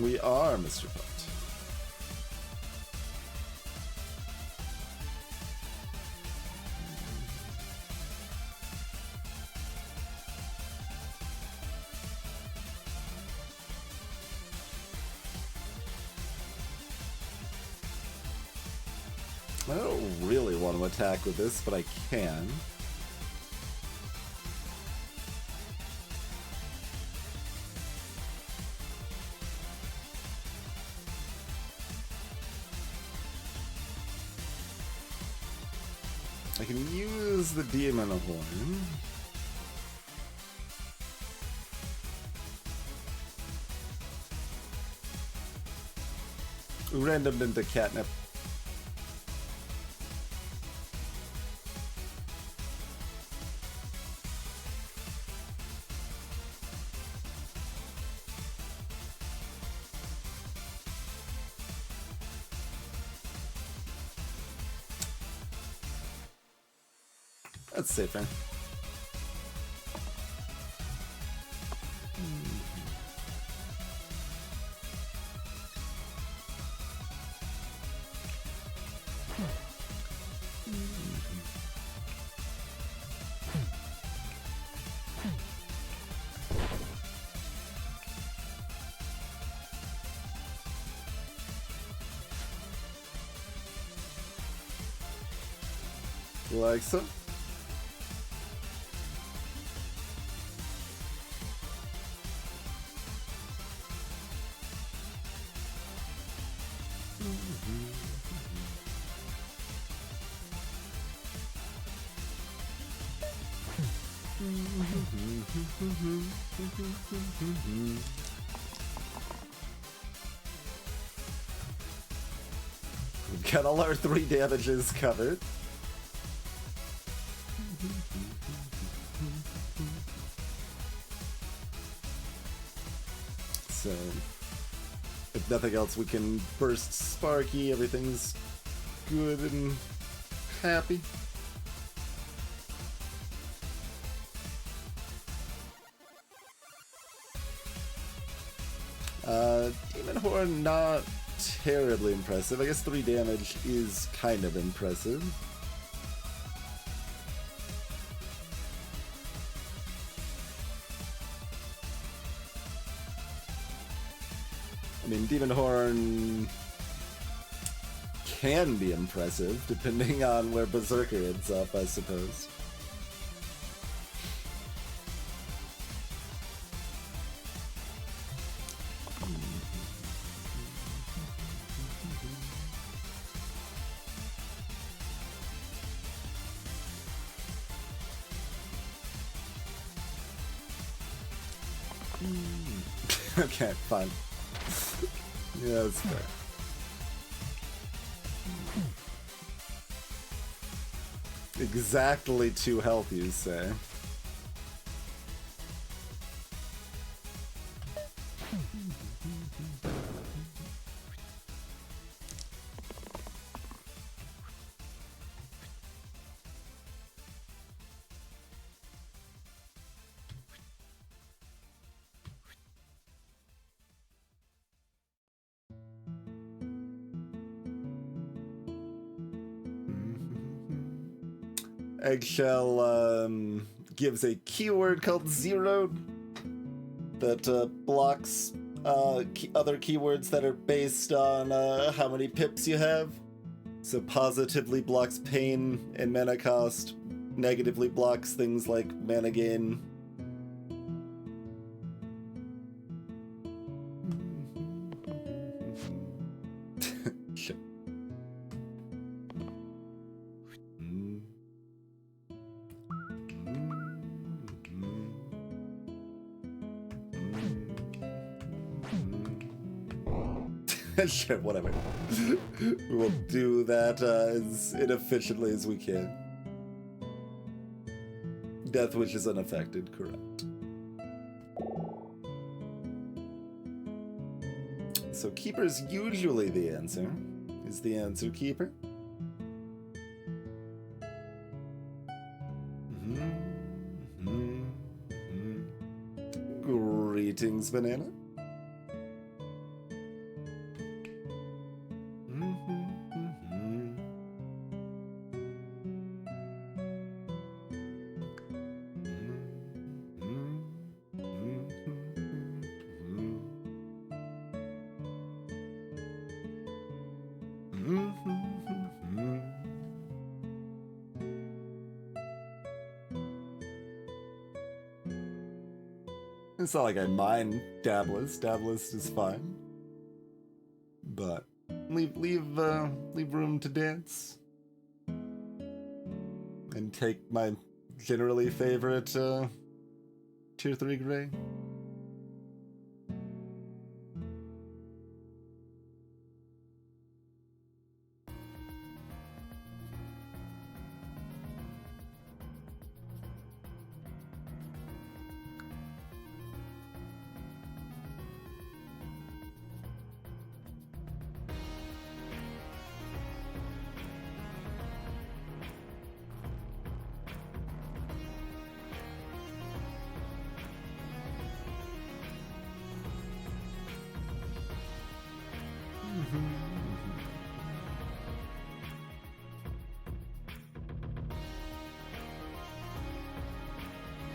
We are, Mr. Putt. I don't really want to attack with this, but I can. I can use the Demon Horn. Randomed into Catnip. That's safer. Like so. We've got all our 3 damages covered. So, if nothing else, we can burst Sparky. Everything's good and happy. Demon Horn, not terribly impressive. I guess 3 damage is kind of impressive. I mean, Demon Horn can be impressive, depending on where Berserker ends up, I suppose. Okay, fine. Yeah, that's fair. Exactly 2 health, you say? Eggshell gives a keyword called Zero that blocks other keywords that are based on how many pips you have. So positively blocks pain and mana cost, negatively blocks things like mana gain. Sure, whatever. We will do that as inefficiently as we can. Death Wish is unaffected, correct. So Keeper's usually the answer. Is the answer Keeper? Greetings, Banana. It's not like I mind Dablist. Dablist is fine, but leave room to dance and take my generally favorite tier 3 gray.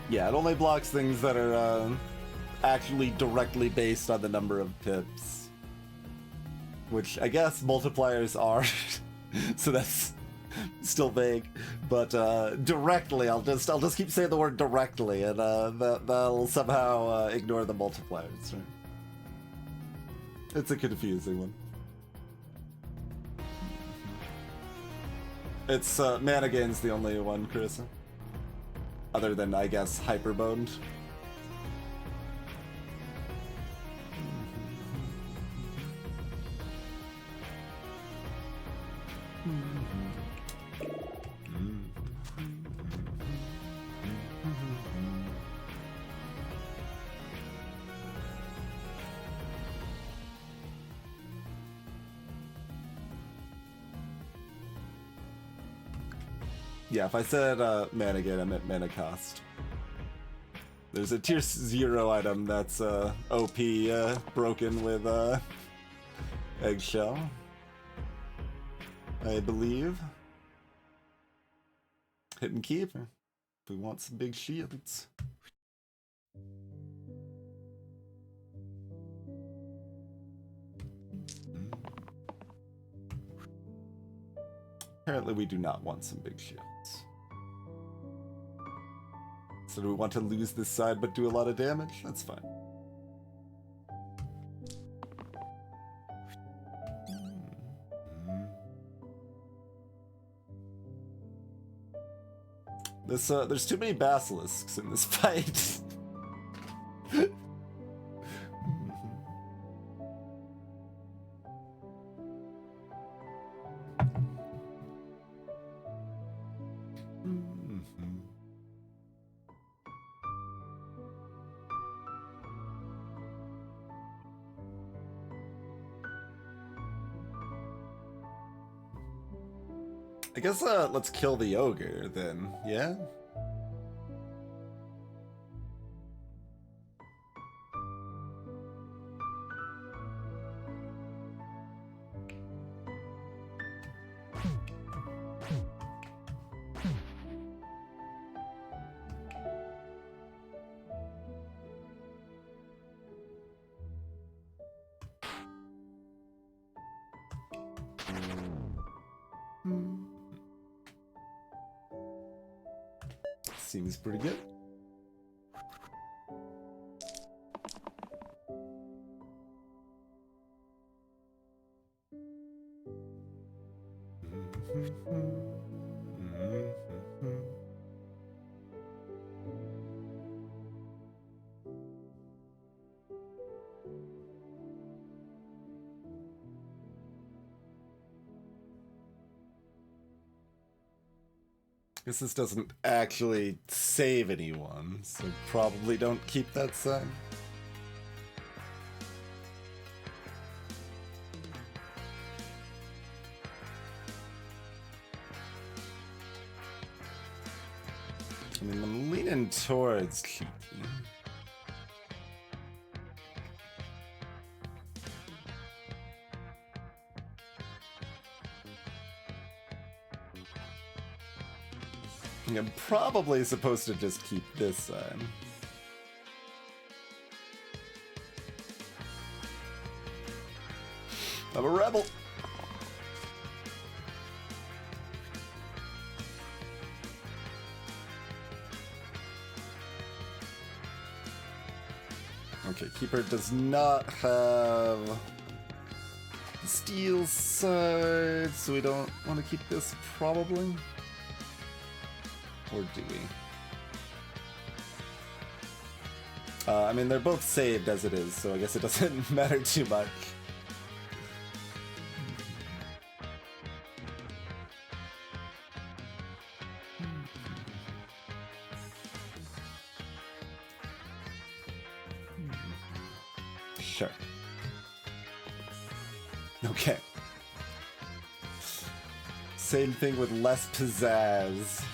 Yeah, it only blocks things that are actually directly based on the number of pips. Which I guess multipliers are. So that's Still vague, but directly, I'll just keep saying the word directly, and that'll somehow ignore the multipliers. Right? It's a confusing one. It's Manigane's the only one, Carissa. Other than, I guess, Hyperboned. Yeah, if I said Manigane, I meant mana cost. There's a tier 0 item that's OP broken with Eggshell, I believe. Hit and keep if we want some big shields. Apparently we do not want some big shields. So do we want to lose this side but do a lot of damage? That's fine. There's too many basilisks in this fight. I guess let's kill the ogre then, yeah? Seems pretty good. Guess this doesn't actually save anyone, so probably don't keep that sign. I mean, I'm leaning towards keeping. I'm probably supposed to just keep this side. I'm a rebel. Okay, Keeper does not have the steel side, so we don't want to keep this probably. Or do we? I mean, they're both saved as it is, so I guess it doesn't matter too much. Sure. Okay. Same thing with less pizzazz.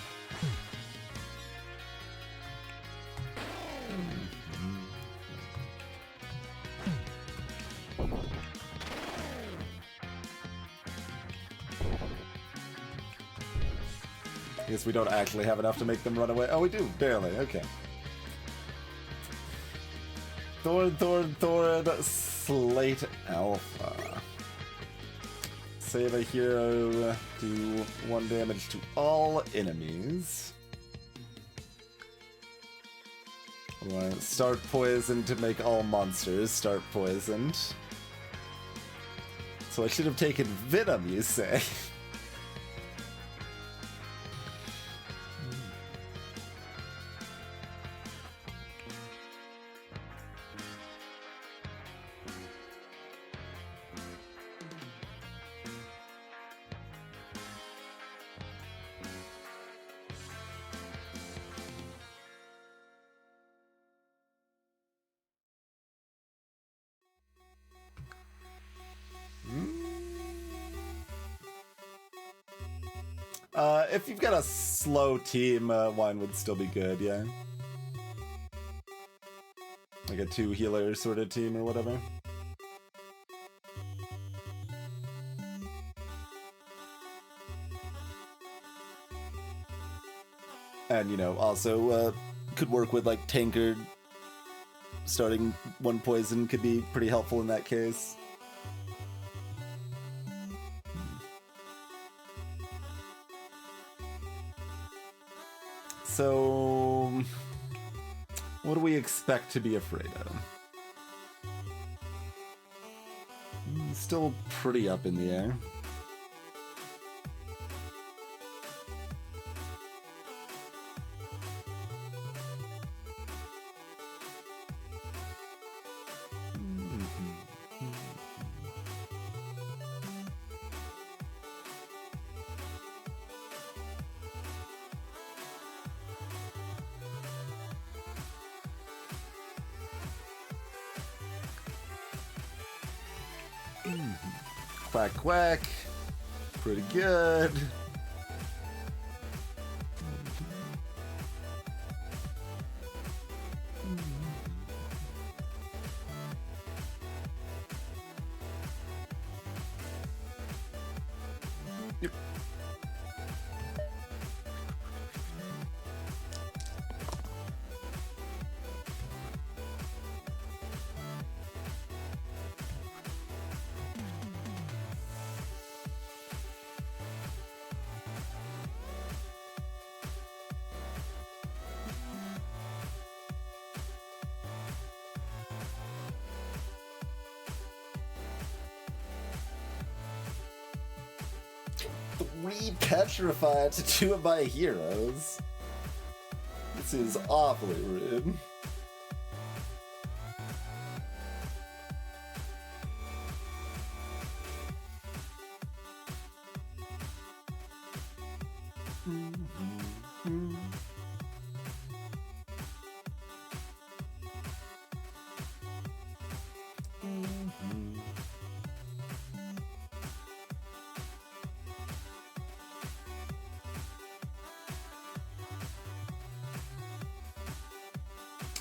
I guess we don't actually have enough to make them run away. Oh, we do, barely. Okay. Thorin, Slate Alpha. Save a hero, do 1 damage to all enemies. Or start poison to make all monsters start poisoned. So I should have taken Venom, you say? If you've got a slow team, wine would still be good, yeah. Like a 2 healer sort of team or whatever. And, you know, also could work with like Tankard. Starting 1 poison could be pretty helpful in that case. So, what do we expect to be afraid of? Still pretty up in the air. Quack quack. Pretty good. Yep. Re-petrify to 2 of my heroes. This is awfully rude.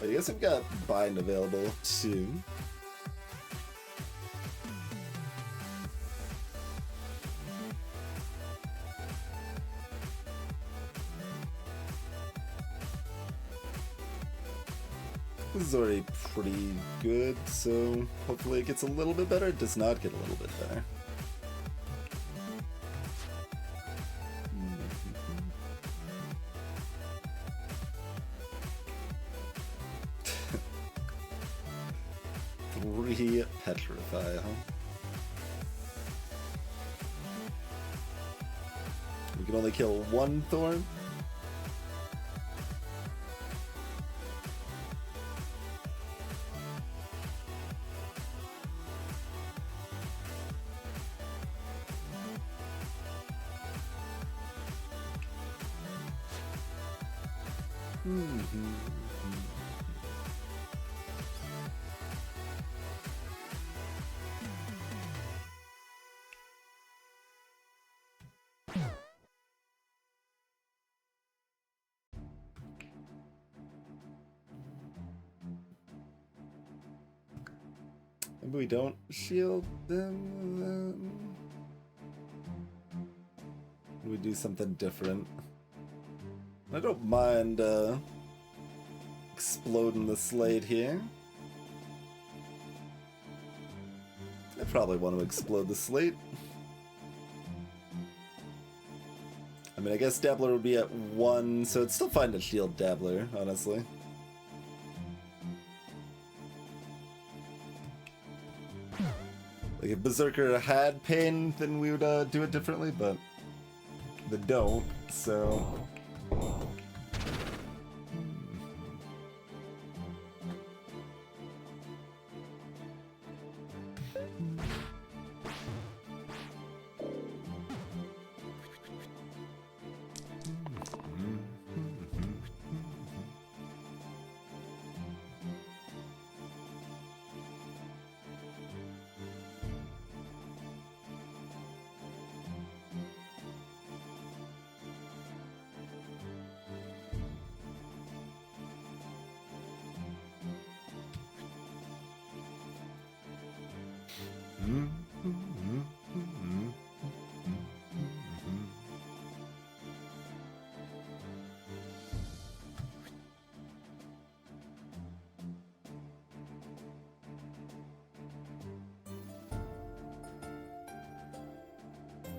I guess I've got Bind available too. This is already pretty good, so hopefully it gets a little bit better. It does not get a little bit better. Petrify, huh? We can only kill 1 thorn? Maybe we don't shield them. We do something different. I don't mind exploding the slate here. I probably want to explode the slate. I mean, I guess Dabbler would be at 1, so it's still fine to shield Dabbler, honestly. Like, if Berserker had pain, then we would do it differently, but they don't, so...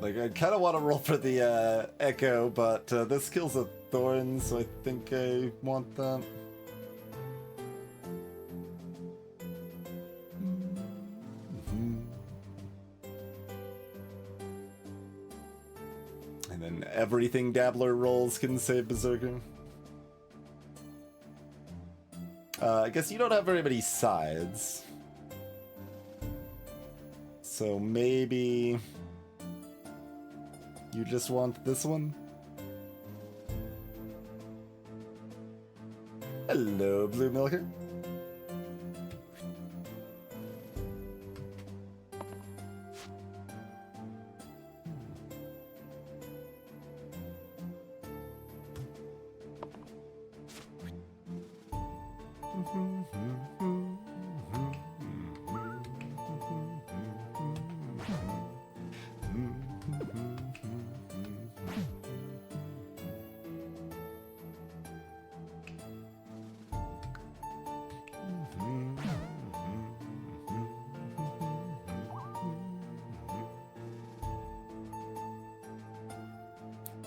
Like, I kind of want to roll for the Echo, but this kills a Thorn, so I think I want that. And then everything Dabbler rolls can save Berserker. I guess you don't have very many sides. So maybe... you just want this one? Hello, Blue Milker.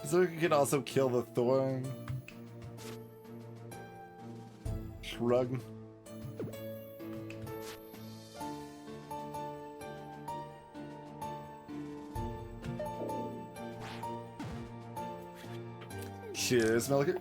Berserker can also kill the Thorn. Shrug. Cheers, Milker.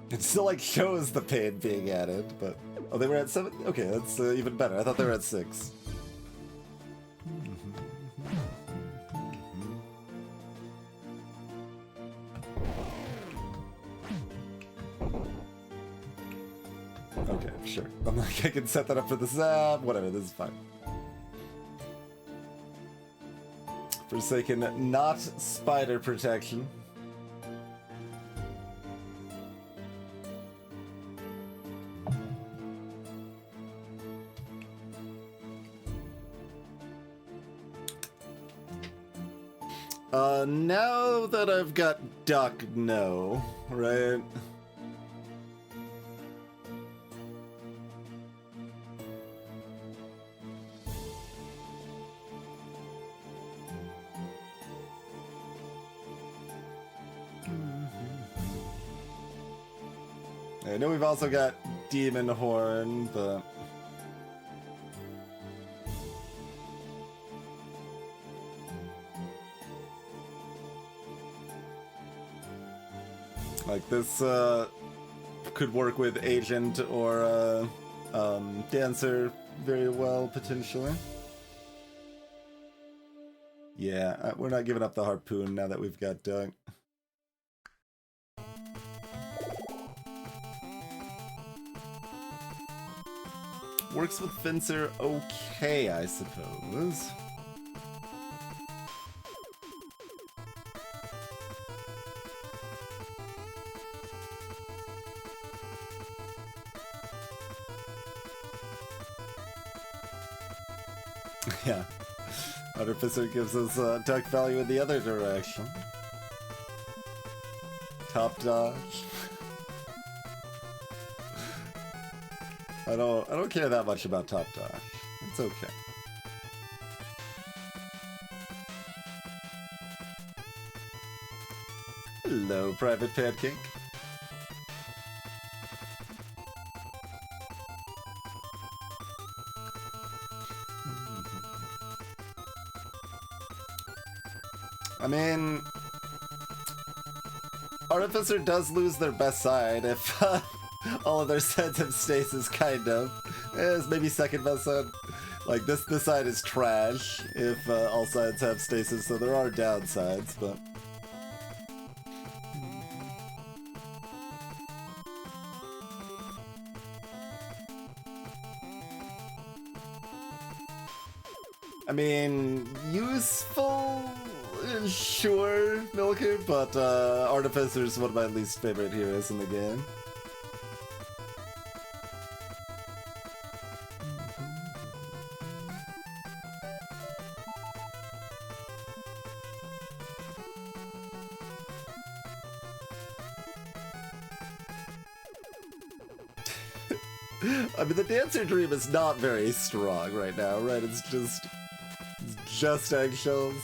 It still, like, shows the pain being added, but... oh, they were at 7? Okay, that's even better. I thought they were at 6. Okay, sure. I'm like, I can set that up for the zap. Whatever, this is fine. Forsaken, not spider protection. Now that I've got Duck, no, right? I know we've also got Demon Horn, but... like, this could work with Agent or Dancer very well, potentially. Yeah, we're not giving up the Harpoon now that we've got Duck. Works with Fencer okay, I suppose. Yeah. Artificer gives us attack value in the other direction. Top dodge. I don't care that much about top dodge. It's okay. Hello, Private Pancake. I mean, Artificer does lose their best side if all of their sides have stasis, kind of. It's maybe second best side. Like, this side is trash if all sides have stasis, so there are downsides, but... I mean, useful? Sure, Milker, but Artificer is one of my least favorite heroes in the game. I mean, the Dancer Dream is not very strong right now, right? It's just eggshells.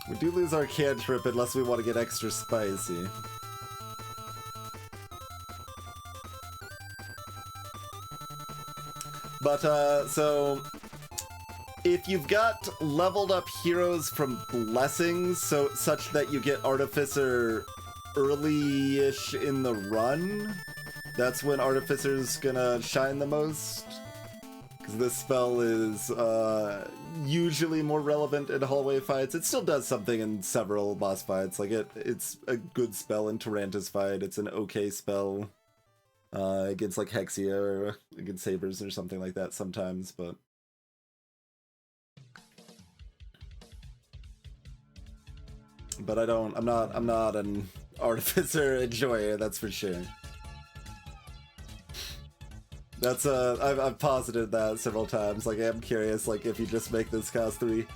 We do lose our cantrip unless we want to get extra spicy. But, so... if you've got leveled up heroes from Blessings, such that you get Artificer early-ish in the run, that's when Artificer's gonna shine the most. Because this spell is usually more relevant in hallway fights. It still does something in several boss fights. Like, it's a good spell in Taranta's fight. It's an okay spell against, like, Hexia or against Sabers or something like that sometimes, but... But I'm not an Artificer enjoyer, that's for sure. That's, I've posited that several times. Like, I'm curious, like, if you just make this cost 3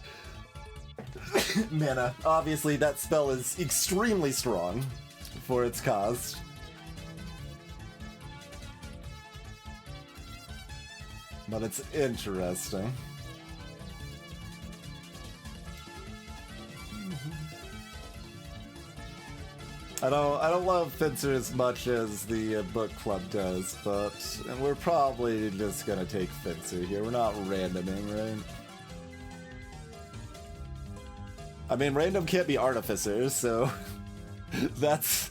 mana. Obviously, that spell is extremely strong for its cost. But it's interesting. I don't love Fencer as much as the book club does, but we're probably just gonna take Fencer here. We're not randoming, right? I mean, random can't be Artificer, so that's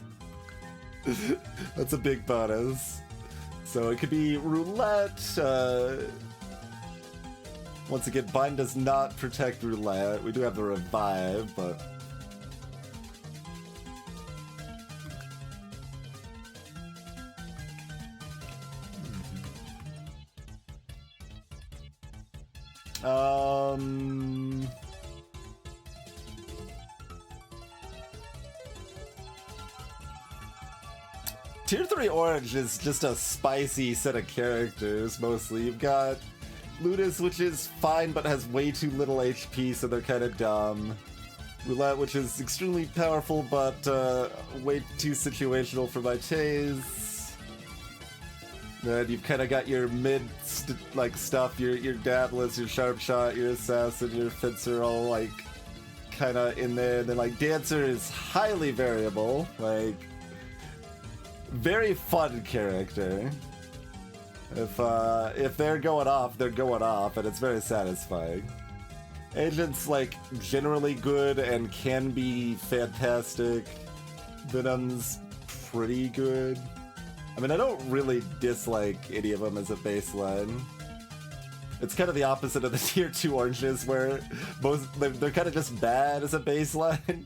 a big bonus. So it could be Roulette. Once again, Bind does not protect Roulette. We do have the Revive, but... Tier 3 Orange is just a spicy set of characters, mostly. You've got Ludus, which is fine, but has way too little HP, so they're kind of dumb. Roulette, which is extremely powerful, but way too situational for my taste. Then you've kind of got your stuff, your Daedalus, your Sharp Shot, your Assassin, your Fencer, all like kind of in there. And then like Dancer is highly variable, like very fun character. If they're going off, they're going off, and it's very satisfying. Agent's like generally good and can be fantastic. Venom's pretty good. I mean, I don't really dislike any of them as a baseline. It's kind of the opposite of the tier 2 oranges, where they're kind of just bad as a baseline.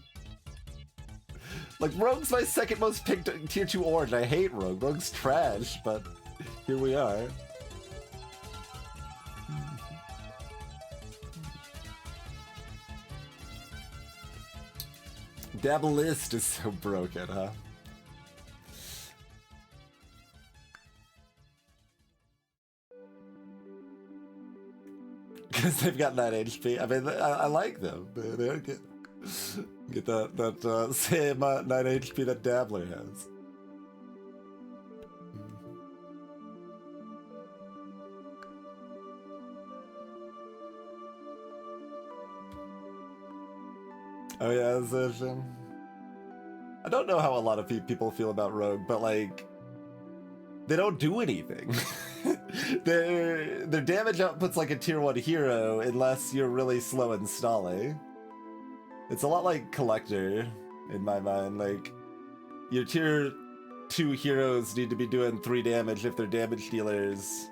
Like, Rogue's my second most picked tier 2 orange. I hate Rogue. Rogue's trash, but here we are. Dabalist is so broken, huh? because they've got 9 HP. I mean, I like them. They're good. Get that same 9 HP that Dabbler has. Oh yeah, Zishin. I don't know how a lot of people feel about Rogue, but like, they don't do anything. Their damage output's like a tier 1 hero unless you're really slow installing. It's a lot like Collector in my mind. Like, your tier 2 heroes need to be doing 3 damage if they're damage dealers,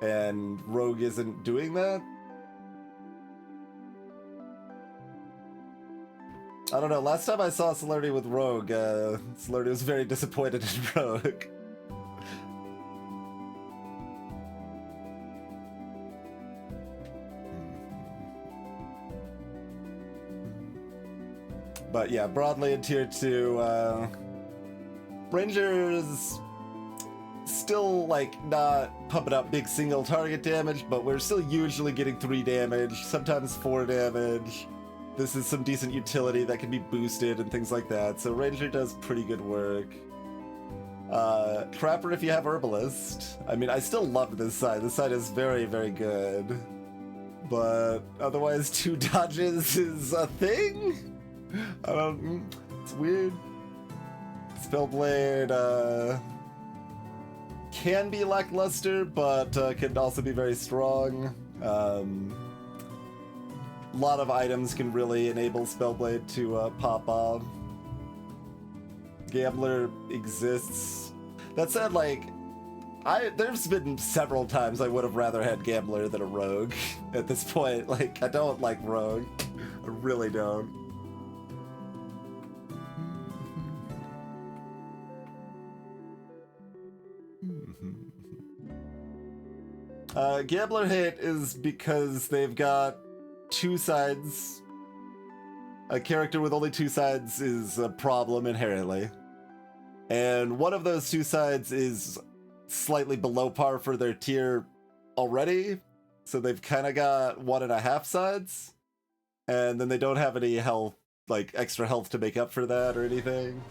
and Rogue isn't doing that. I don't know, last time I saw Celerity with Rogue, Celerity was very disappointed in Rogue. But yeah, broadly in tier 2, Rangers still like not pumping up big single target damage, but we're still usually getting 3 damage, sometimes 4 damage. This is some decent utility that can be boosted and things like that, so Ranger does pretty good work. Trapper if you have Herbalist. I mean, I still love this side. This side is very, very good. But otherwise, 2 dodges is a thing? I don't... It's weird. Spellblade, can be lackluster, but can also be very strong. A lot of items can really enable Spellblade to pop off. Gambler exists. That said, like, there's been several times I would have rather had Gambler than a Rogue at this point. Like, I don't like Rogue. I really don't. Gambler hit is because they've got 2 sides. A character with only 2 sides is a problem inherently. And one of those 2 sides is slightly below par for their tier already. So they've kind of got 1.5 sides. And then they don't have any health, like extra health to make up for that or anything.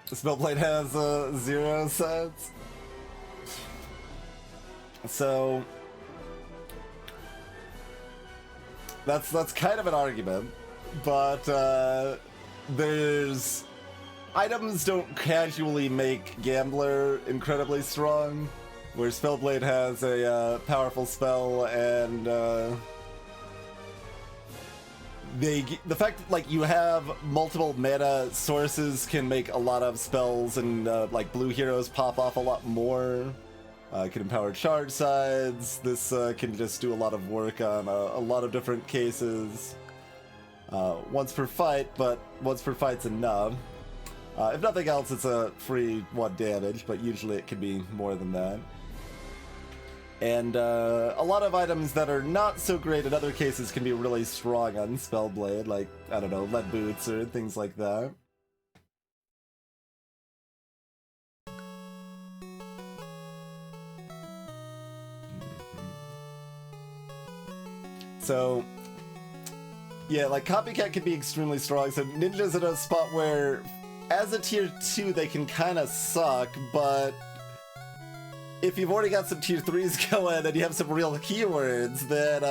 Spellblade has 0 sides. So that's kind of an argument, but there's items don't casually make Gambler incredibly strong, where Spellblade has a powerful spell, and the fact that like you have multiple mana sources can make a lot of spells and like blue heroes pop off a lot more. Can empower charge sides. This can just do a lot of work on a lot of different cases. Once per fight, but once per fight's enough. If nothing else, it's a free 1 damage, but usually it can be more than that. And a lot of items that are not so great in other cases can be really strong on Spellblade, like, I don't know, lead boots or things like that. So, yeah, like, Copycat can be extremely strong, so Ninja's in a spot where, as a tier 2, they can kind of suck, but if you've already got some tier 3s going and you have some real keywords, then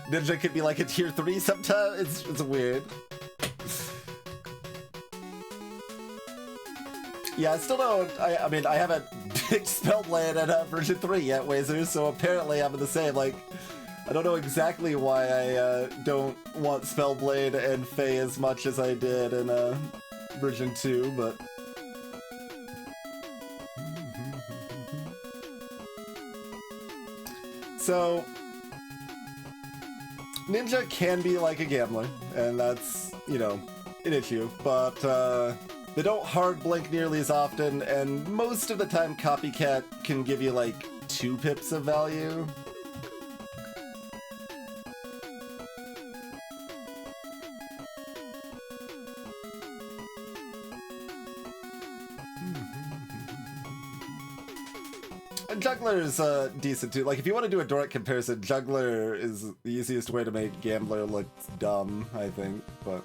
Ninja could be like a tier 3 sometimes. It's weird. Yeah, I still don't... I mean, I haven't picked Spellblade at version 3 yet, Wazer, so apparently I'm in the same, like... I don't know exactly why I don't want Spellblade and Fae as much as I did in version 2, but... So, Ninja can be like a gambler, and that's, you know, an issue, but they don't hard blink nearly as often, and most of the time Copycat can give you like 2 pips of value. Juggler's decent too. Like, if you want to do a direct comparison, Juggler is the easiest way to make Gambler look dumb, I think, but...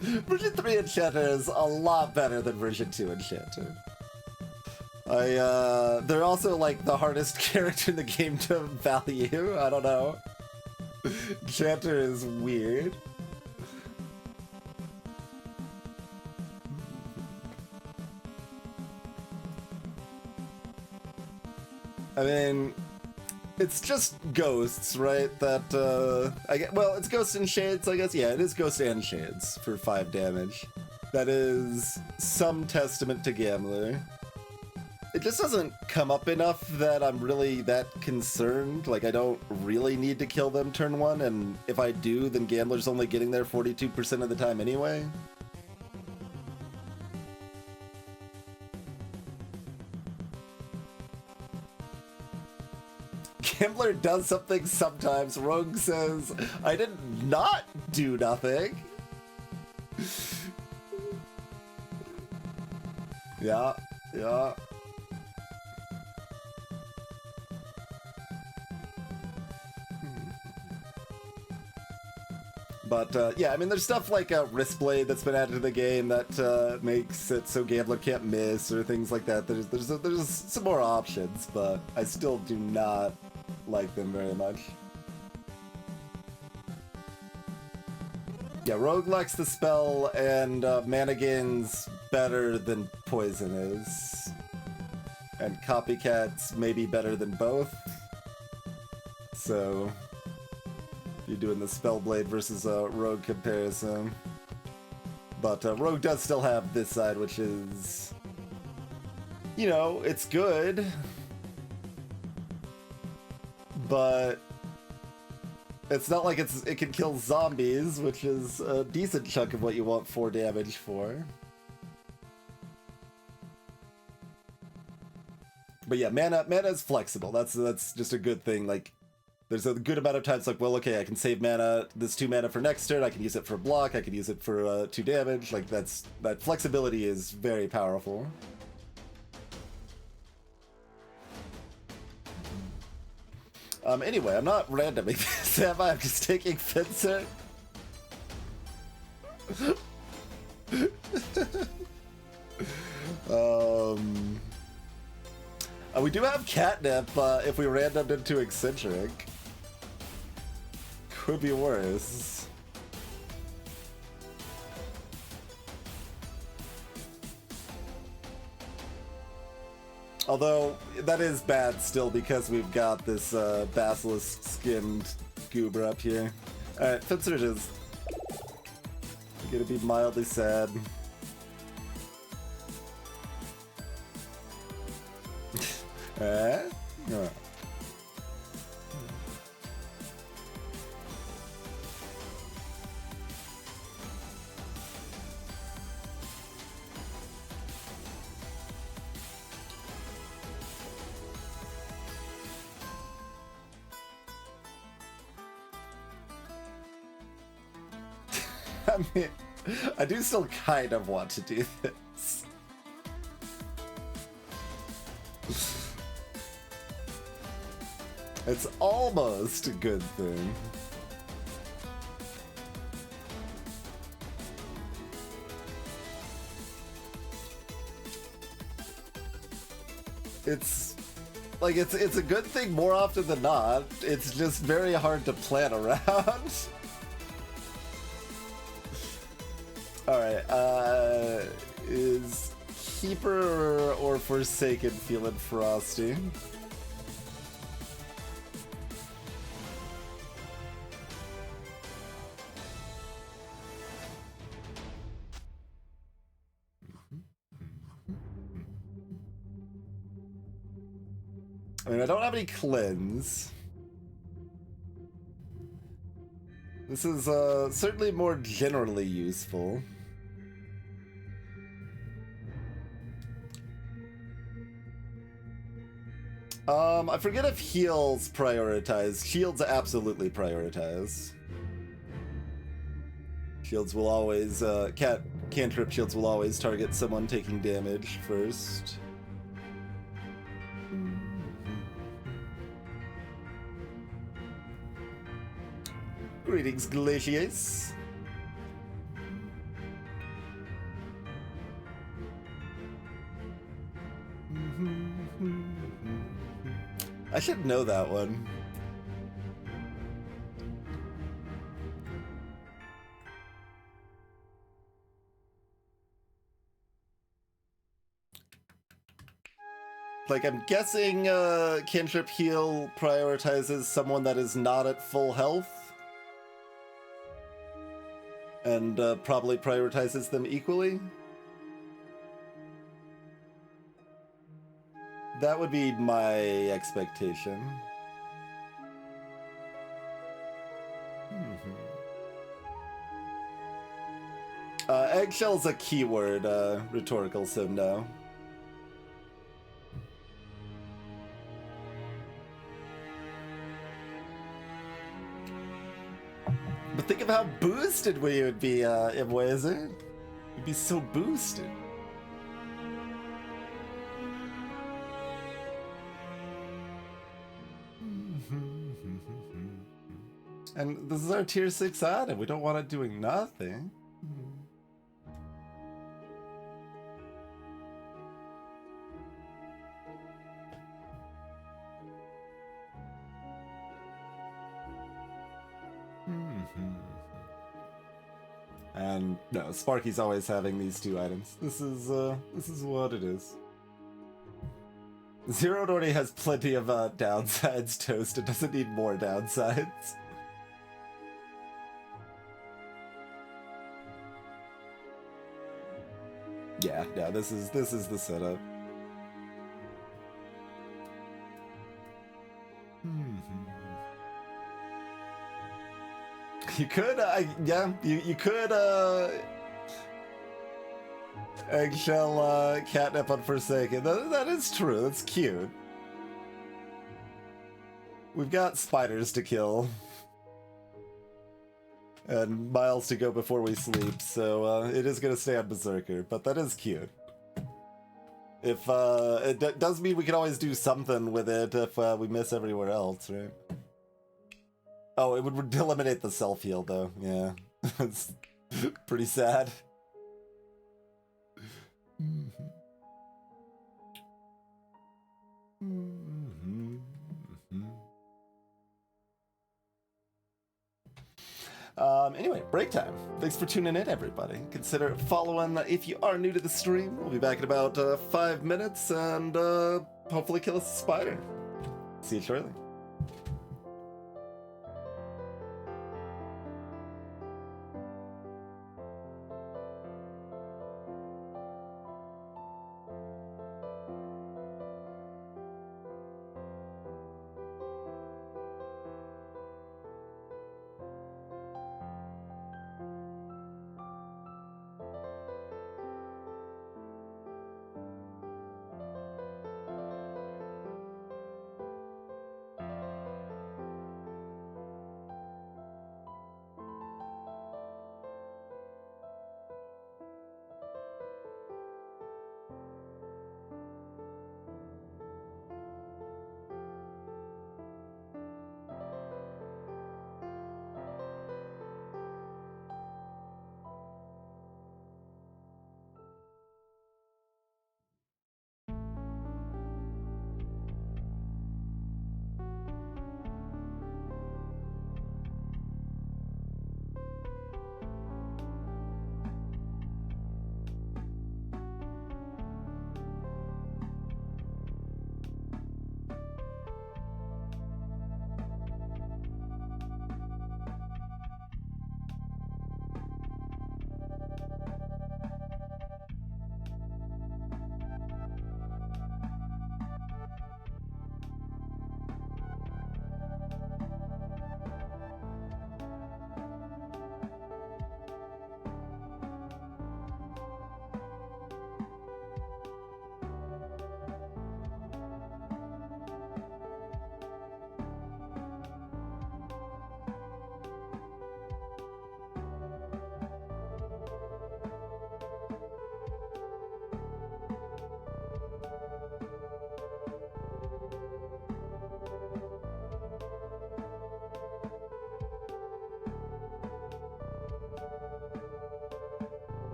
Version 3 Enchanter is a lot better than Version 2 Enchanter. They're also, like, the hardest character in the game to value. I don't know. Enchanter is weird. I mean, it's just ghosts, right? That, well, it's Ghosts and Shades, I guess. Yeah, it is Ghost and Shades for 5 damage. That is some testament to Gambler. It just doesn't come up enough that I'm really that concerned. Like, I don't really need to kill them turn 1, and if I do, then Gambler's only getting there 42% of the time anyway. Gambler does something sometimes. Rogue says, I did not do nothing. Yeah, yeah. But, yeah, I mean, there's stuff like Wristblade that's been added to the game that makes it so Gambler can't miss, or things like that. There's some more options, but I still do not like them very much. Yeah, Rogue likes the spell, and Manigan's better than Poison is. And Copycat's maybe better than both. So... you're doing the Spellblade versus Rogue comparison. But Rogue does still have this side, which is... you know, it's good. But... it's not like it can kill zombies, which is a decent chunk of what you want 4 damage for. But yeah, mana is flexible. That's just a good thing. Like, there's a good amount of times like, well, okay, I can save mana, this 2 mana for next turn, I can use it for block, I can use it for 2 damage. Like, that flexibility is very powerful. Anyway, I'm not randoming this, am I? I'm just taking Fencer. We do have Catnip, if we randomed into Eccentric. Could be worse. Although, that is bad still because we've got this basilisk-skinned goober up here. Alright, Fencer it is. I'm gonna be mildly sad. Eh? No. I mean, I do still kind of want to do this. It's almost a good thing. It's like it's a good thing more often than not. It's just very hard to plan around. Alright, is Keeper or Forsaken feeling frosty? I mean, I don't have any cleanse. This is certainly more generally useful. I forget if heals prioritize. Shields absolutely prioritize. Shields will always, cantrip shields will always target someone taking damage first. Greetings, Glacius. I should know that one. Like, I'm guessing cantrip heal prioritizes someone that is not at full health. And probably prioritizes them equally. That would be my expectation. Eggshell's a keyword, rhetorical, so no. But think of how boosted we would be, Imweze. We'd be so boosted. And this is our tier 6 item. We don't want it doing nothing. And no, Sparky's always having these two items. This is what it is. Zeroed already has plenty of downsides, Toast. It doesn't need more downsides. Yeah, no, this is the setup. You could, yeah, you could, Eggshell, catnip on Forsaken. That is true, that's cute. We've got spiders to kill. And miles to go before we sleep, so, it is gonna stay on Berserker, but that is cute. If, it does mean we can always do something with it if, we miss everywhere else, right? Oh, it would eliminate the self-heal, though. Yeah. It's pretty sad. Anyway, break time. Thanks for tuning in, everybody. Consider following if you are new to the stream. We'll be back in about 5 minutes and hopefully kill a spider. See you shortly.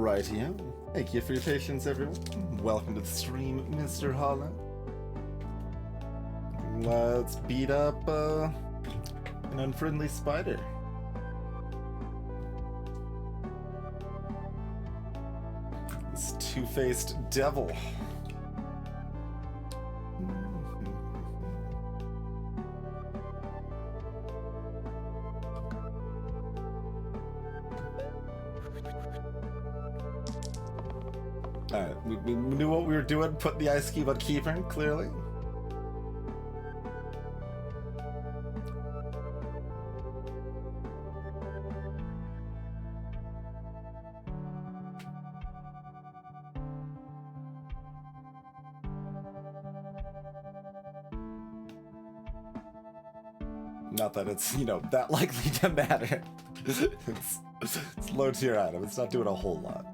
Rightio. Thank you for your patience, everyone. Welcome to the stream, Mr. Hollow. Let's beat up an unfriendly spider. This two-faced devil. Alright, we knew what we were doing, put the ice cube on Keeper, clearly. Not that it's, you know, that likely to matter. It's low tier item, it's not doing a whole lot.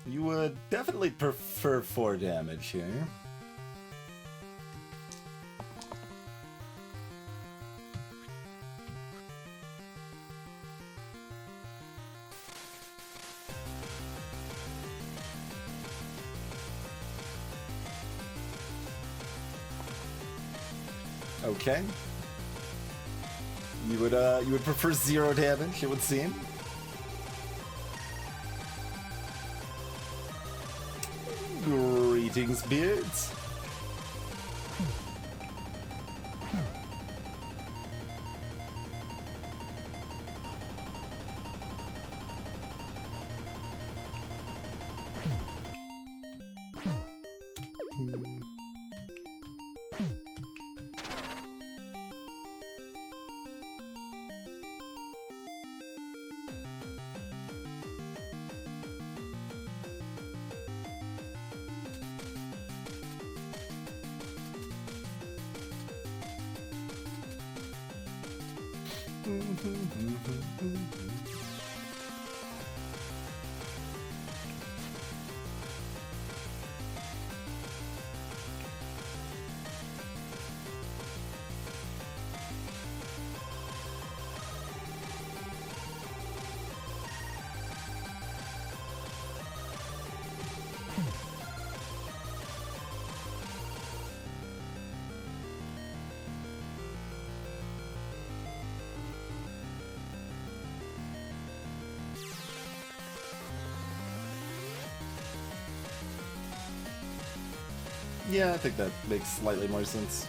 You would definitely prefer 4 damage here. Okay. You would prefer 0 damage, it would seem. Greetings, beards. Yeah, I think that makes slightly more sense.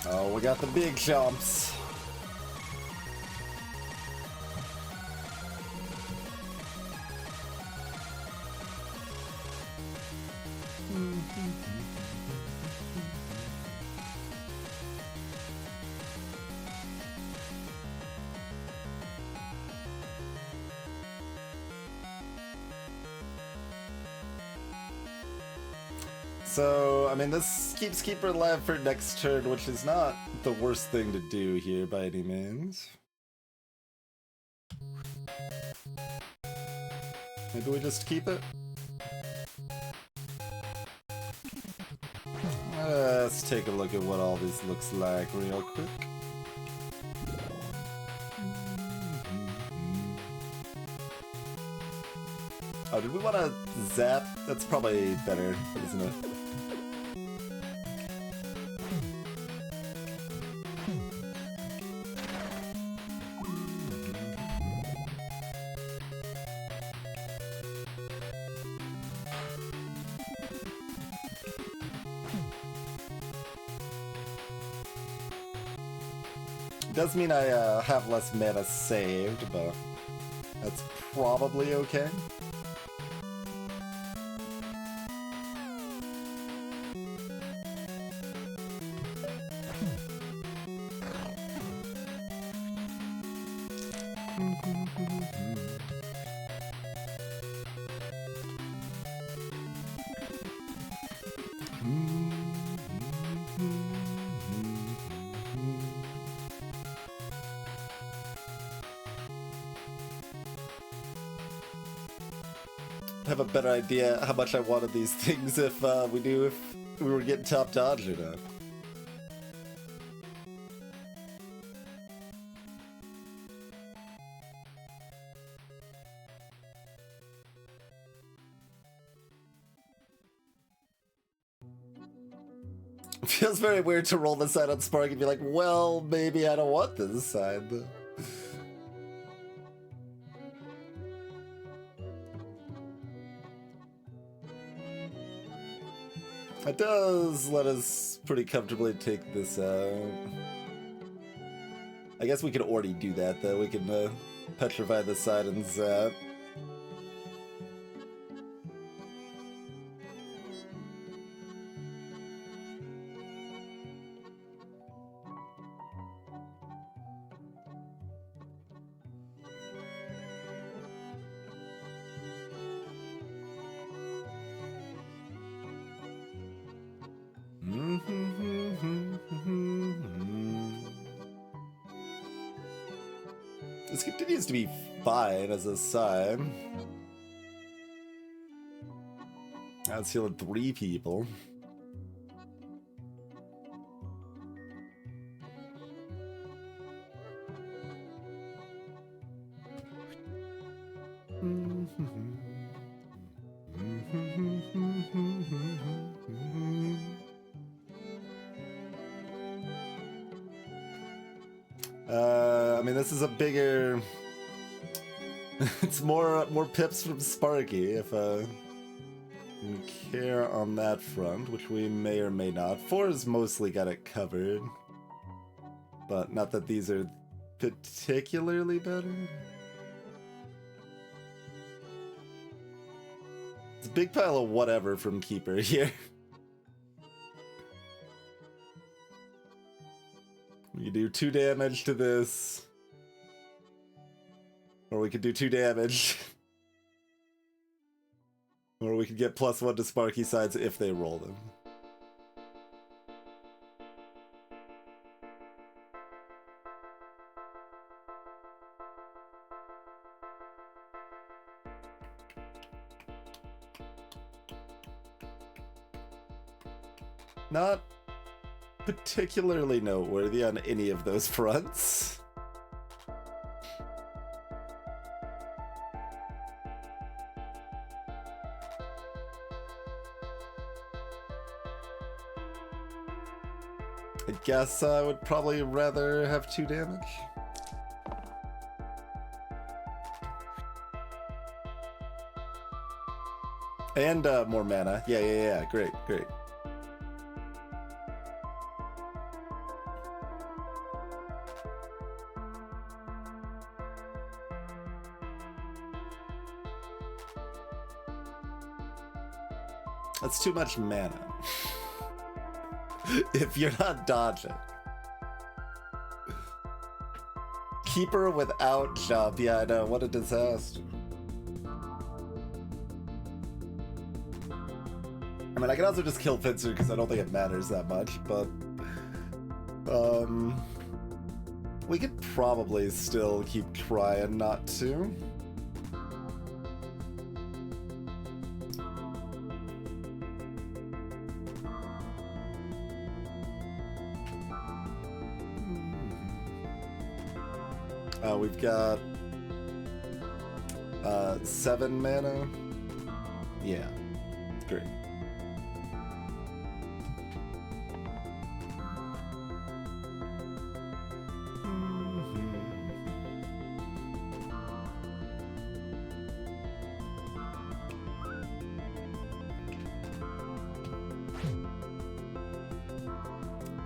Oh, we got the big chomps. So, I mean, this keeps Keeper alive for next turn, which is not the worst thing to do here by any means. Maybe we just keep it? Let's take a look at what all this looks like real quick. Oh, did we want to zap? That's probably better, isn't it? Does mean I have less mana saved, but that's probably okay. have a better idea how much I wanted these things if we knew if we were getting top dodge or not. It feels very weird to roll this side on Spark and be like, well, maybe I don't want this side. It does let us pretty comfortably take this out. I guess we could already do that, though. We can petrify this side and zap. This continues to be fine as a sign. Now it's healing 3 people. I mean, this is a bigger... it's more pips from Sparky, if we care on that front, which we may or may not. 4's mostly got it covered. But not that these are particularly better. It's a big pile of whatever from Keeper here. We could do 2 damage to this. Or we could do 2 damage. Or we could get +1 to Sparky sides if they roll them. Not particularly noteworthy on any of those fronts. I guess I would probably rather have 2 damage. And more mana. Yeah, great. That's too much mana. If you're not dodging. Keeper without jump. Yeah, I know. What a disaster. I mean, I can also just kill Pincer because I don't think it matters that much, but... we could probably still keep trying not to. We've got 7 mana. Yeah, great.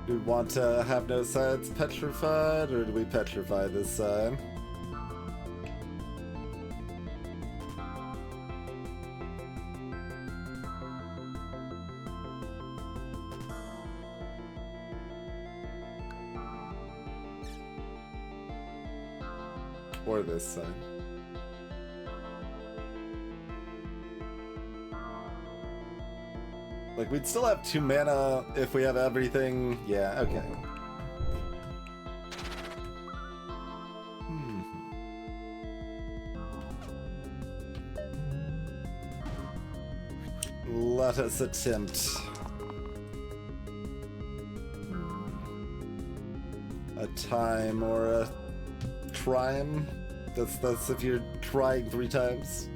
Do we want to have no sides petrified, or do we petrify this side? Or this side. Like, we'd still have 2 mana if we have everything. Yeah, okay. Let us attempt a time or a crime. That's if you're trying 3 times.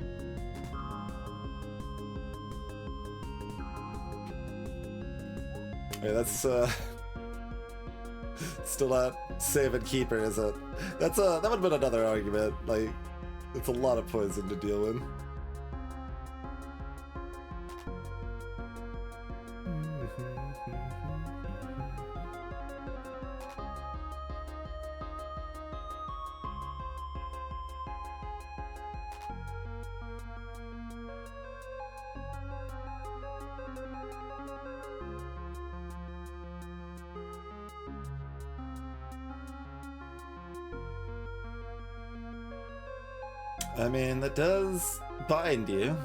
Okay, that's still not save and keeper, is it? That would have been another argument. Like, it's a lot of poison to deal with. I mean, that does bind you.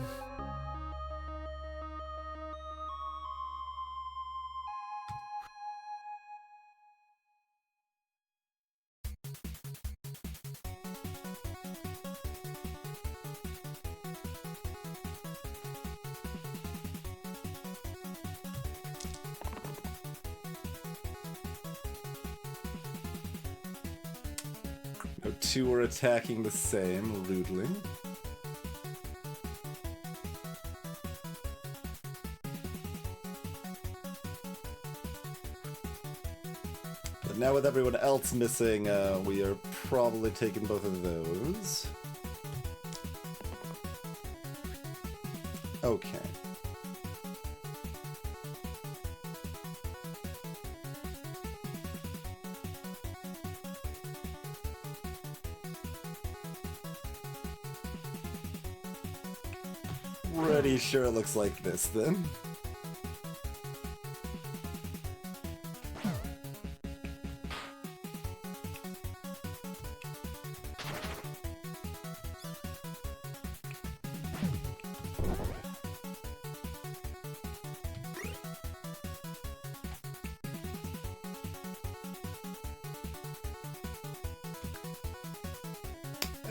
No, 2 are attacking the same, rudely. But now with everyone else missing, we are probably taking both of those. Okay. Pretty sure it looks like this, then.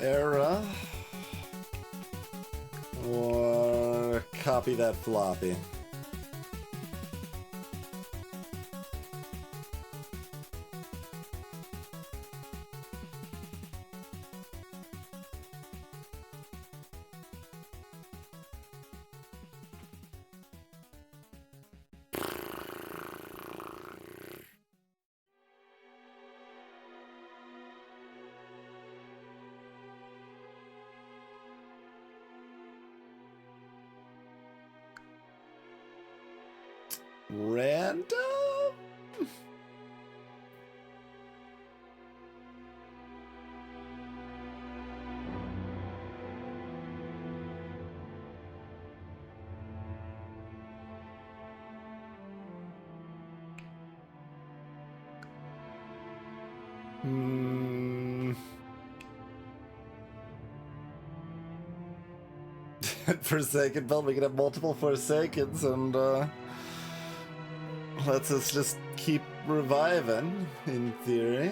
Era. Or copy that floppy. Random? Forsaken build, we can have multiple Forsakens, and lets us just keep reviving, in theory.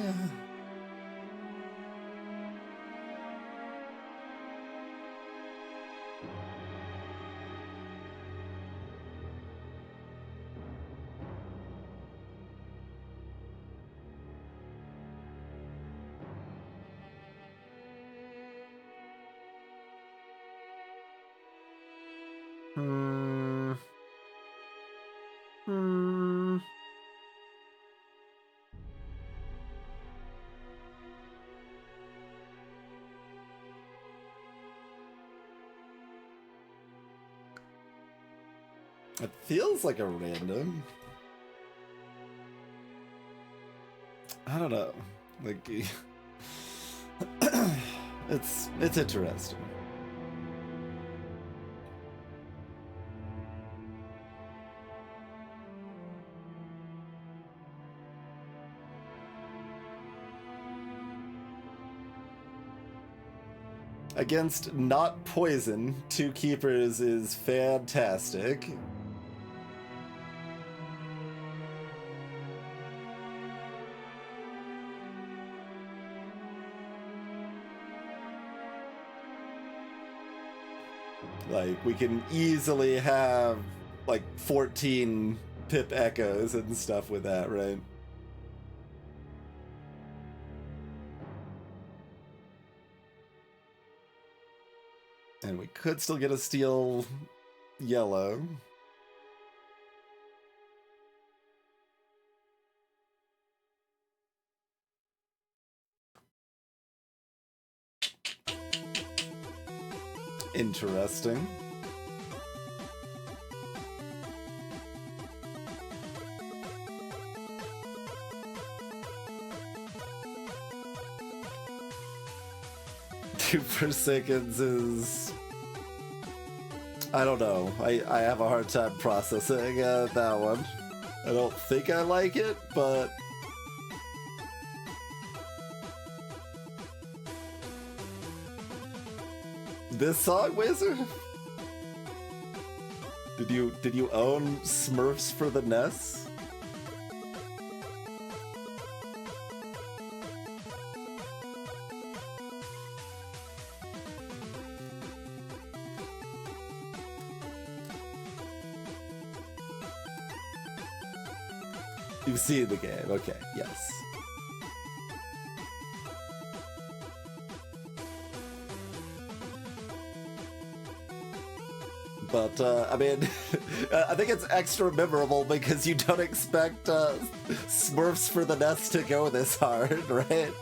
It feels like a random. I don't know. Like, it's interesting. Against not poison, 2 keepers is fantastic. Like, we can easily have, like, 14 Pip Echoes and stuff with that, right? And we could still get a steel yellow. Interesting. Two Forsakens is... I don't know. I have a hard time processing that one. I don't think I like it, but... This song, Wizard? Did you own Smurfs for the NES? You've seen the game, okay, yes. But, I mean, I think it's extra memorable because you don't expect Smurfs for the NES to go this hard, right?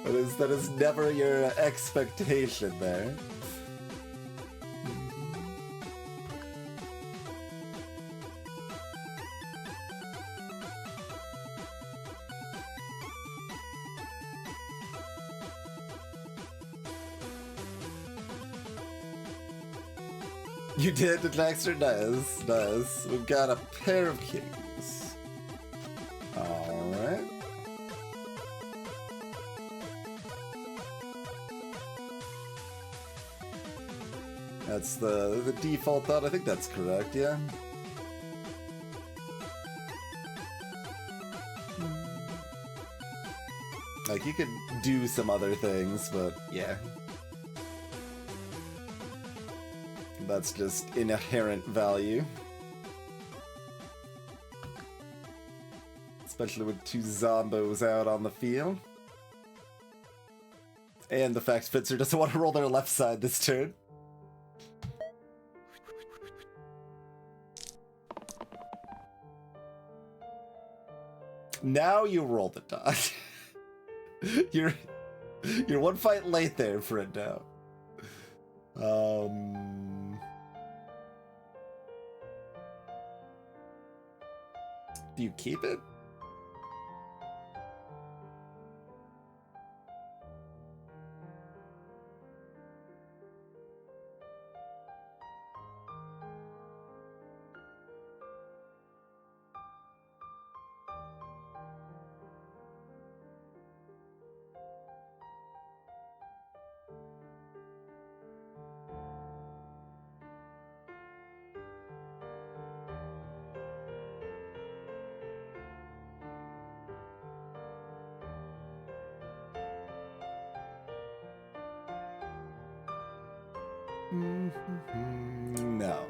That is never your expectation there. You did, Dexter? Nice, nice. We've got a pair of kings. Alright. That's the default thought. I think that's correct, yeah. Like, you could do some other things, but yeah. That's just inherent value. Especially with two zombos out on the field. And the fact Spitzer doesn't want to roll their left side this turn. Now you roll the dot. You're one fight late there, friend. Now. Do you keep it? No.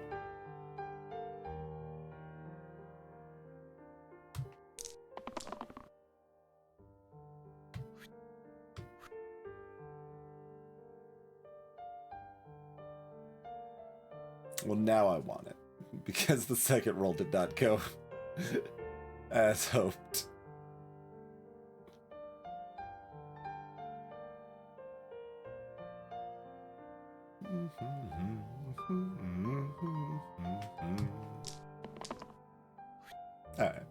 Well, now I want it, because the second roll did not go as hoped. Alright.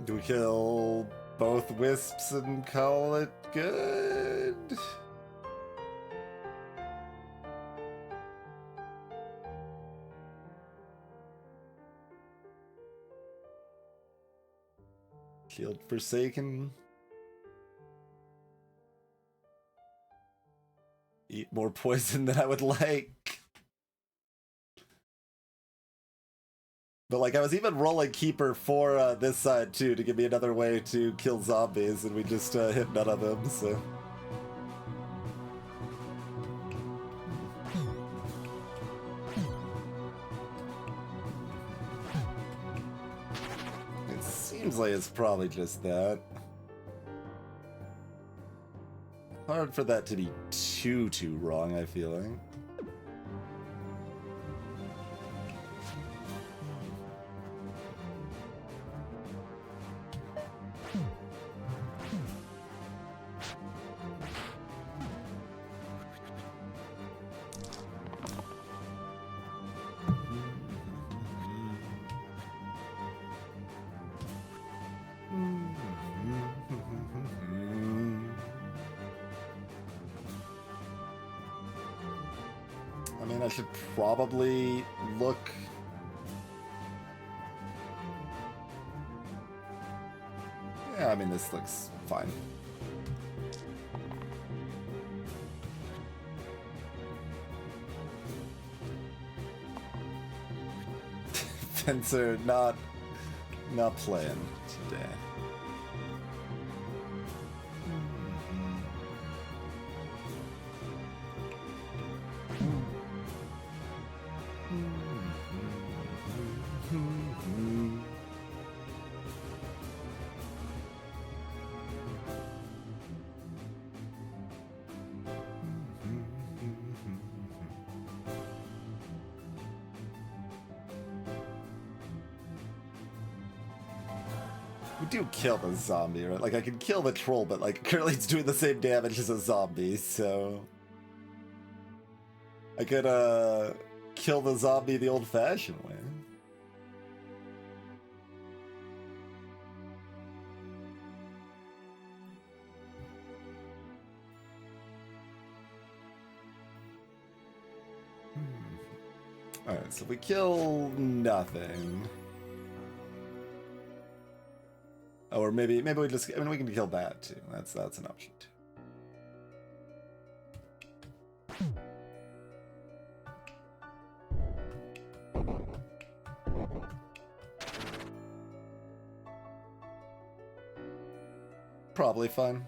Do we kill both wisps and call it good? Killed Forsaken. Eat more poison than I would like. But like, I was even rolling Keeper for this side too to give me another way to kill zombies, and we just hit none of them, so... It seems like it's probably just that. Hard for that to be too wrong, I feel like. I mean, I should probably look... Yeah, I mean, this looks fine. Fencer not playing today. We do kill the zombie, right? Like, I can kill the troll, but like, currently it's doing the same damage as a zombie, so... I could, kill the zombie the old-fashioned way. Alright, so we kill nothing. Oh, or maybe we just, I mean, we can kill that too. That's an option too. Probably fine.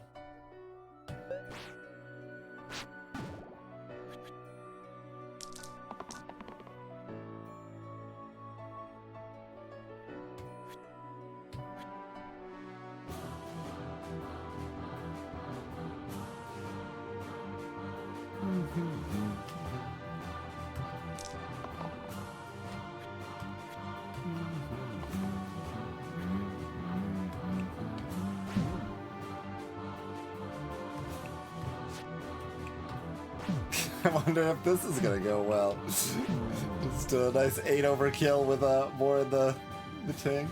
I wonder if this is gonna go well. Just a nice 8 overkill with more in the tank.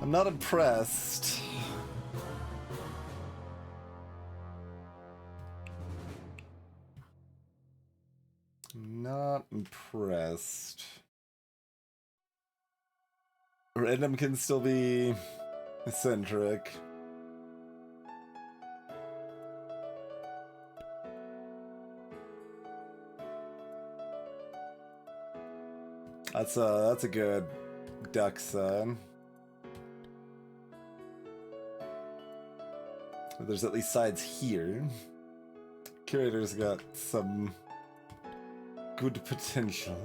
I'm not impressed. Not impressed. Random can still be eccentric. That's a good duck sign. There's at least sides here. Curator's got some good potential.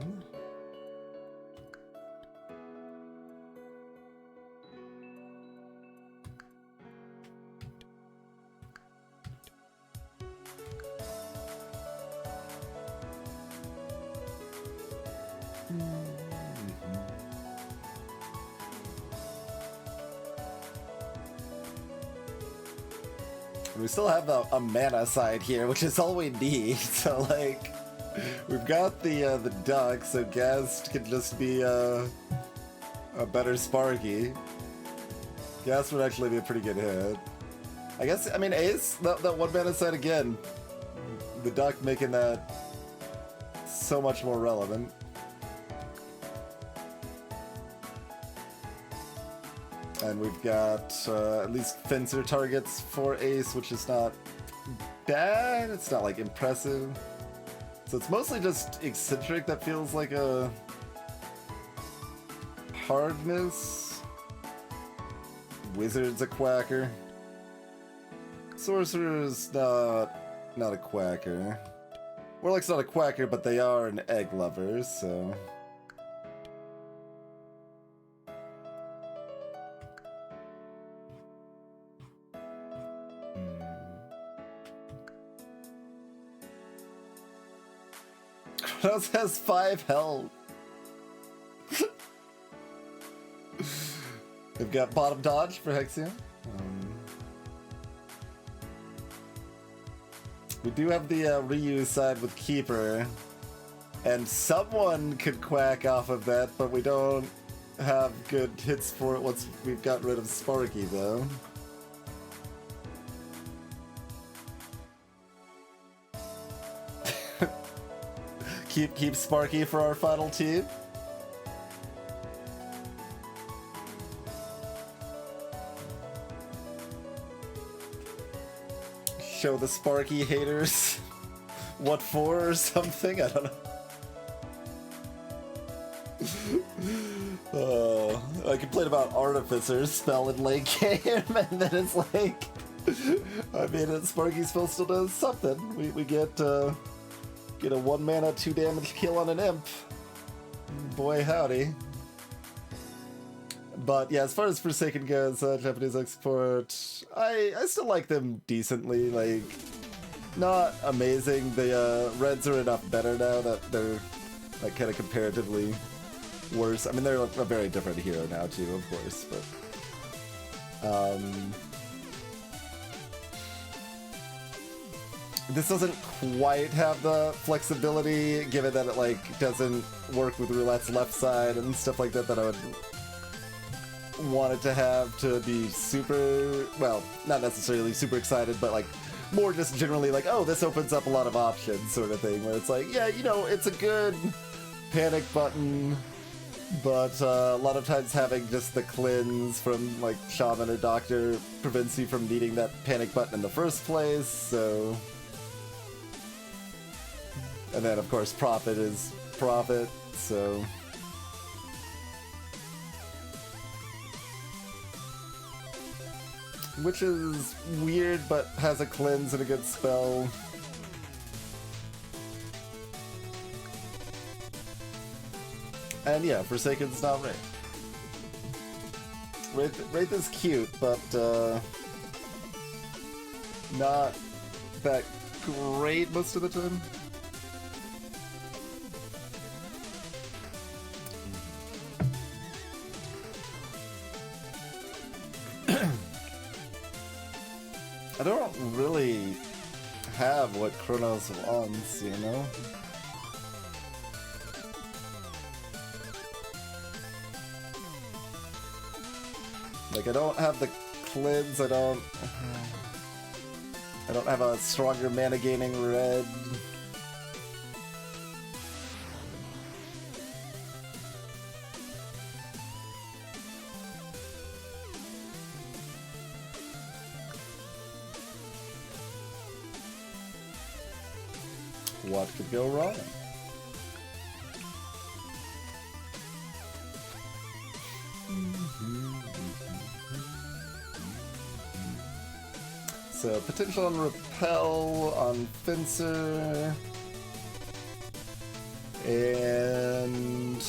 We still have a mana side here, which is all we need. So like, we've got the duck, so Ghast can just be a better Sparky. Ghast would actually be a pretty good hit. I guess, I mean, Ace, that one mana set again. The duck making that so much more relevant. And we've got at least fencer targets for Ace, which is not bad. It's not like impressive. So it's mostly just eccentric that feels like a hardness. Wizard's a quacker. Sorcerer's not a quacker. Warlock's not a quacker, but they are an egg lover, so. Kronos has 5 health. They've got bottom dodge for Hexion. We do have the reuse side with Keeper, and someone could quack off of that, but we don't have good hits for it once we've got rid of Sparky, though. keep Sparky for our final team. Show the Sparky haters what for or something? I don't know. I complain about Artificer's spell in late game, and then it's like, I mean, Sparky's spell still does something. We get a 1 mana 2 damage kill on an imp. Boy howdy. But yeah, as far as Forsaken goes, Japanese export, I still like them decently. Like, not amazing. The Reds are enough better now that they're like kind of comparatively worse. I mean, they're a very different hero now too, of course. But this doesn't quite have the flexibility, given that it like doesn't work with Roulette's left side and stuff like that. That I would wanted to have to be super, well, not necessarily super excited, but like more just generally like, oh, this opens up a lot of options sort of thing, where it's like, yeah, it's a good panic button, but a lot of times having just the cleanse from like Shaman or Doctor prevents you from needing that panic button in the first place, so. And then of course Prophet is Prophet, so. Which is weird, but has a cleanse and a good spell. And yeah, Forsaken's not Wraith. Wraith is cute, but not that great most of the time. I don't really have what Kronos wants, you know? Like, I don't have the cleanse, I don't have a stronger mana gaining red. What could go wrong? So, potential on Repel, on Fencer, and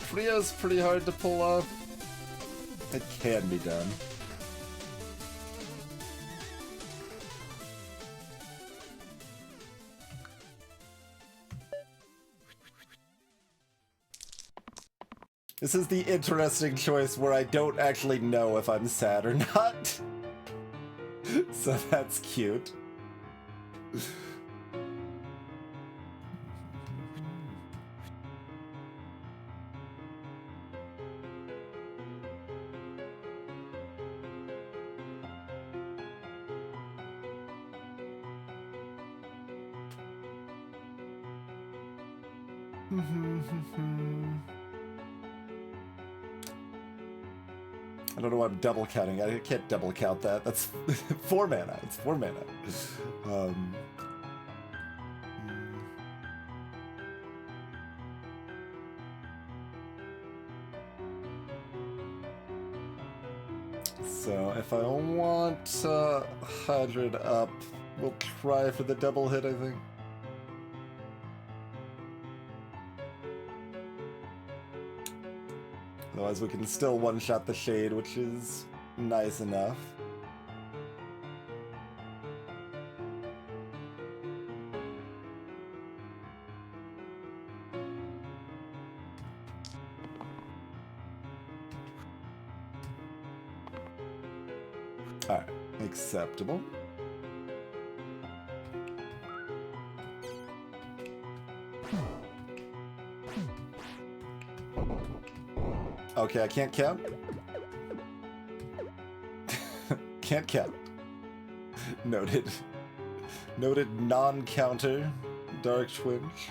Trio's pretty hard to pull off. It can be done. This is the interesting choice where I don't actually know if I'm sad or not. So that's cute. I don't know why I'm double counting. I can't double count that. That's 4 mana. It's 4 mana. So if I want Hydra up, we'll try for the double hit, I think. Otherwise we can still one-shot the Shade, which is nice enough. Alright, acceptable. Okay, I can't count. Can't count. Noted. Noted non-counter. Dark Twinge.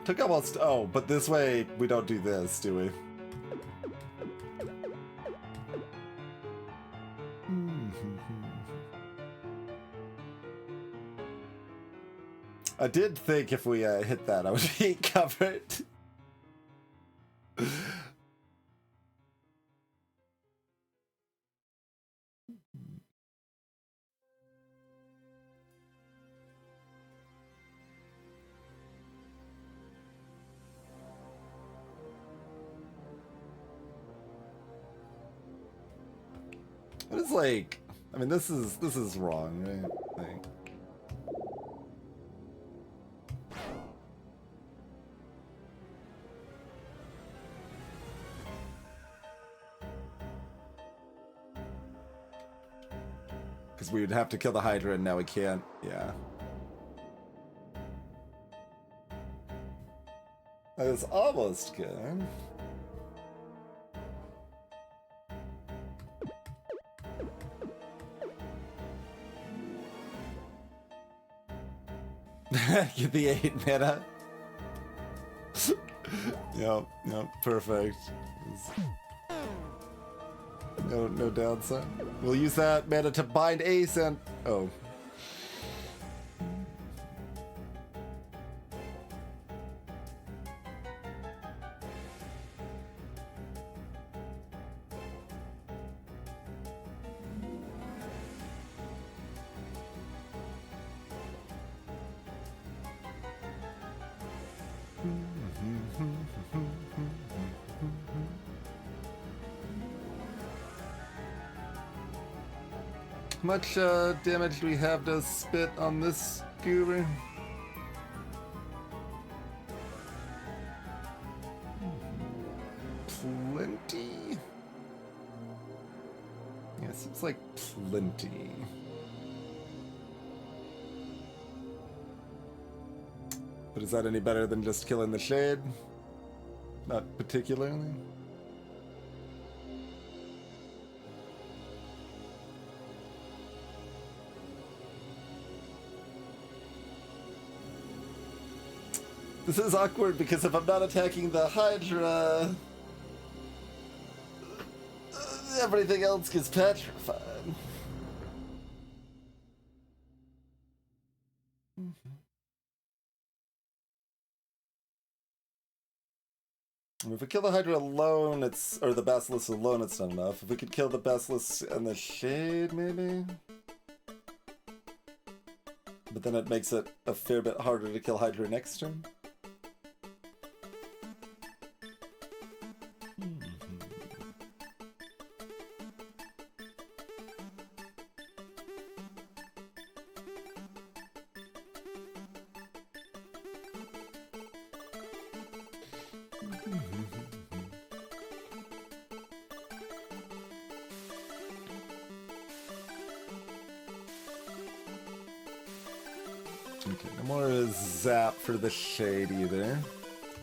Took almost. Oh, but this way we don't do this, do we? I did think if we hit that, I would be covered. But it's like, I mean, this is wrong, right? Like, because we would have to kill the Hydra, and now we can't. Yeah. That is almost good. Get the 8 mana. Yep, perfect. No downside. We'll use that mana to bind Ace and... Oh. How much damage do we have to spit on this guru? Plenty? Yeah, seems like plenty. But is that any better than just killing the Shade? Not particularly. This is awkward because if I'm not attacking the Hydra, everything else gets petrified. If we kill the Hydra alone, or the Basilisk alone, it's not enough. If we could kill the Basilisk and the Shade, maybe? But then it makes it a fair bit harder to kill Hydra next turn. Okay, no more zap for the shade either.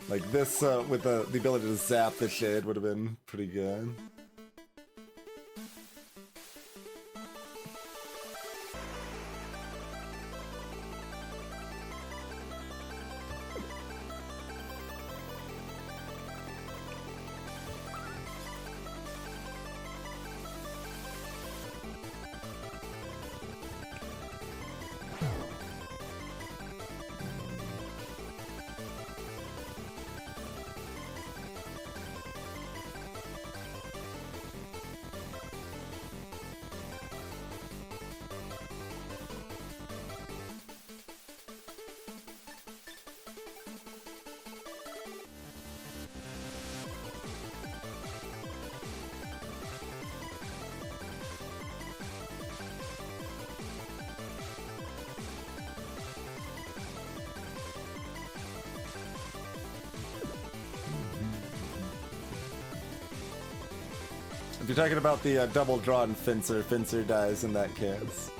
Like this, with the ability to zap the shade would have been pretty good. If you're talking about the double drawn Fencer, Fencer dies in that case.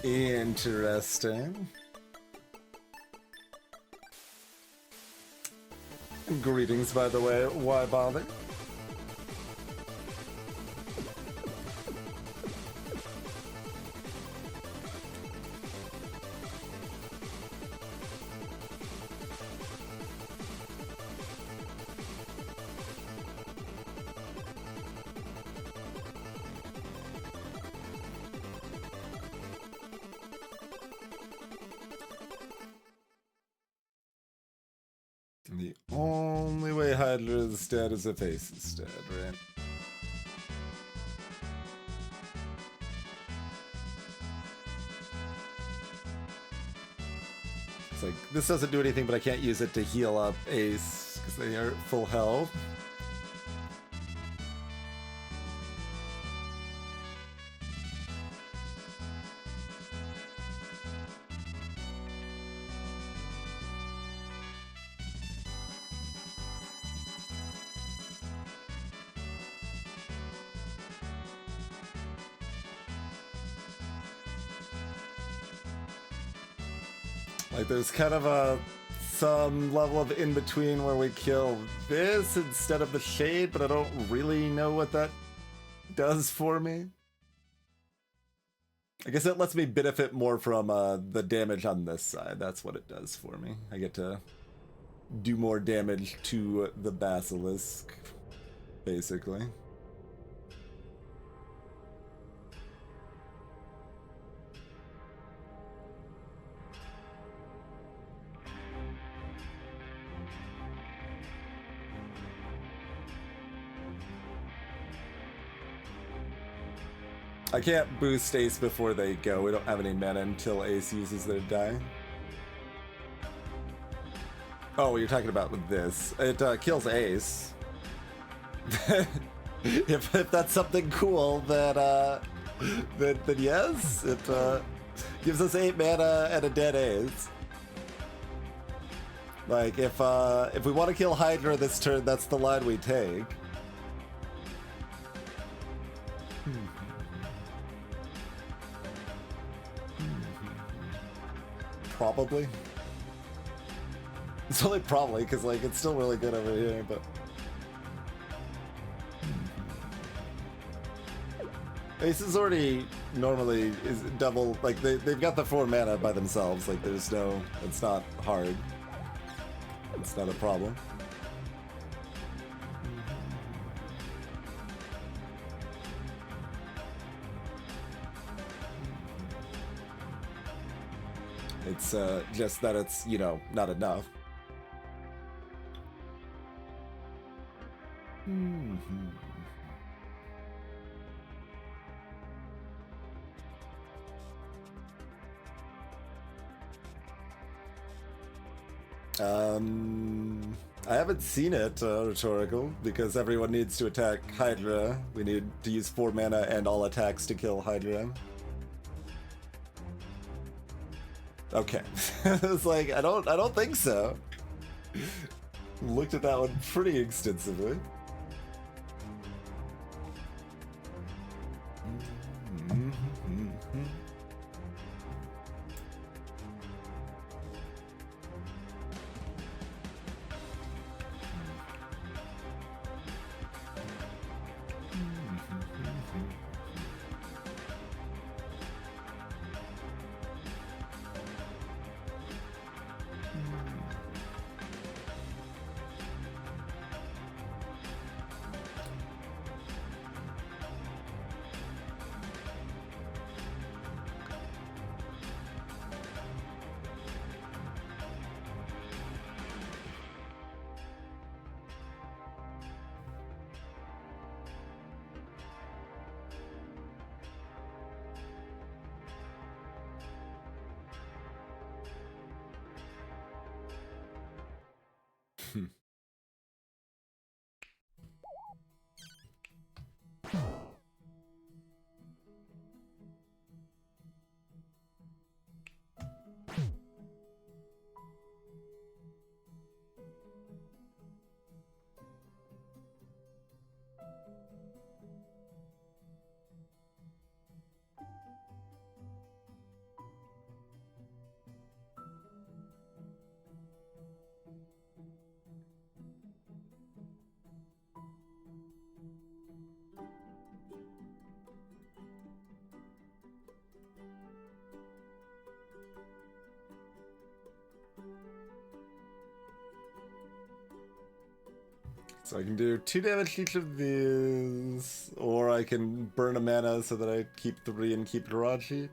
Interesting. Greetings, by the way. Why bother? The only way Hydra is dead is if Ace is dead, right? It's like, this doesn't do anything, but I can't use it to heal up Ace, because they are full health. Like, there's kind of some level of in-between where we kill this instead of the shade, but I don't really know what that does for me. I guess it lets me benefit more from the damage on this side. That's what it does for me. I get to do more damage to the Basilisk, basically. I can't boost Ace before they go. We don't have any mana until Ace uses their die. Oh, you're talking about with this. It kills Ace. if that's something cool, then yes, it gives us 8 mana and a dead Ace. Like, if we want to kill Hydra this turn, that's the line we take. Probably. It's only probably, because, like, it's still really good over here, but... Ace is already normally is double, like, they've got the 4 mana by themselves, like, there's no... It's not hard. It's not a problem. It's just that it's, you know, not enough. I haven't seen it, Rhetorical, because everyone needs to attack Hydra. We need to use 4 mana and all attacks to kill Hydra. Okay. It's like, I don't think so. Looked at that one pretty extensively. So I can do 2 damage to each of these, or I can burn a mana so that I keep 3 and keep Jirachi.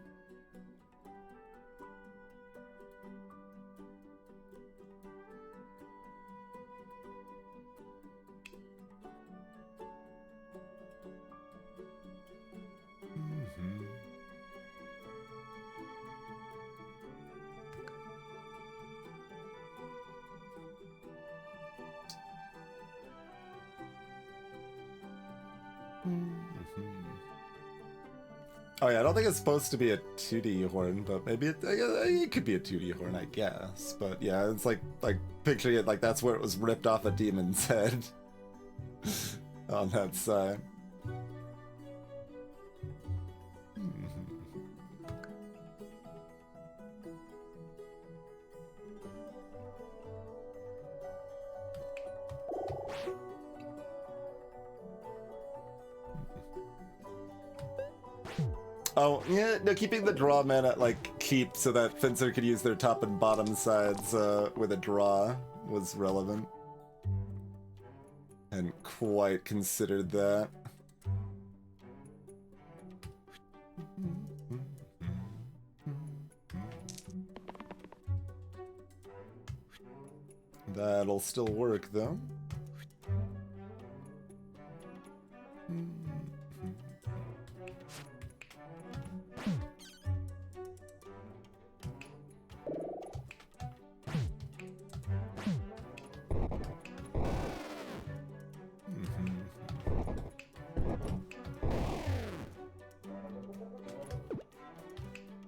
Oh yeah, I don't think it's supposed to be a 2D horn, but maybe it could be a 2D horn, I guess. But yeah, it's like picturing it like that's where it was ripped off a demon's head on that side. Oh, yeah, no, keeping the draw mana, like, keep so that Fencer could use their top and bottom sides with a draw was relevant. Hadn't quite considered that. That'll still work, though.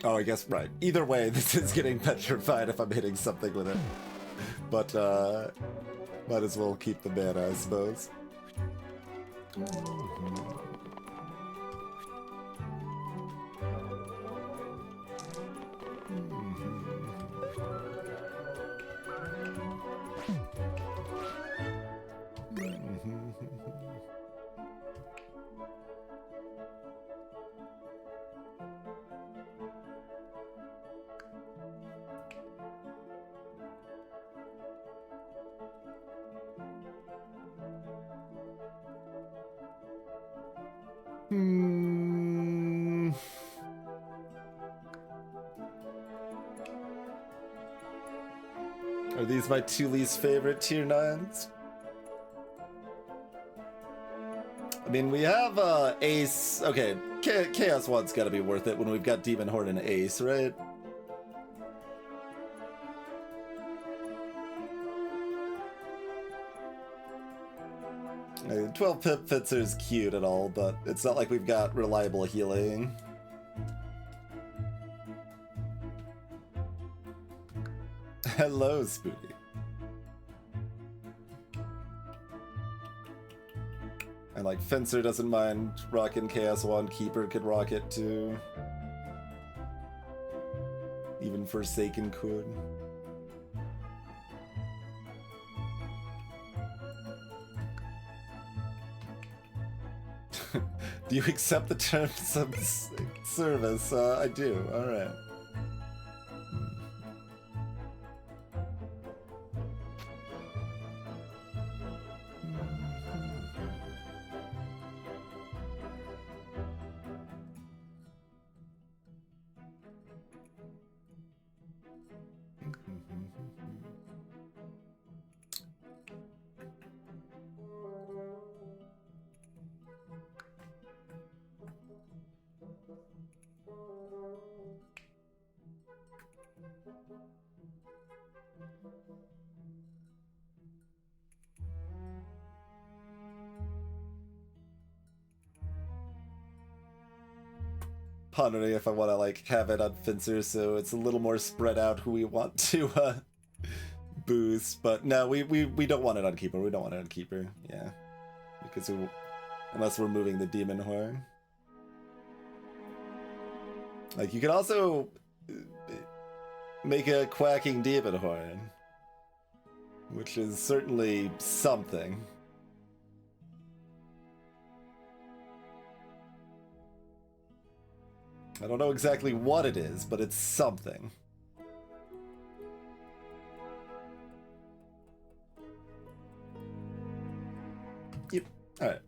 Oh, I guess, right. Either way, this is getting petrified if I'm hitting something with it. But, might as well keep the mana, I suppose. Are these my 2 least favorite tier 9s? I mean, we have Ace. Okay, Chaos 1's gotta be worth it when we've got Demon Horde and Ace, right? 12 Pip Fitzer's cute and all, but it's not like we've got reliable healing. Hello, Spooky. And like Fencer doesn't mind rocking Chaos 1, Keeper could rock it too. Even Forsaken could. Do you accept the terms of service? I do. Alright. Pondering if I want to like have it on Fencer so it's a little more spread out who we want to boost, but no, we don't want it on Keeper. We don't want it on Keeper, yeah, because unless we're moving the Demon Horn. Like you could also make a quacking Demon Horn, which is certainly something. I don't know exactly what it is, but it's something. Yep. Alright.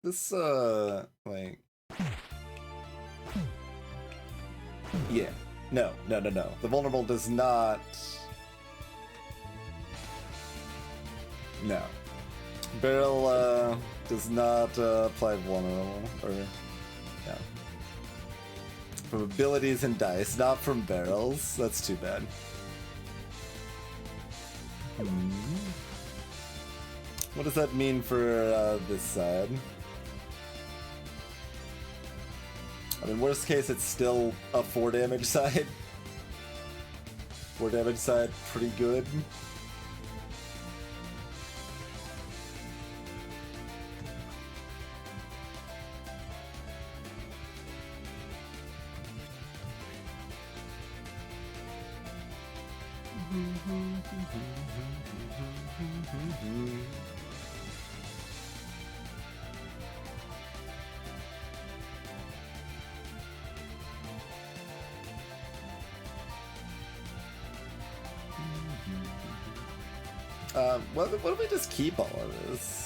This, like... Yeah. No. The Vulnerable does not... No. Barrel, does not, apply Vulnerable, or... Yeah. From abilities and dice, not from barrels. That's too bad. What does that mean for, this side? I mean, worst case, it's still a 4 damage side. 4 damage side, pretty good. What if we just keep all of this?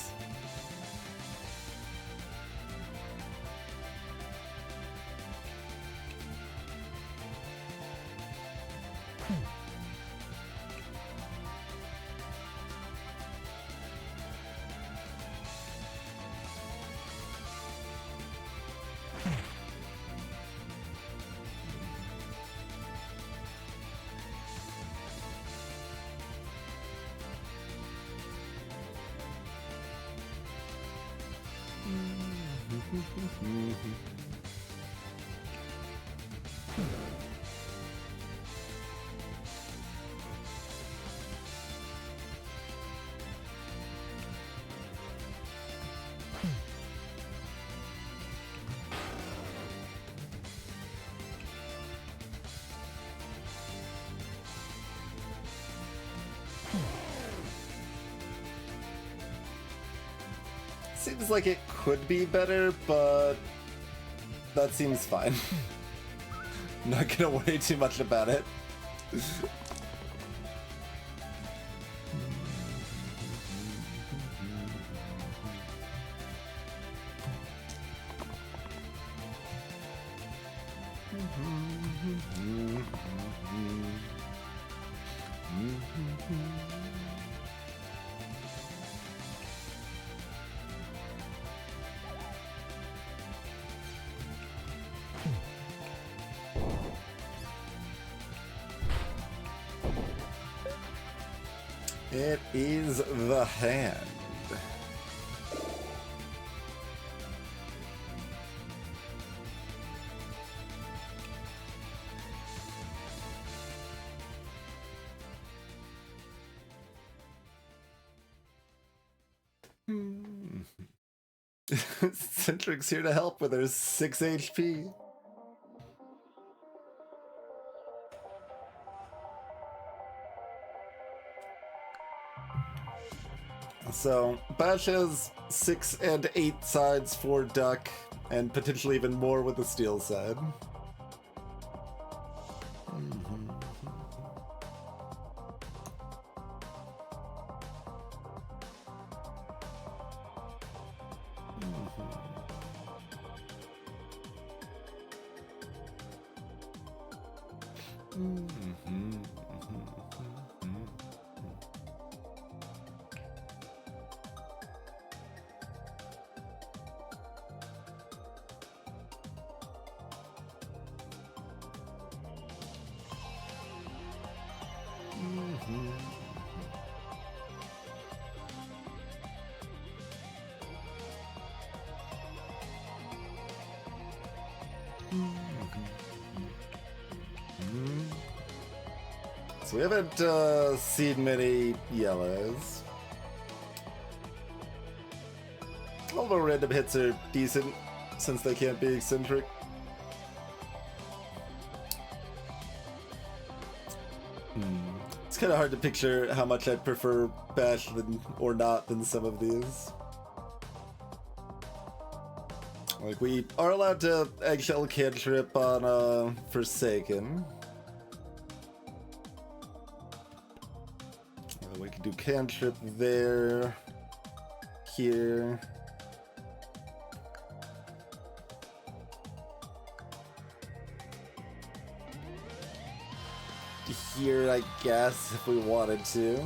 Seems like it could be better, but that seems fine. I'm not gonna worry too much about it. It is the hand. Centric's here to help with her 6 HP. So, Bash has 6 and 8 sides for Duck, and potentially even more with the steel side. So we haven't seen many yellows. Although random hits are decent since they can't be eccentric. It's kind of hard to picture how much I'd prefer Bash or not than some of these. Like, we are allowed to eggshell cantrip on Forsaken. We can do cantrip there, here. Here, I guess, if we wanted to.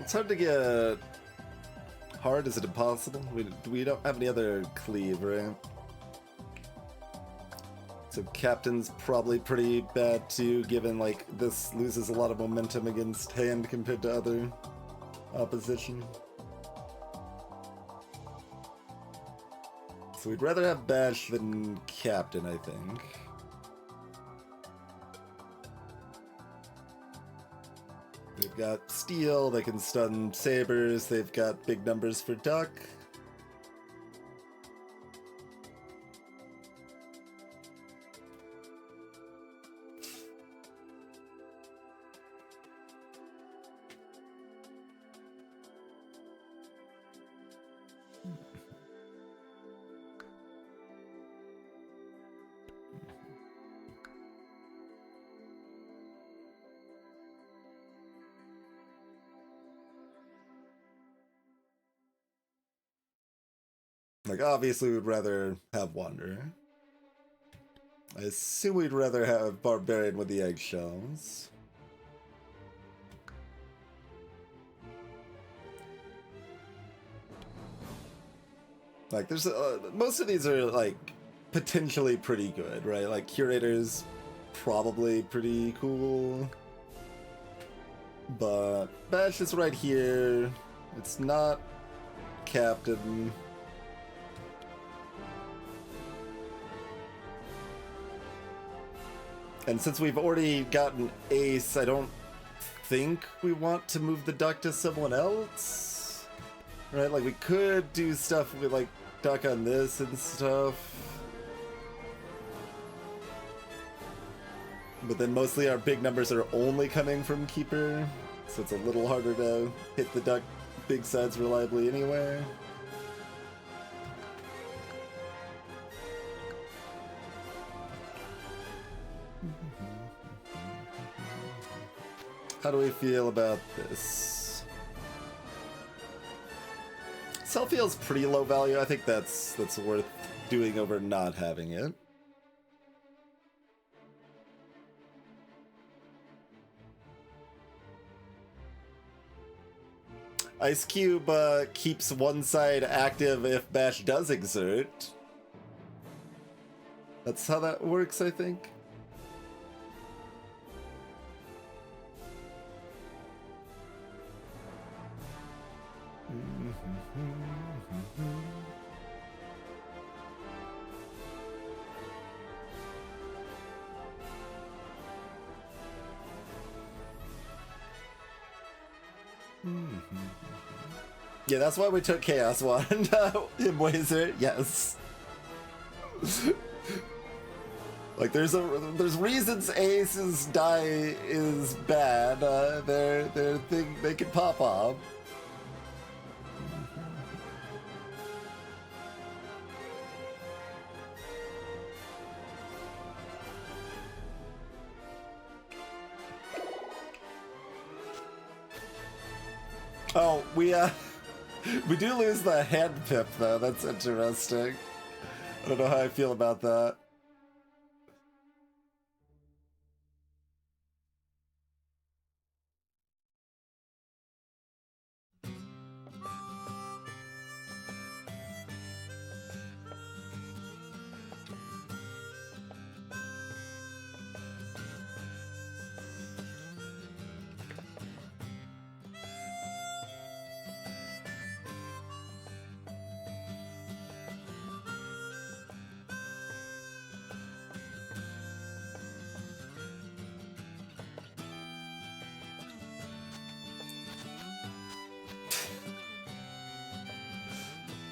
It's hard to get... Hard? Is it impossible? We don't have any other cleave, right? So Captain's probably pretty bad too, given like this loses a lot of momentum against hand compared to other opposition. So we'd rather have Bash than Captain, I think. They've got steel, they can stun sabers, they've got big numbers for Duck. Like, obviously we'd rather have Wanderer. I assume we'd rather have Barbarian with the eggshells. Like, there's most of these are like potentially pretty good, right? Like Curator's probably pretty cool, but Bash is right here. It's not Captain. And since we've already gotten Ace, I don't think we want to move the Duck to someone else. Right? Like, we could do stuff with, like, Duck on this and stuff. But then mostly our big numbers are only coming from Keeper, so it's a little harder to hit the duck big sides reliably anyway. How do we feel about this? Self-heal's pretty low value. I think that's worth doing over not having it. Ice Cube keeps one side active if Bash does exert. That's how that works, I think. Yeah, that's why we took Chaos Wand. Wizard, yes. Like there's reasons Ace's die is bad. Their thing they can pop off. Oh, we do lose the hand pip though. That's interesting. I don't know how I feel about that.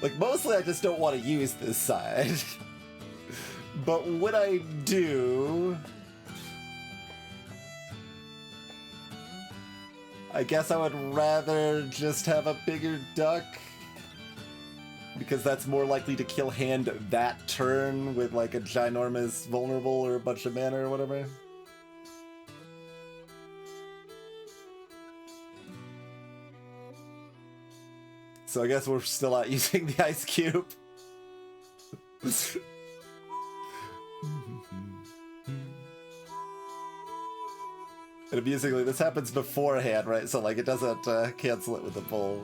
Like, mostly I just don't want to use this side. But when I do... I guess I would rather just have a bigger duck. Because that's more likely to kill hand that turn with, like, a ginormous vulnerable or a bunch of mana or whatever. So I guess we're still out using the Ice Cube. And amusingly, this happens beforehand, right? So like it doesn't cancel it with the pull.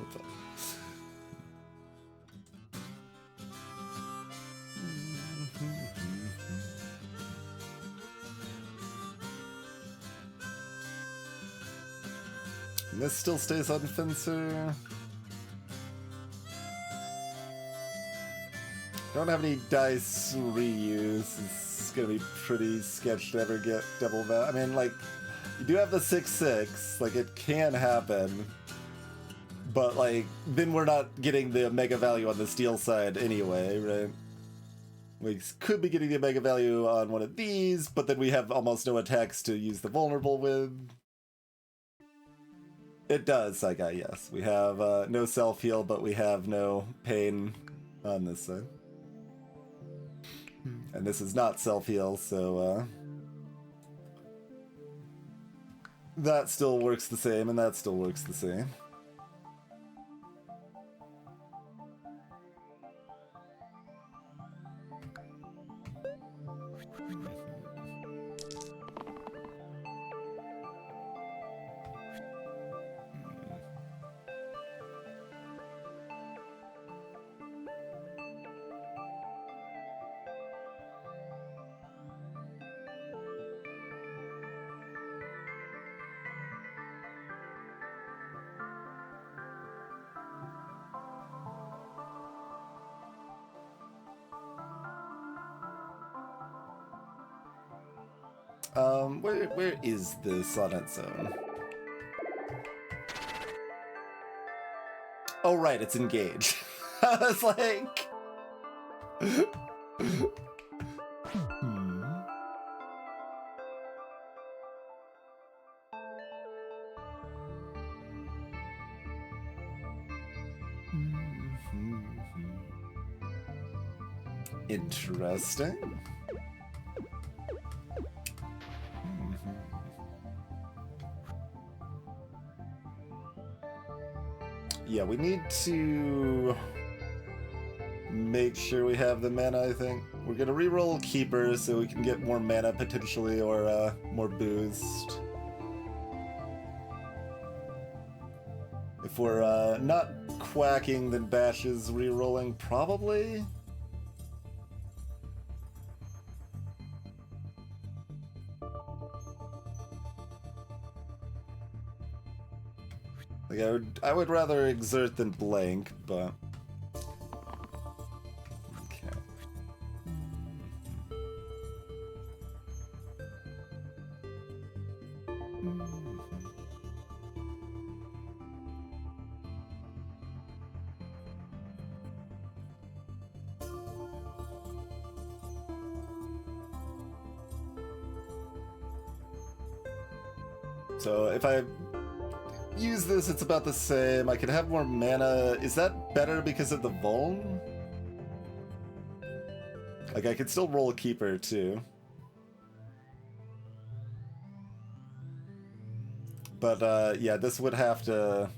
And this still stays on Fencer. Don't have any dice reuse. It's gonna be pretty sketch to ever get double that. I mean, like, you do have the 6/6, like, it can happen. But, like, then we're not getting the mega value on the steel side anyway, right? We could be getting the mega value on one of these, but then we have almost no attacks to use the vulnerable with. It does, Saikai, yes. We have no self-heal, but we have no pain on this side. And this is not self-heal, so that still works the same, and that still works the same. Where is this on its own? Oh, right, it's engaged. I was like... Interesting. Yeah, we need to make sure we have the mana, I think. We're gonna reroll Keeper so we can get more mana potentially, or more boost. If we're not quacking, then Bash is rerolling, probably? Like, I would rather exert than blank, but... Okay. So if I use this, it's about the same. I can have more mana. Is that better because of the Vuln? Like, I could still roll a Keeper, too. But, yeah, this would have to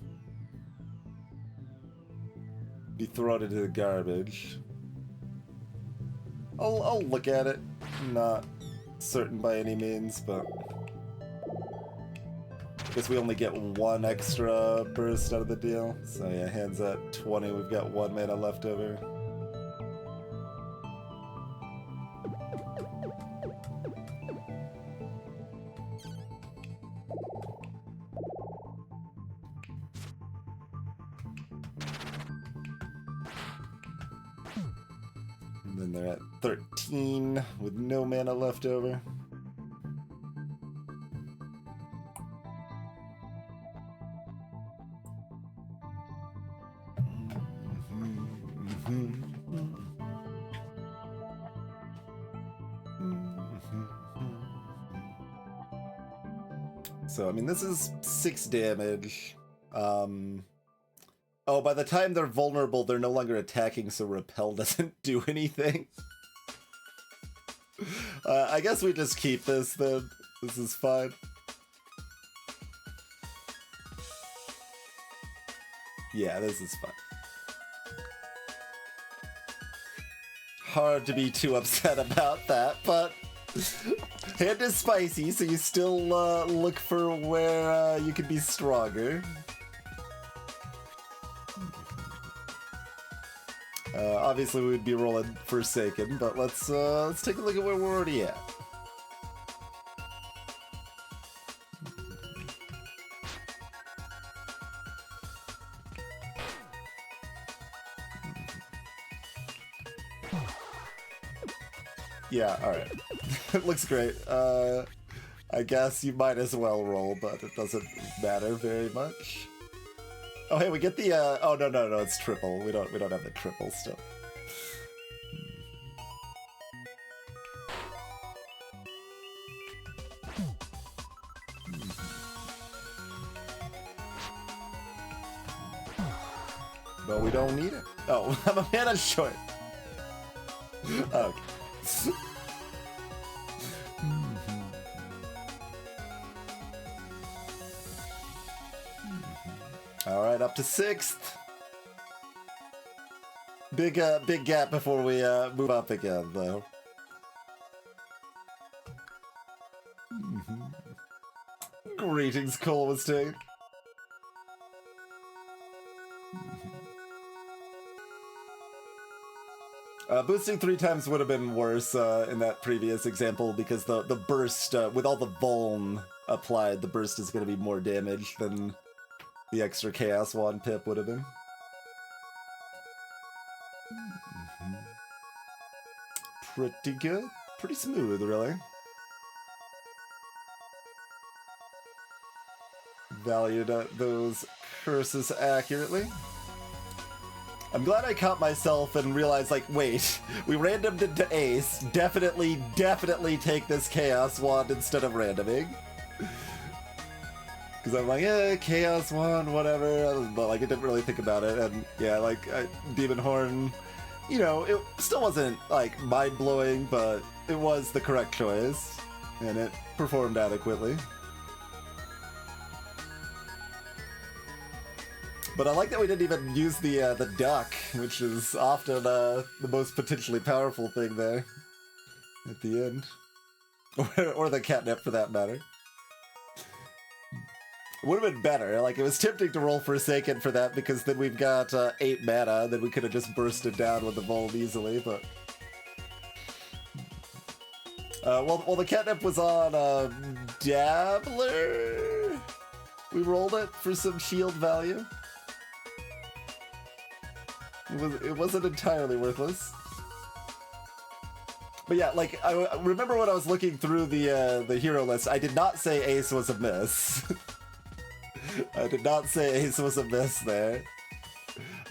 be thrown into the garbage. I'll look at it. Not certain by any means, but... Guess we only get one extra burst out of the deal. So yeah, hands at 20, we've got 1 mana left over. And then they're at 13 with no mana left over. So, I mean, this is 6 damage. Oh, by the time they're vulnerable, they're no longer attacking, so Repel doesn't do anything. I guess we just keep this, then. This is fine. Yeah, this is fine. Hard to be too upset about that, but... Hand is spicy, so you still look for where you could be stronger. Obviously, we would be rolling Forsaken, but let's take a look at where we're already at. Yeah, alright. It looks great. I guess you might as well roll, but it doesn't matter very much. Oh, hey, we get the, oh, no, it's triple. We don't have the triple still. But we don't need it. Oh, I'm a mana short. Okay. All right, up to 6th. Big gap before we move up again, though. Greetings, Colwystate. Boosting 3 times would have been worse in that previous example because the burst, with all the Vuln applied, the burst is going to be more damage than the extra Chaos Wand pip would have been. Pretty good. Pretty smooth, really. Valued those curses accurately. I'm glad I caught myself and realized, like, wait, we randomed into Ace. Definitely take this Chaos Wand instead of randoming. Because I'm like, yeah, Chaos Wand, whatever. But, like, I didn't really think about it. And, yeah, like, Demon Horn you know, it still wasn't like mind-blowing, but it was the correct choice, and it performed adequately. But I like that we didn't even use the duck, which is often the most potentially powerful thing there at the end, or the catnip for that matter. Would have been better. Like, it was tempting to roll Forsaken for that because then we've got 8 mana, then we could have just bursted down with the Volve easily, but... well, the catnip was on Dabbler. We rolled it for some shield value. It wasn't entirely worthless. But yeah, like, I remember when I was looking through the hero list, I did not say Ace was a miss. I did not say Ace was a miss there.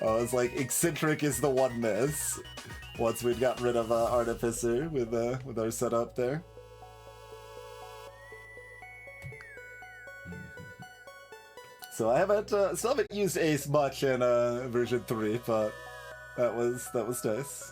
I was like, Eccentric is the one miss. Once we'd got rid of Artificer with our setup there. So I still haven't used Ace much in version 3, but that was nice.